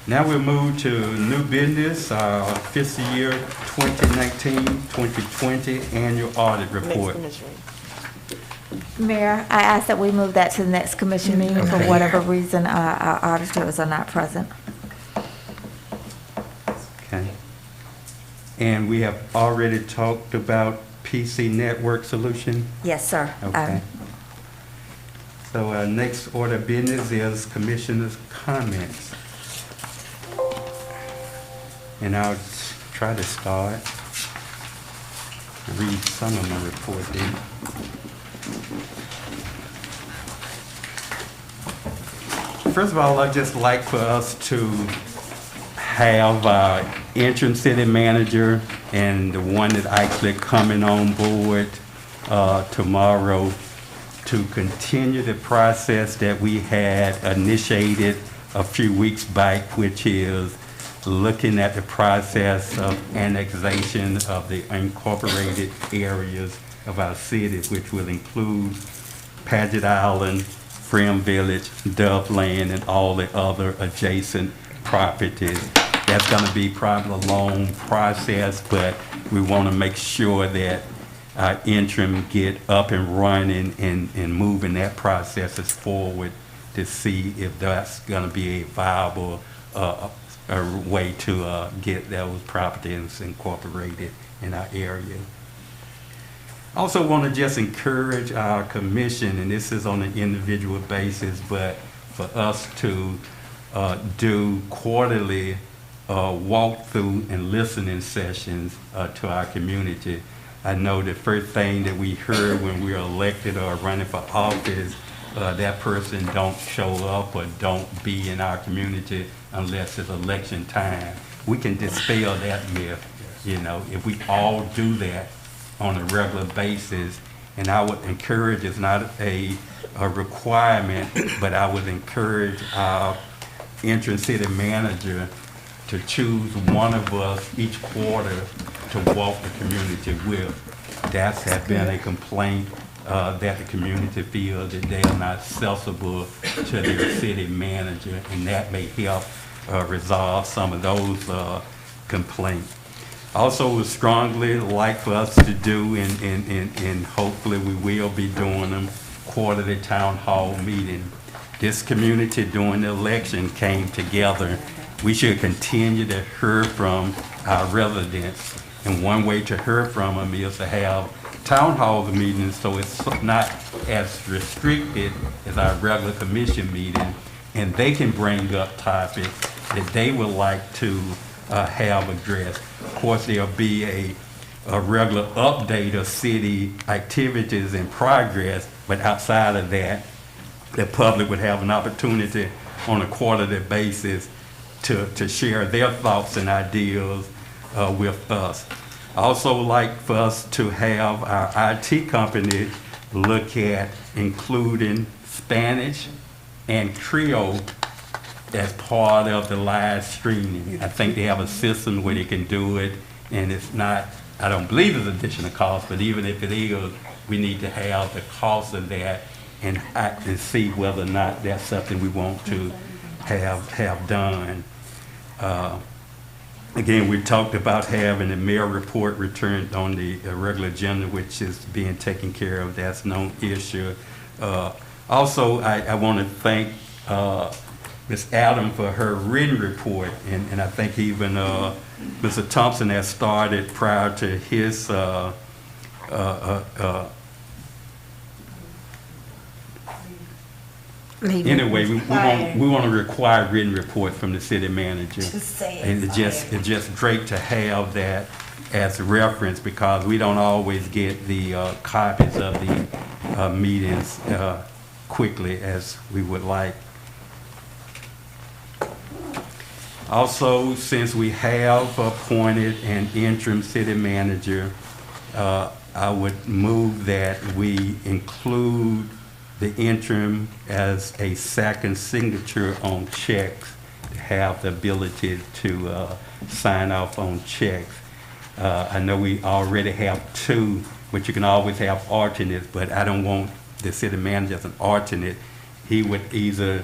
Now we'll move to new business, fiscal year 2019-2020 annual audit report. Mayor, I ask that we move that to the next commission meeting for whatever reason our auditors are not present. Okay. And we have already talked about PC network solution. Yes, sir. Okay. So our next order of business is commissioners' comments. And I'll try to start. Read some of my report then. First of all, I'd just like for us to have our interim city manager and the one that actually coming on board tomorrow to continue the process that we had initiated a few weeks back, which is looking at the process of annexation of the incorporated areas of our city, which will include Paget Island, Frem Village, Dove Land, and all the other adjacent properties. That's going to be probably a long process, but we want to make sure that our interim get up and running and moving that process forward to see if that's going to be a viable way to get those properties incorporated in our area. I also want to just encourage our commission, and this is on an individual basis, but for us to do quarterly walkthrough and listening sessions to our community. I know the first thing that we heard when we were elected or running for office, that person don't show up or don't be in our community unless it's election time. We can dispel that myth, you know, if we all do that on a regular basis. And I would encourage, it's not a requirement, but I would encourage our interim city manager to choose one of us each quarter to walk the community with. That has been a complaint that the community feels that they are not accessible to their city manager, and that may help resolve some of those complaints. Also would strongly like for us to do, and hopefully we will be doing them, quarterly town hall meeting. This community during the election came together. We should continue to hear from our residents. And one way to hear from them is to have town hall meetings so it's not as restricted as our regular commission meeting. And they can bring up topics that they would like to have addressed. Of course, there'll be a regular update of city activities and progress, but outside of that, the public would have an opportunity on a quarterly basis to share their thoughts and ideas with us. I also like for us to have our IT company look at including Spanish and Creole as part of the live streaming. I think they have a system where they can do it, and it's not, I don't believe it's additional cost, but even if it is, we need to have the cost of that and see whether or not that's something we want to have done. Again, we talked about having the mayor report returned on the regular agenda, which is being taken care of. That's no issue. Also, I want to thank Ms. Adam for her written report, and I think even Mr. Thompson has started prior to his anyway, we want to require written report from the city manager. And it's just great to have that as a reference, because we don't always get the copies of the meetings quickly as we would like. Also, since we have appointed an interim city manager, I would move that we include the interim as a second signature on checks, to have the ability to sign off on checks. I know we already have two, but you can always have alternates, but I don't want the city manager as an alternate. He would either,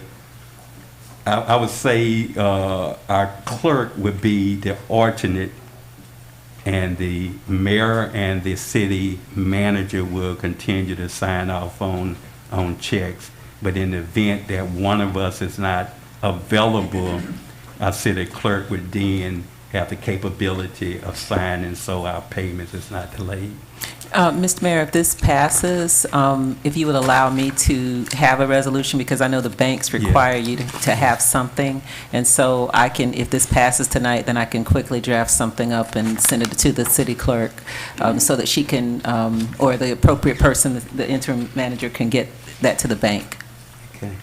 I would say our clerk would be the alternate, and the mayor and the city manager will continue to sign off on checks. But in the event that one of us is not available, our city clerk would then have the capability of signing, so our payments is not delayed. Mr. Mayor, if this passes, if you would allow me to have a resolution, because I know the banks require you to have something, and so I can, if this passes tonight, then I can quickly draft something up and send it to the city clerk, so that she can, or the appropriate person, the interim manager, can get that to the bank. Okay.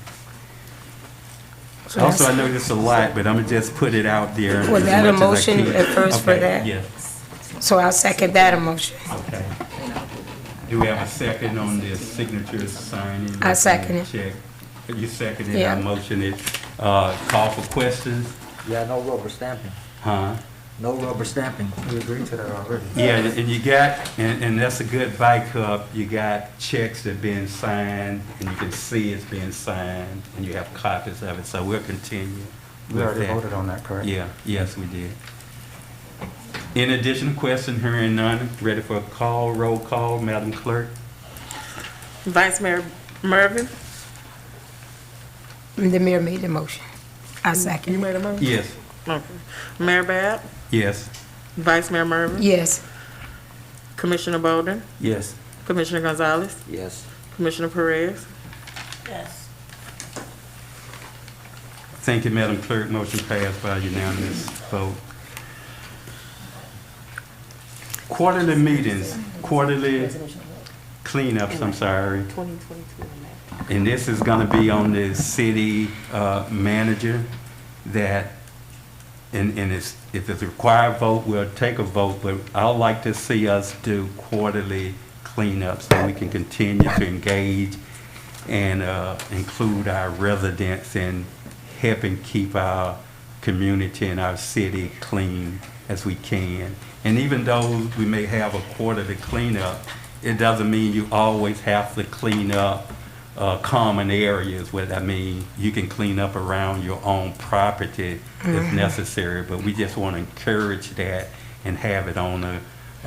Also, I know this is a lot, but I'm gonna just put it out there. Was that a motion at first for that? Yes. So I'll second that motion. Okay. Do we have a second on the signature signing? I second it. Check. You seconded, Yeah. I motioned it. Call for questions? Yeah, no rubber stamping. Huh? No rubber stamping. We agreed to that already. Yeah, and you got, and that's a good backup, you got checks that are being signed, and you can see it's being signed, and you have copies of it, so we'll continue We with already that. voted on that, correct? Yeah, yes, we did. In addition, question, hearing none, ready for a call, roll call, Madam Clerk? Vice Mayor Mervin? The mayor made the motion. I second. You made a motion? Yes. Okay. Mayor Bab? Yes. Vice Mayor Mervin? Yes. Commissioner Bolden? Yes. Commissioner Gonzalez? Yes. Commissioner Perez? Yes. Thank you, Madam Clerk. Motion passed by unanimous vote. Quarterly meetings, quarterly cleanups, I'm sorry. 2022. And this is gonna be on the city manager that, and it's, if it's a required vote, we'll take a vote, but I'd like to see us do quarterly cleanups so we can continue to engage and include our residents in helping keep our community and our city clean as we can. And even though we may have a quarterly cleanup, it doesn't mean you always have to clean up common areas. What I mean, you can clean up around your own property if necessary, but we just want to encourage that and have it on a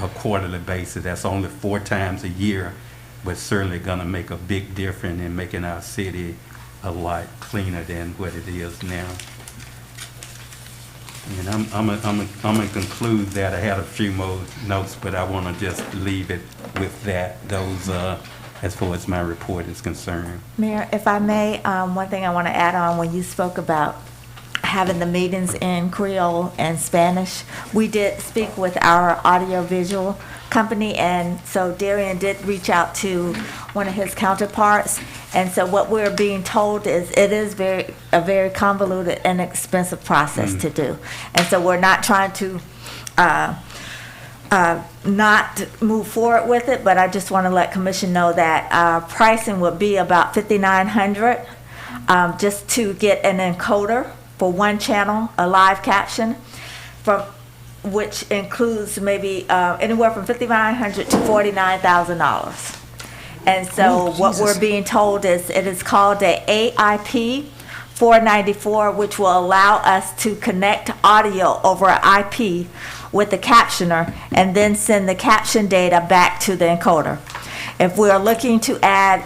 quarterly basis. That's only 4 times a year, but certainly going to make a big difference in making our city a lot cleaner than what it is now. And I'm gonna conclude that. I had a few more notes, but I want to just leave it with that. Those, as far as my report is concerned. Mayor, if I may, one thing I want to add on, when you spoke about having the meetings in Creole and Spanish, we did speak with our audiovisual company, and so Darian did reach out to one of his counterparts, And so what we're being told is it is a very convoluted and expensive process to do. And so we're not trying to not move forward with it, but I just want to let commission know that pricing would be about $5,900 just to get an encoder for one channel, a live caption, which includes maybe anywhere from $5,900 to $49,000. And so what we're being told is it is called a AIP 494, which will allow us to connect audio over IP with the captioner and then send the caption data back to the encoder. If we are looking to add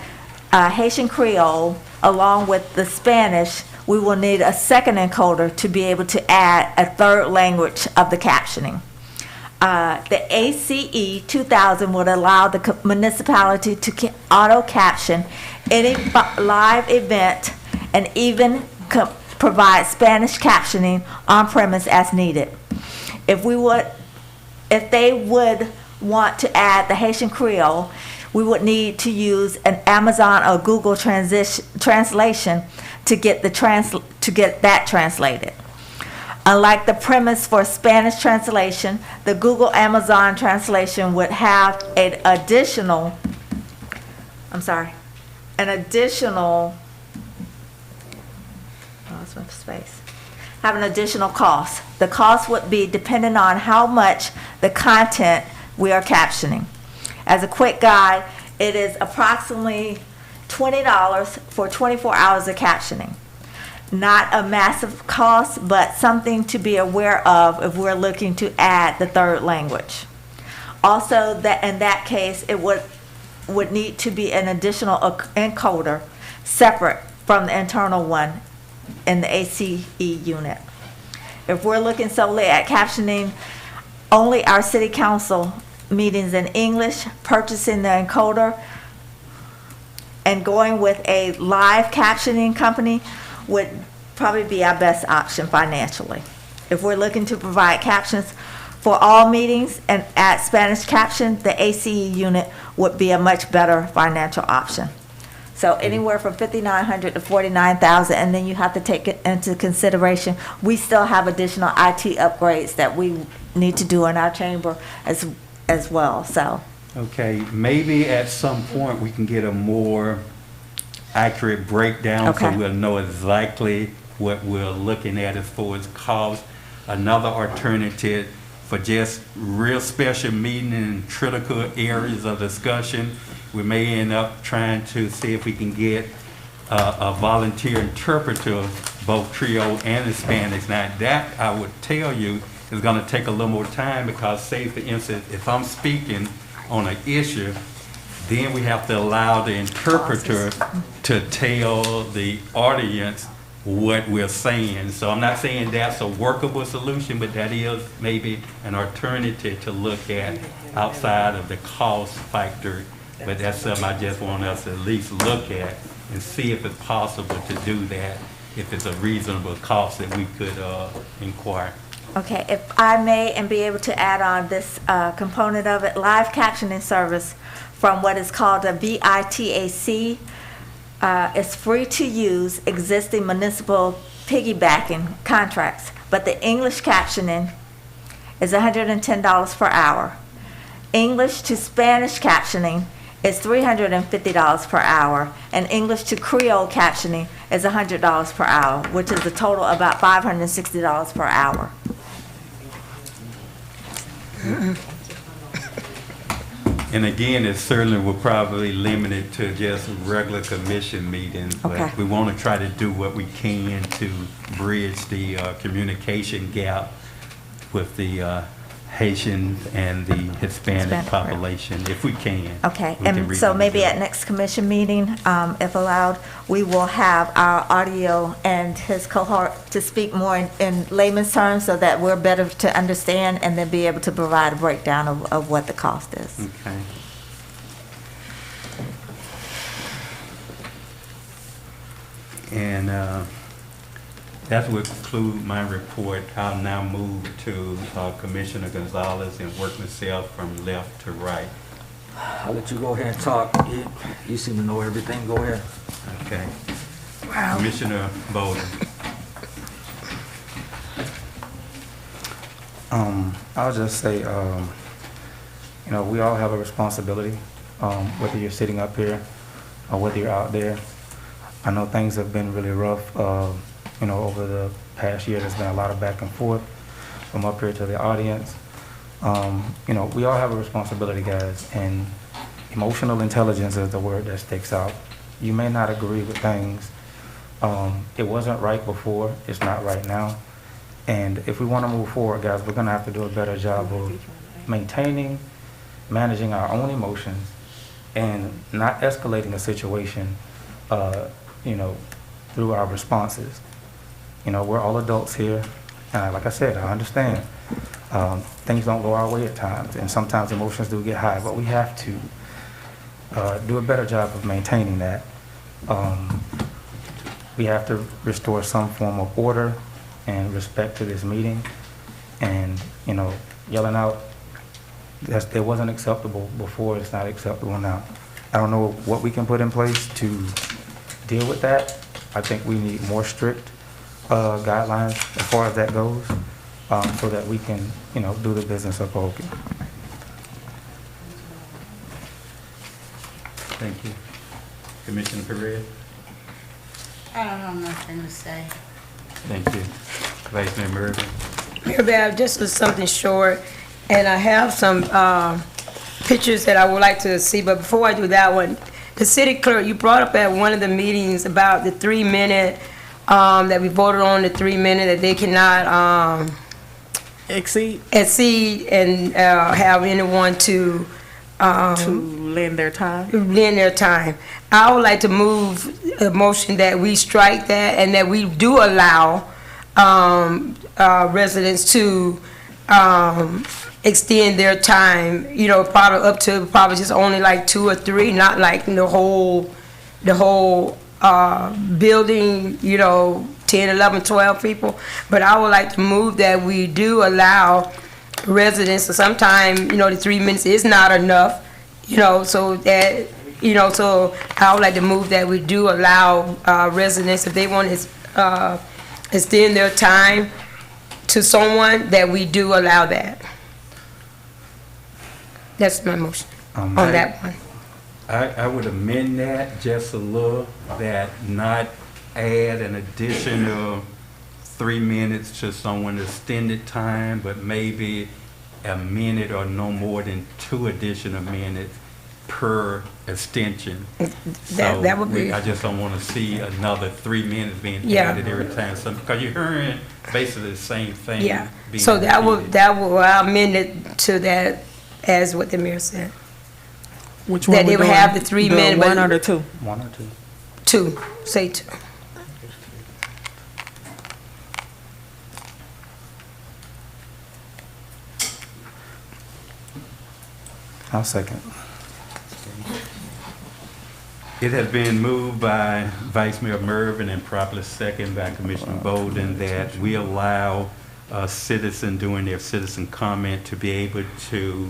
Haitian Creole along with the Spanish, we will need a second encoder to be able to add a third language of the captioning. The ACE 2000 would allow the municipality to auto caption any live event and even provide Spanish captioning on premise as needed. If they would want to add the Haitian Creole, we would need to use an Amazon or Google translation to get that translated. Unlike the premise for Spanish translation, the Google Amazon translation would have an additional cost. The cost would be dependent on how much the content we are captioning. As a quick guide, it is approximately $20 for 24 hours of captioning. Not a massive cost, but something to be aware of if we're looking to add the third language. Also, that in that case, it would need to be an additional encoder separate from the internal one in the ACE unit. If we're looking solely at captioning only our city council meetings in English, purchasing the encoder, and going with a live captioning company would probably be our best option financially. If we're looking to provide captions for all meetings and add Spanish caption, the ACE unit would be a much better financial option. So anywhere from $5,900 to $49,000, and then you have to take it into consideration. We still have additional IT upgrades that we need to do in our chamber as well. So. Okay, maybe at some point we can get a more accurate breakdown so we'll know exactly what we're looking at as far as cost. Another alternative for just real special meeting in critical areas of discussion, we may end up trying to see if we can get a volunteer interpreter, both Creole and Spanish. Now that I would tell you is going to take a little more time because, say for instance, if I'm speaking on an issue, then we have to allow the interpreter to tell the audience what we're saying. So I'm not saying that's a workable solution, but that is maybe an alternative to look at outside of the cost factor. But that's something I just want us to at least look at and see if it's possible to do that, if it's a reasonable cost that we could inquire. Okay, if I may and be able to add on this component of it, live captioning service from what is called a VITAC is free to use existing municipal piggybacking contracts, but the English captioning is $110 per hour. English to Spanish captioning is $350 per hour, and English to Creole captioning is $100 per hour, which is a total of about $560 per hour. And again, it certainly will probably limit it to just regular commission meetings, but we want to try to do what we can to bridge the communication gap with the Haitians and the Hispanic population, if we can. Okay, and so maybe at next commission meeting, if allowed, we will have our audio and his cohort to speak more in layman's terms so that we're better to understand and then be able to provide a breakdown of what the cost is. Okay. And that would conclude my report. I'll now move to Commissioner Gonzalez and work myself from left to right. I'll let you go ahead and talk. You seem to know everything. Go ahead. Okay. Wow. Commissioner Bowden. I'll just say, we all have a responsibility, whether you're sitting up here or whether you're out there. I know things have been really rough, over the past year. There's been a lot of back and forth from up here to the audience. We all have a responsibility, guys, and emotional intelligence is the word that sticks out. You may not agree with things. It wasn't right before, it's not right now. And if we want to move forward, guys, we're going to have to do a better job of managing our own emotions and not escalating a situation, through our responses. We're all adults here. Like I said, I understand. Things don't go our way at times, and sometimes emotions do get high, but we have to do a better job of maintaining that. We have to restore some form of order and respect to this meeting, and yelling out it wasn't acceptable before, it's not acceptable now. I don't know what we can put in place to deal with that. I think we need more strict guidelines as far as that goes, so that we can do the business of Pahokee. Thank you. Commissioner Perez. I don't have nothing to say. Thank you. Vice Mayor Murphy. Mayor Bab, just something short, and I have some pictures that I would like to see, but before I do that one, the city clerk, you brought up at one of the meetings about the 3-minute, that we voted on, the 3-minute, that they cannot Exceed and have anyone to lend their time. I would like to move a motion that we strike that and that we do allow residents to extend their time, probably up to just only like 2 or 3, not like the whole building, 10, 11, 12 people. But I would like to move that we do allow residents, so sometimes, the 3 minutes is not enough, so that, so I would like to move that we do allow residents, if they want to extend their time to someone, that we do allow that. That's my motion on that one. I would amend that just a little, that not add an additional 3 minutes to someone's extended time, but maybe a minute or no more than 2 additional minutes per extension. That would be. I just don't want to see another 3 minutes being added every time, because you're hearing basically the same thing. Yeah, being so that repeated. will I'll amend it to that as what the mayor said. Which one? That they would have the 3 minutes. One or the 2? 1 or 2. 2, say 2. I'll second. It has been moved by Vice Mayor Mervin and properly second by Commissioner Bolden that we allow a citizen during their citizen comment to be able to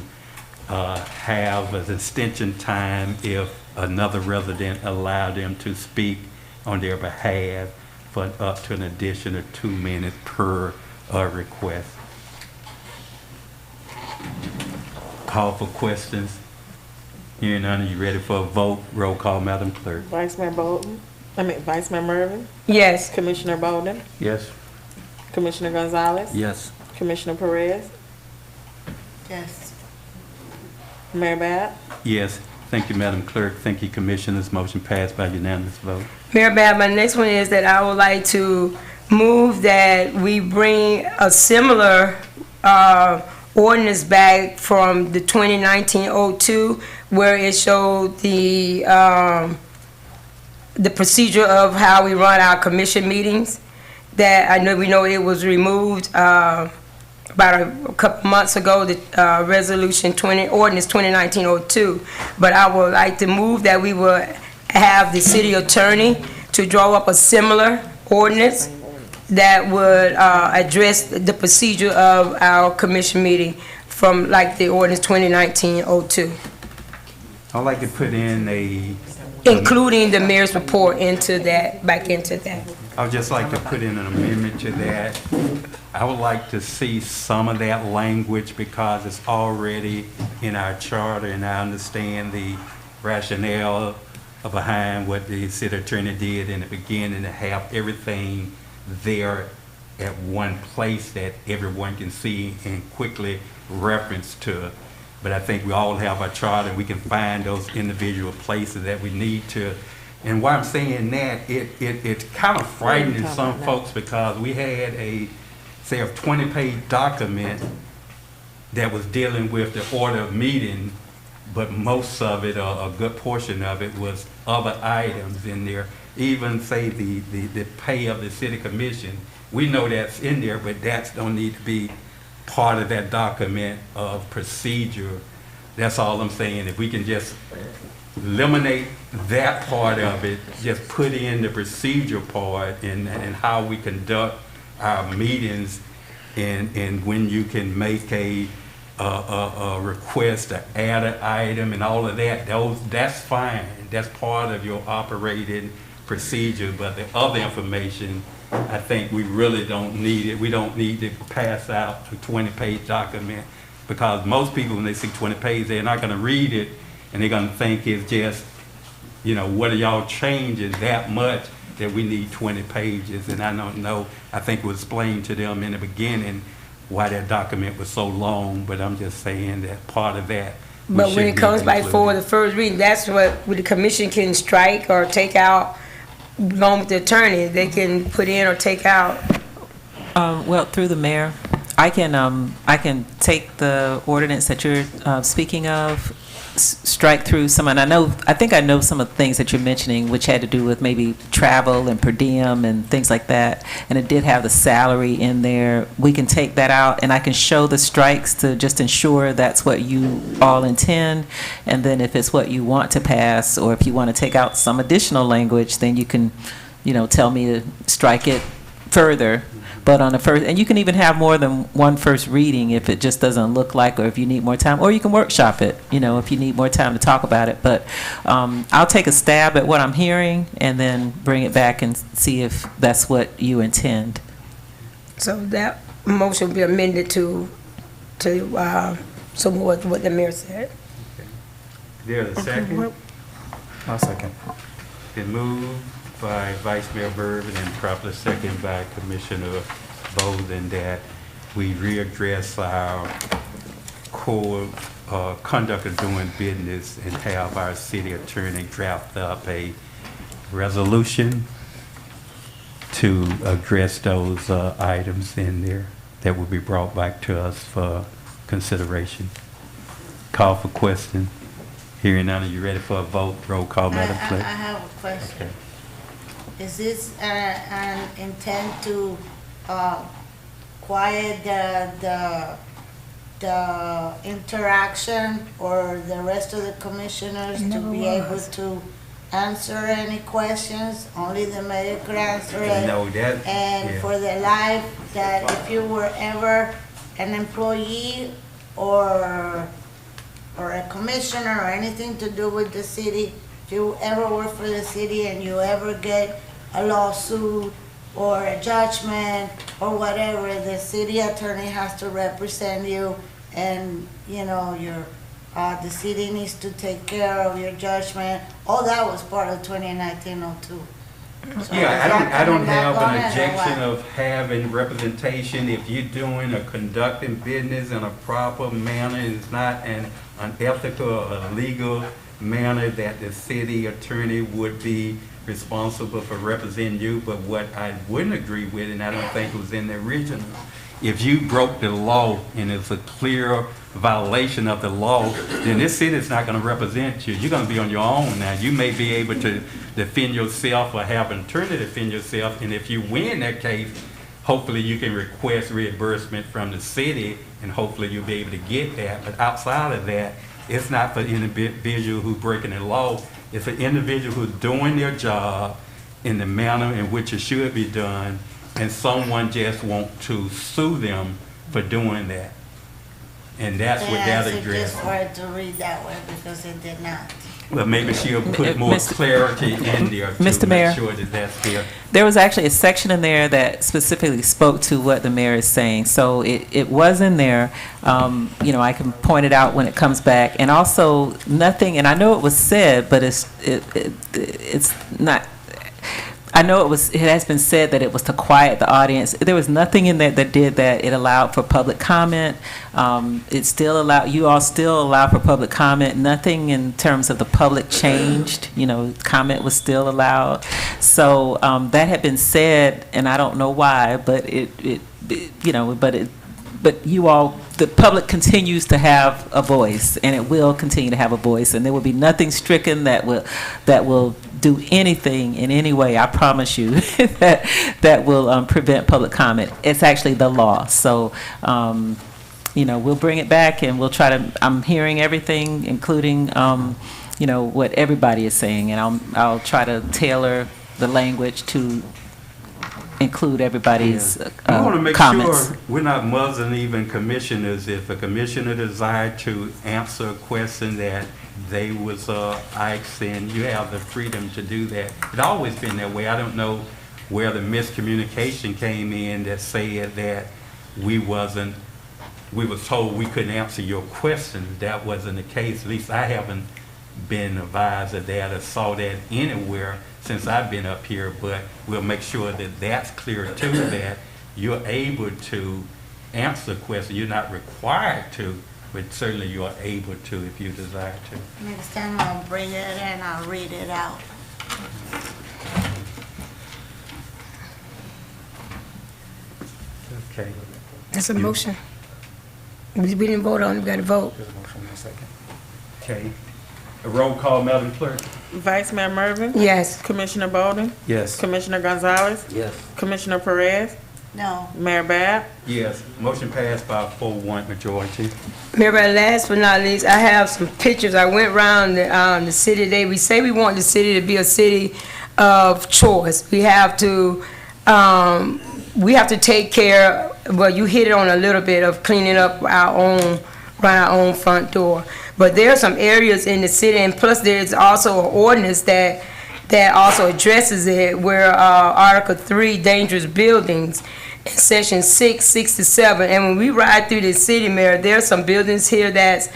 have an extension time if another resident allowed them to speak on their behalf for up to an additional 2 minutes per request. Call for questions. Hearing none, are you ready for a vote? Roll call, Madam Clerk. Vice Mayor Mervin? Yes. Commissioner Bolden? Yes. Commissioner Gonzalez? Yes. Commissioner Perez? Yes. Mayor Bab? Yes. Thank you, Madam Clerk. Thank you, Commissioners. Motion passed by unanimous vote. Mayor Bab, my next one is that I would like to move that we bring a similar ordinance back from the 2019-02, where it showed the procedure of how we run our commission meetings. That we know it was removed about a couple months ago, the resolution ordinance 2019-02. But I would like to move that we will have the city attorney to draw up a similar ordinance that would address the procedure of our commission meeting from like the ordinance 2019-02. I'd like to put in Including the mayor's report into that, back into that. I would just like to put in an amendment to that. I would like to see some of that language because it's already in our charter, and I understand the rationale behind what the city attorney did in the beginning, to have everything there at one place that everyone can see and quickly reference to. But I think we all have our charter, and we can find those individual places that we need to. And why I'm saying that, it's kind of frightening some folks because we had a 20-page document that was dealing with the order of meeting, but most of it, or a good portion of it, was other items in there. Even say the pay of the city commission. We know that's in there, but that don't need to be part of that document of procedure. That's all I'm saying. If we can just eliminate that part of it, just put in the procedure part and how we conduct our meetings, and when you can make a request to add an item and all of that, that's fine. That's part of your operating procedure. But the other information, I think we really don't need it. We don't need to pass out a 20-page document, because most people, when they see 20 pages, they're not going to read it, and they're going to think it's just, what are y'all changing that much that we need 20 pages? And I don't know. I think it was explained to them in the beginning why that document was so long, but I'm just saying that part of that. But when it comes back for the first reading, that's what the commission can strike or take out. Along with the attorney, they can put in or take out. Well, through the mayor, I can take the ordinance that you're speaking of, strike through some, and I think I know some of the things that you're mentioning, which had to do with maybe travel and per diem and things like that, and it did have the salary in there. We can take that out, and I can show the strikes to just ensure that's what you all intend, and then if it's what you want to pass, or if you want to take out some additional language, then you can, tell me to strike it further. But on the first, and you can even have more than one first reading if it just doesn't look like, or if you need more time, or you can workshop it, if you need more time to talk about it. But I'll take a stab at what I'm hearing and then bring it back and see if that's what you intend. So that motion will be amended to some more what the mayor said. There's a second? I'll second. Been moved by Vice Mayor Bourbon and properly second by Commissioner Bolden that we readdress our core conduct of doing business and have our city attorney draft up a resolution to address those items in there that will be brought back to us for consideration. Call for question. Hearing none, are you ready for a vote? Roll call, Madam Clerk. I have a question. Okay. Is this an intent to quiet the interaction or the rest of the commissioners to be able to answer any questions? Only the mayor could answer it. No, that, And yeah. for the life, that if you were ever an employee or a commissioner or anything to do with the city, if you ever work for the city and you ever get a lawsuit or a judgment or whatever, the city attorney has to represent you, and the city needs to take care of your judgment. All that was part of 2019-02. So Yeah, I don't have on an it or objection what? of having representation if you're doing or conducting business in a proper manner. It's not an unethical or illegal manner that the city attorney would be responsible for representing you. But what I wouldn't agree with, and I don't think it was in the original, if you broke the law and it's a clear violation of the law, then this city is not going to represent you. You're going to be on your own now. You may be able to defend yourself or have an attorney defend yourself, and if you win that case, hopefully you can request reimbursement from the city, and hopefully you'll be able to get that. But outside of that, it's not for the individual who's breaking the law. It's an individual who's doing their job in the manner in which it should be done, and someone just wants to sue them for doing that. And that's what that Yes, it addresses. just wanted to read that way because it did not. Well, maybe she'll put more clarity in there to Mr. Mayor. make sure that that's there. There was actually a section in there that specifically spoke to what the mayor is saying. So it was in there. You know, I can point it out when it comes back. And also nothing, and I know it was said, but it's not. I know it has been said that it was to quiet the audience. There was nothing in there that did that. It allowed for public comment. It still you all still allow for public comment. Nothing in terms of the public changed. You know, comment was still allowed. So that had been said, and I don't know why, but but you all, the public continues to have a voice, and it will continue to have a voice, and there will be nothing stricken that will do anything in any way, I promise you, that will prevent public comment. It's actually the law. So, you know, we'll bring it back, and we'll try to, I'm hearing everything, including, you know, what everybody is saying, and I'll try to tailor the language to include everybody's I want to make comments. sure we're not muzzling even commissioners. If a commissioner desired to answer a question that they was asked, then you have the freedom to do that. It's always been that way. I don't know where the miscommunication came in that said that we was told we couldn't answer your questions. That wasn't the case. At least I haven't been advised of that or saw that anywhere since I've been up here, but we'll make sure that that's clear too, that you're able to answer questions. You're not required to, but certainly you are able to if you desire to. Next time I'll bring it in, I'll read it out. Okay. That's a motion. We didn't vote on it, we got to vote. Okay. A roll call, Madam Clerk. Vice Mayor Mervin? Yes. Commissioner Bolden? Yes. Commissioner Gonzalez? Yes. Commissioner Perez? No. Mayor Bab? Yes. Motion passed by a 4-1 majority. Mayor, last but not least, I have some pictures. I went around the city today. We say we want the city to be a city of choice. We have to take care, well, you hit it on a little bit, of cleaning up around our own front door. But there are some areas in the city, and plus there's also an ordinance that also addresses it, where Article 3, dangerous buildings, in Section 6, 67. And when we ride through the city, Mayor, there are some buildings here that's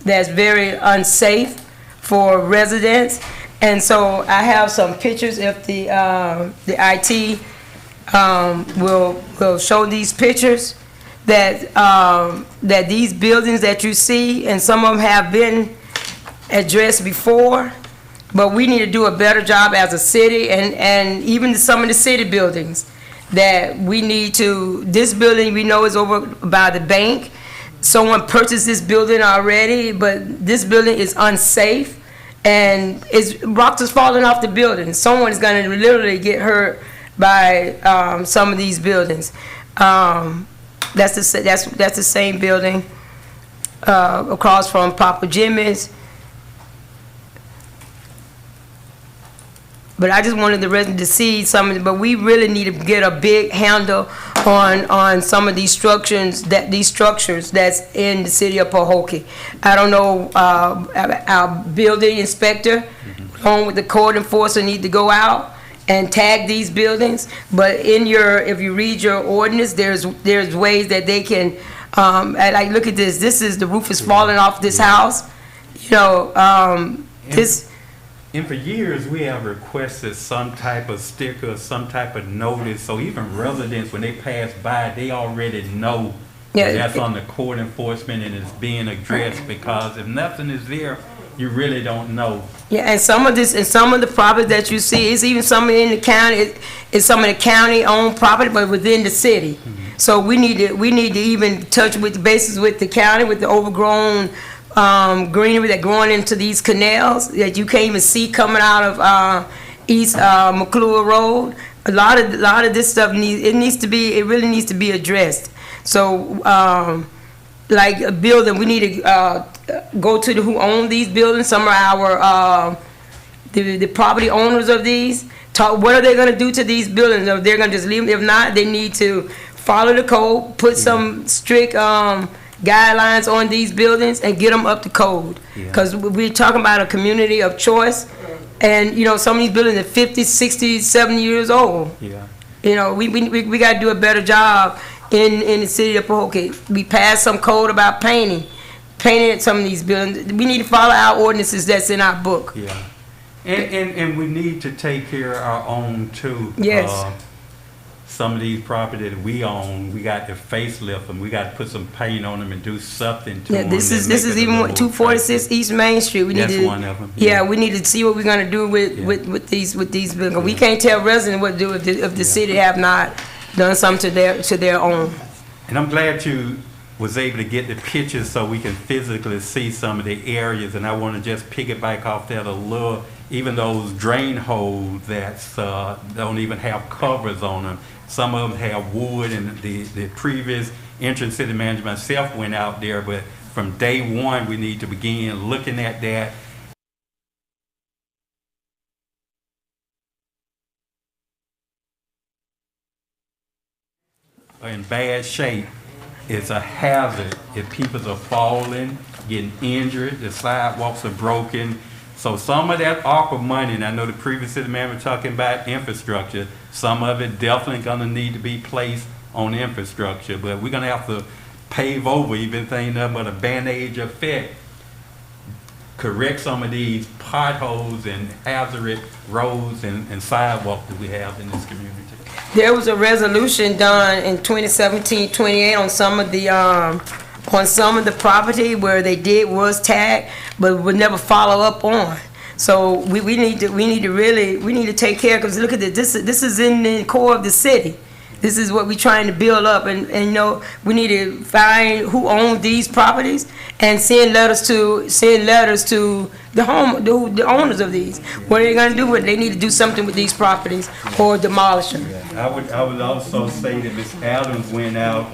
very unsafe for residents. And so I have some pictures. If the IT will show these pictures, that these buildings that you see, and some of them have been addressed before, but we need to do a better job as a city, and even some of the city buildings that we need to, this building we know is over by the bank. Someone purchased this building already, but this building is unsafe, and rocks is falling off the building. Someone is going to literally get hurt by some of these buildings. That's the same building across from Papa Jimmy's. But I just wanted the residents to see some of it. But we really need to get a big handle on some of these structures that's in the city of Pahokee. I don't know, our building inspector, along with the code enforcer, need to go out and tag these buildings, but if you read your ordinance, there's ways that they can, like, look at this. This is, the roof is falling off this house. You know, this. And for years, we have requested some type of sticker, some type of notice, so even residents, when they pass by, they already know that's on the code enforcement and it's being addressed, because if nothing is there, you really don't know. Yeah, and some of the property that you see is even some in the county. It's some of the county-owned property, but within the city. Mm-hmm. So we need to even touch with the bases with the county, with the overgrown greenery that growing into these canals that you can't even see coming out of East McClure Road. A lot of this stuff it really needs to be addressed. So like a building, we need to go to who own these buildings. Some of our the property owners of these. Talk, what are they going to do to these buildings? If they're going to just leave them, if not, they need to follow the code, put some strict guidelines on these buildings and get them up to code. Because we're talking about a community of choice, and, you know, some of these buildings are 50, 60, 70 years old. Yeah. You know, we got to do a better job in the city of Pahokee. We passed some code about painting some of these buildings. We need to follow our ordinances that's in our book. Yeah. And we need to take care of our own too. Yes. Some of these properties that we own, we got to facelift them. We got to put some paint on them and do something to them. This is even 246 East Main Street. We need That's to, one of them. Yeah, we need to see what we're gonna do with these buildings. We can't tell residents what to do if the city have not done something to their own. And I'm glad you was able to get the pictures so we can physically see some of the areas. And I want to just piggyback off that a little. Even those drain holes that don't even have covers on them. Some of them have wood, and the previous interim city manager myself went out there, but from day one, we need to begin looking at that. In bad shape, it's a hazard if people are falling, getting injured, the sidewalks are broken. So some of that ARPA money, and I know the previous city manager was talking about infrastructure, some of it definitely gonna need to be placed on infrastructure, but we're gonna have to pave over even thing nothing but a Band-Aid effect. Correct some of these potholes and hazardous roads and sidewalks that we have in this community. There was a resolution done in 2017-28 on some of the property where they did was tagged, but would never follow up on. So we need to take care, because look at this. This is in the core of the city. This is what we're trying to build up, and you know, we need to find who owns these properties and send letters to the owners of these. What are they going to do with it? They need to do something with these properties or demolish them. I would also say that Ms. Adams went out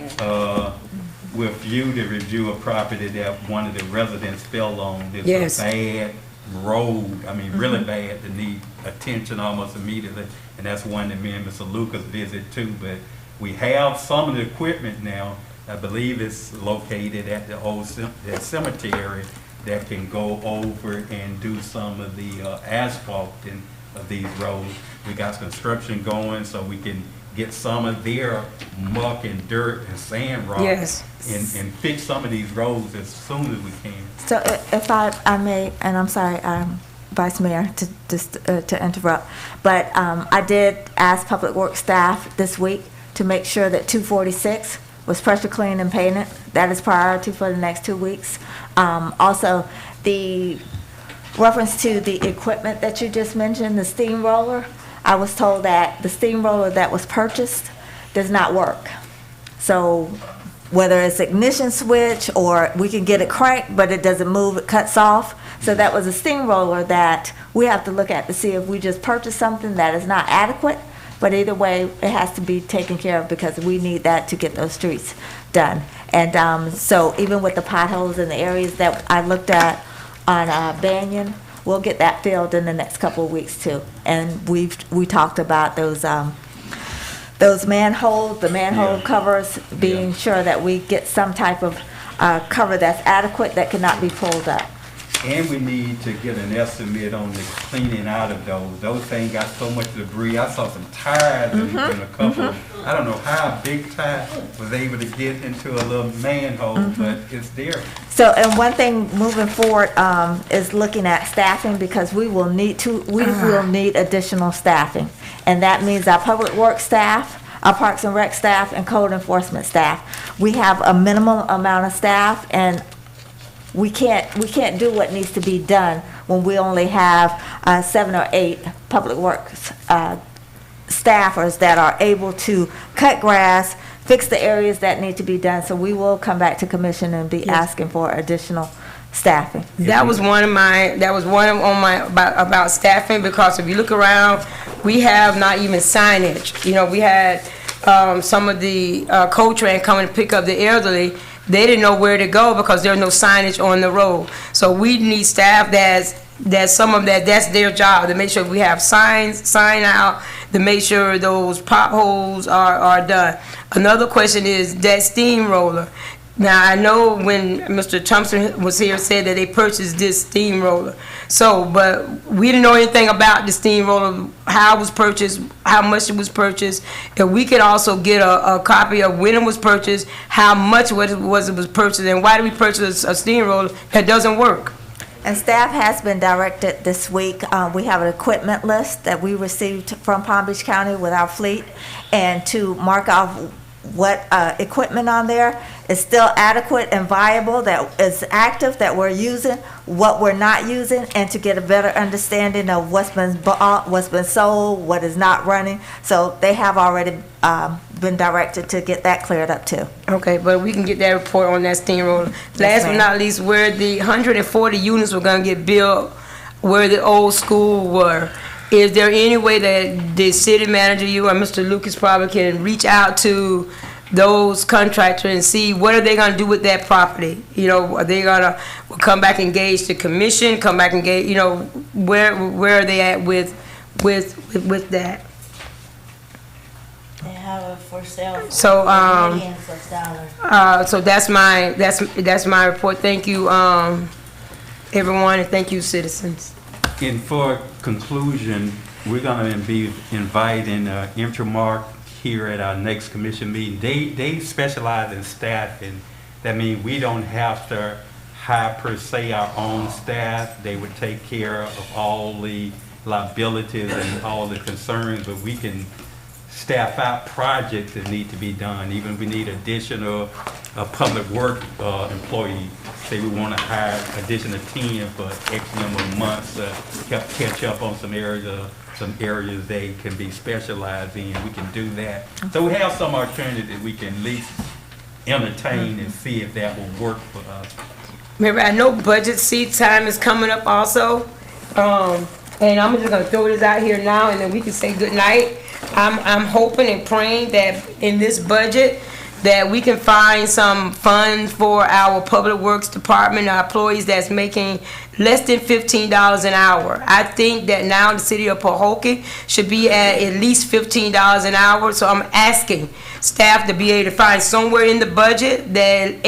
with you to review a property that one of the residents fell on. It's a bad road, I mean, really bad, that need attention almost immediately. And that's one that me and Mr. Lucas visit too. But we have some of the equipment now. I believe it's located at the old cemetery that can go over and do some of the asphalting of these roads. We got construction going, so we can get some of their muck and dirt and sand rock and fix some of these roads as soon as we can. So if I may, and I'm sorry, Vice Mayor, to interrupt, but I did ask Public Works staff this week to make sure that 246 was pressure cleaned and painted. That is priority for the next 2 weeks. Also, the reference to the equipment that you just mentioned, the steamroller, I was told that the steamroller that was purchased does not work. So whether it's ignition switch or we can get it cranked, but it doesn't move, it cuts off. So that was a steamroller that we have to look at to see if we just purchased something that is not adequate. But either way, it has to be taken care of because we need that to get those streets done. And so even with the potholes in the areas that I looked at on Banyan, we'll get that filled in the next couple of weeks too. And we talked about those manholes, the manhole covers, being sure that we get some type of cover that's adequate that cannot be pulled up. And we need to get an estimate on the cleaning out of those. Those things got so much debris. I saw some tires in a couple. I don't know how a big tire was able to get into a little manhole, but it's there. So, and one thing moving forward is looking at staffing, because we will need additional staffing, and that means our public works staff, our Parks and Rec staff, and code enforcement staff. We have a minimum amount of staff, and we can't do what needs to be done when we only have 7 or 8 public works staffers that are able to cut grass, fix the areas that need to be done. So we will come back to commission and be asking for additional staffing. That was one on my about staffing, because if you look around, we have not even signage. You know, we had some of the co-train coming to pick up the elderly. They didn't know where to go because there's no signage on the road. So we need staff that's their job, to make sure we have sign out, to make sure those potholes are done. Another question is that steamroller. Now, I know when Mr. Thompson was here, said that they purchased this steamroller. So, but we didn't know anything about the steamroller, how it was purchased, how much it was purchased. If we could also get a copy of when it was purchased, how much it was purchased, and why did we purchase a steamroller that doesn't work? And staff has been directed this week. We have an equipment list that we received from Palm Beach County with our fleet, and to mark off what equipment on there is still adequate and viable, that is active, that we're using, what we're not using, and to get a better understanding of what's been bought, what's been sold, what is not running. So they have already been directed to get that cleared up too. Okay, but we can get that report on that steamroller. Last but not least, where the 140 units were gonna get built, where the old school were, is there any way that the city manager, you or Mr. Lucas probably can reach out to those contractors and see what are they gonna do with that property? You know, are they gonna come back and engage the commission, come back and engage, you know, where are they at with that? They have it for sale. So, Millions of dollars. so that's my report. Thank you, everyone, and thank you, citizens. And for conclusion, we're gonna be inviting Interim here at our next commission meeting. They specialize in staffing. That means we don't have to hire per se our own staff. They would take care of all the liabilities and all the concerns, but we can staff out projects that need to be done. Even if we need additional public work employees, say we want to hire additional 10 for X number of months to help catch up on some areas they can be specialized in, we can do that. So we have some alternative we can at least entertain and see if that will work for us. Remember, I know budget seat time is coming up also, and I'm just gonna throw this out here now, and then we can say good night. I'm hoping and praying that in this budget that we can find some funds for our public works department, our employees that's making less than $15 an hour. I think that now the city of Pahokee should be at least $15 an hour. So I'm asking staff to be able to find somewhere in the budget that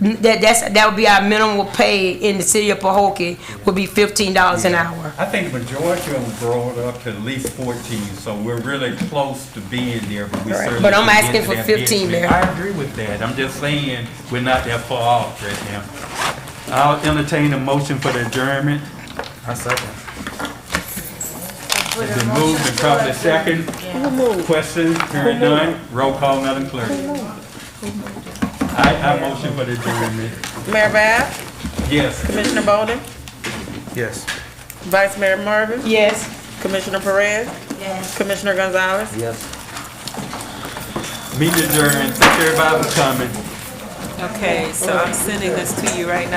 that would be our minimum pay in the city of Pahokee would be $15 an hour. I think the majority of them brought up to at least 14, so we're really close to being there, but we certainly. But I'm can asking get for to that 15 bid. there. I agree with that. I'm just saying, we're not that far off right now. I'll entertain a motion for the adjournment. I second. It's been moved and probably second. Questions? Hearing none. Roll call, Madam Clerk. I motion for the adjournment. Mayor Babb? Yes. Commissioner Bolden? Yes. Vice Mayor Marvin? Yes. Commissioner Perez? Yes. Commissioner Gonzalez? Yes. Meeting adjourned. Thank everybody for coming. Okay, so I'm sending this to you right now.